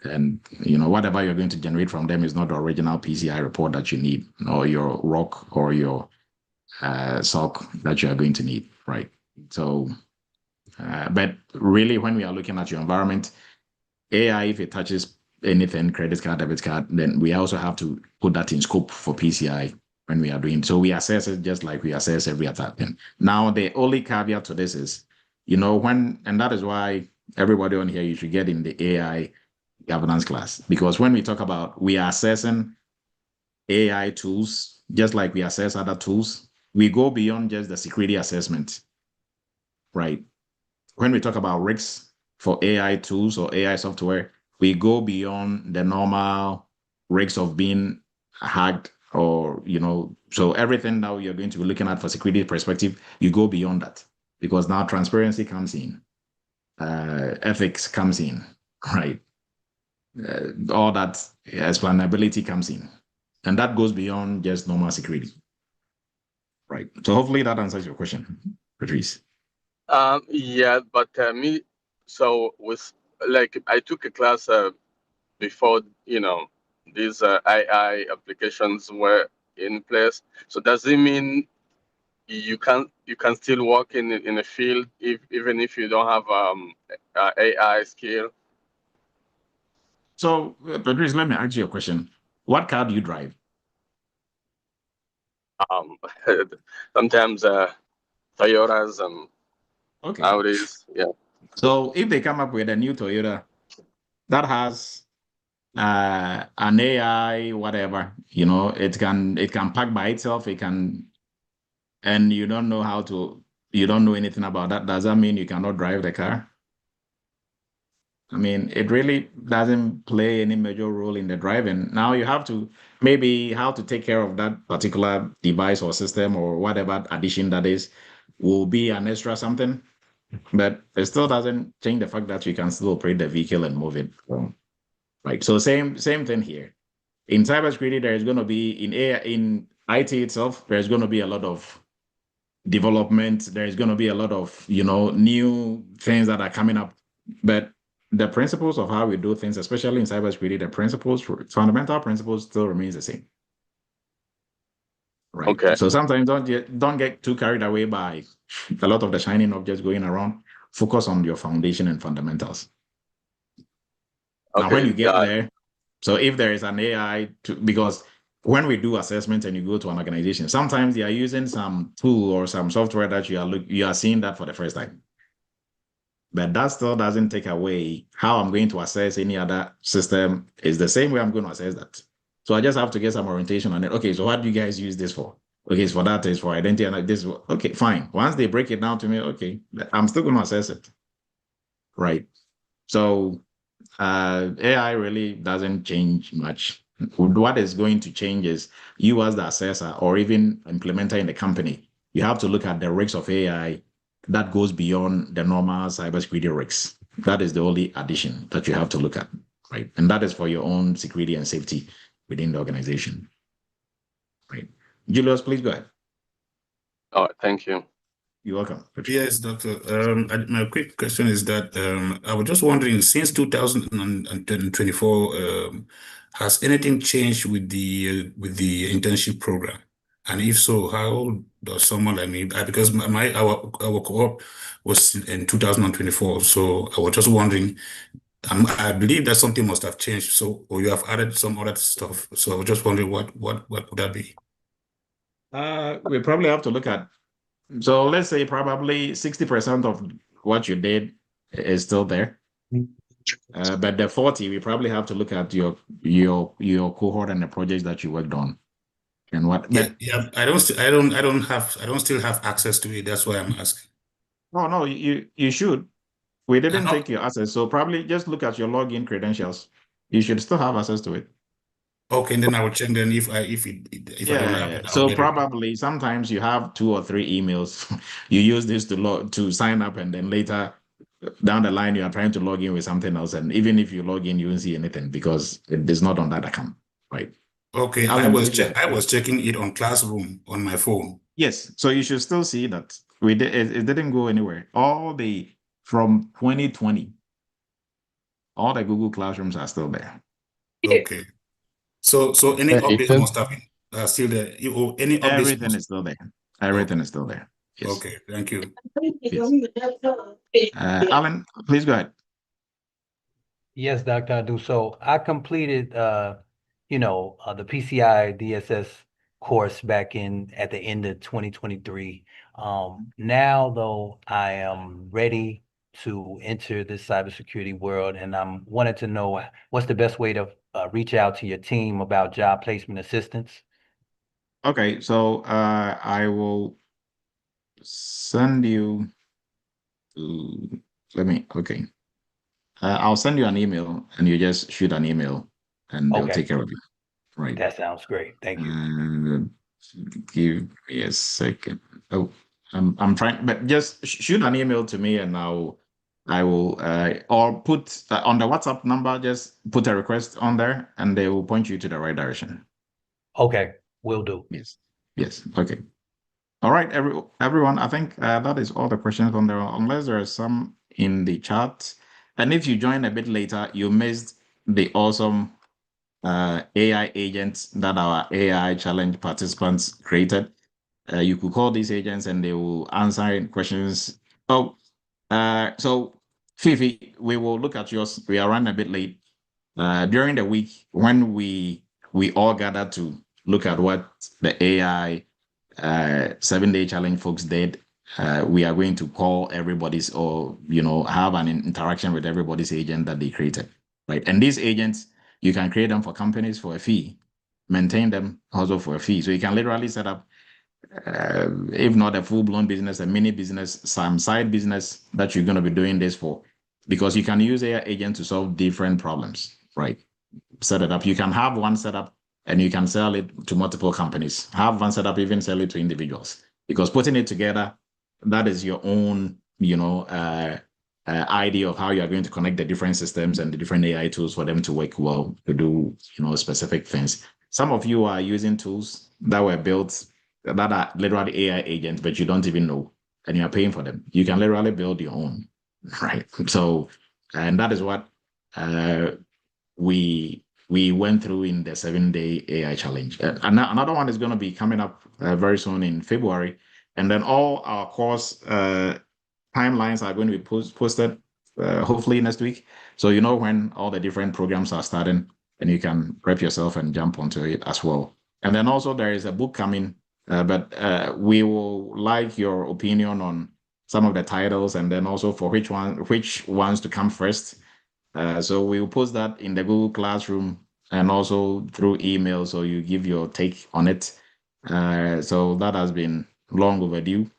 And whatever you're going to generate from them is not the original PCI report that you need, or your ROC or your SOC that you are going to need, right? So, but really, when we are looking at your environment, AI, if it touches anything, credit card, debit card, then we also have to put that in scope for PCI when we are doing. So we assess it just like we assess every other thing. Now, the only caveat to this is, and that is why everybody on here, you should get in the AI governance class, because when we talk about we are assessing AI tools, just like we assess other tools, we go beyond just the security assessment, right? When we talk about risks for AI tools or AI software, we go beyond the normal risks of being hacked or, so everything that you're going to be looking at for security perspective, you go beyond that because now transparency comes in, ethics comes in, right? All that explainability comes in, and that goes beyond just normal security, right? So hopefully that answers your question, Patrice. Yeah, but so with I took a class before these AI applications were in place. So does it mean you can still work in a field even if you don't have AI skill? So Patrice, let me ask you a question. What car do you drive? Um, sometimes Toyotas and Okay. Audis, yeah. So if they come up with a new Toyota that has an AI, whatever, it can park by itself, and you don't know anything about that, does that mean you cannot drive the car? I mean, it really doesn't play any major role in the driving. Now you have to maybe how to take care of that particular device or system or whatever addition that is will be an extra something, but it still doesn't change the fact that you can still operate the vehicle and move it. Right. So same thing here. In cybersecurity, there is going to be in IT itself, there's going to be a lot of development. There's going to be a lot of new things that are coming up, but the principles of how we do things, especially in cybersecurity, fundamental principles still remains the same. Right. Okay. So sometimes don't get too carried away by a lot of the shining objects going around. Focus on your foundation and fundamentals. Now, when you get there, so if there is an AI, because when we do assessment and you go to an organization, sometimes they are using some tool or some software that you are seeing that for the first time. But that still doesn't take away how I'm going to assess any other system is the same way I'm going to assess that. So I just have to get some orientation on it. Okay, so what do you guys use this for? Okay, it's for that, it's for identity and this. Okay, fine. Once they break it down to me, okay, I'm still going to assess it. Right. So AI really doesn't change much. What is going to change is you as the assessor or even implementer in the company, you have to look at the risks of AI that goes beyond the normal cybersecurity risks. That is the only addition that you have to look at, right? And that is for your own security and safety within the organization, right? Julius, please go ahead. Oh, thank you. You're welcome. Yes, Doctor. My quick question is that I was just wondering, since 2024, has anything changed with the internship program? And if so, how does someone like me? Because our co-op was in 2024, so I was just wondering. I believe that something must have changed. So, or you have added some other stuff. So I was just wondering what would that be? We probably have to look at. So let's say probably 60% of what you did is still there. But the 40, we probably have to look at your cohort and the projects that you worked on. And what Yeah, I don't still have access to it. That's why I'm asking. No, you should. We didn't take your access, so probably just look at your login credentials. You should still have access to it. Okay, and then I will check then if I don't have it. So probably sometimes you have 2 or 3 emails. You use this to sign up, and then later down the line you are trying to log in with something else, and even if you log in, you won't see anything because it is not on that account, right? Okay, I was checking it on Classroom on my phone. Yes, so you should still see that it didn't go anywhere. From 2020, all the Google Classrooms are still there. Okay. So any updates must have been still there. Any updates? Everything is still there. Everything is still there. Yes. Okay, thank you. Yes. Alan, please go ahead. Yes, Dr. Adu. So I completed, the PCI DSS course back at the end of 2023. Now, though, I am ready to enter this cybersecurity world, and I'm wanted to know what's the best way to reach out to your team about job placement assistance. Okay, so I will send you. Okay. I'll send you an email, and you just shoot an email, and they'll take care of it. Right. That sounds great. Thank you. Give me a second. Oh, I'm trying, but just shoot an email to me, and I will or put on the WhatsApp number. Just put a request on there, and they will point you to the right direction. Okay, will do. Yes. Okay. All right, everyone. I think that is all the questions on there, unless there are some in the chat. And if you joined a bit later, you missed the awesome AI agents that our AI challenge participants created. You could call these agents and they will answer questions. So Fifi, we will look at yours. We are running a bit late. During the week when we all gather to look at what the AI 7-day challenge folks did, we are going to call everybody's or, have an interaction with everybody's agent that they created, right? And these agents, you can create them for companies for a fee, maintain them also for a fee. So you can literally set up, if not a full-blown business, a mini business, some side business that you're going to be doing this for, because you can use AI agent to solve different problems, right? Set it up. You can have one set up and you can sell it to multiple companies. Have one set up, even sell it to individuals. Because putting it together, that is your own, idea of how you are going to connect the different systems and the different AI tools for them to work well to do, specific things. Some of you are using tools that were built that are literally AI agents, but you don't even know, and you are paying for them. You can literally build your own, right? So, and that is what we went through in the 7-day AI challenge. Another one is going to be coming up very soon in February, and then all our course timelines are going to be posted hopefully next week. So you know when all the different programs are starting, and you can prep yourself and jump onto it as well. And then also there is a book coming, but we will like your opinion on some of the titles, and then also for which ones to come first. So we'll post that in the Google Classroom and also through email, so you give your take on it. So that has been long overdue.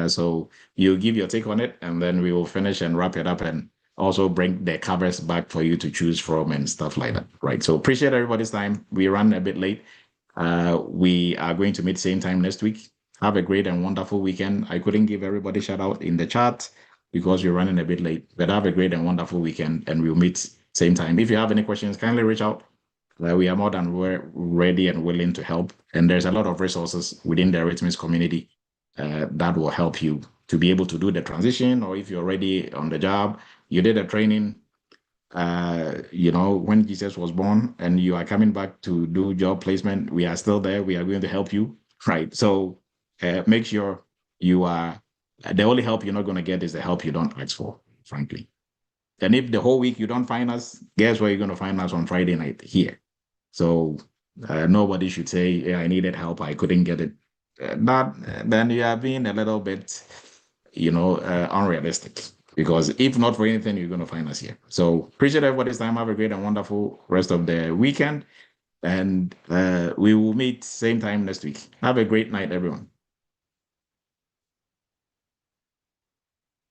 So you give your take on it, and then we will finish and wrap it up and also bring the covers back for you to choose from and stuff like that, right? So appreciate everybody's time. We ran a bit late. We are going to meet same time next week. Have a great and wonderful weekend. I couldn't give everybody shout out in the chat because you're running a bit late, but have a great and wonderful weekend, and we'll meet same time. If you have any questions, kindly reach out. We are more than ready and willing to help. And there's a lot of resources within the Eretmis community that will help you to be able to do the transition, or if you're already on the job, you did a training, when Jesus was born and you are coming back to do job placement, we are still there. We are going to help you, right? So make sure you are, the only help you're not going to get is the help you don't ask for, frankly. And if the whole week you don't find us, guess where you're going to find us on Friday night? Here. So nobody should say, yeah, I needed help, I couldn't get it. Then you are being a little bit, unrealistic. Because if not for anything, you're going to find us here. So appreciate everybody's time. Have a great and wonderful rest of the weekend. And we will meet same time next week. Have a great night, everyone.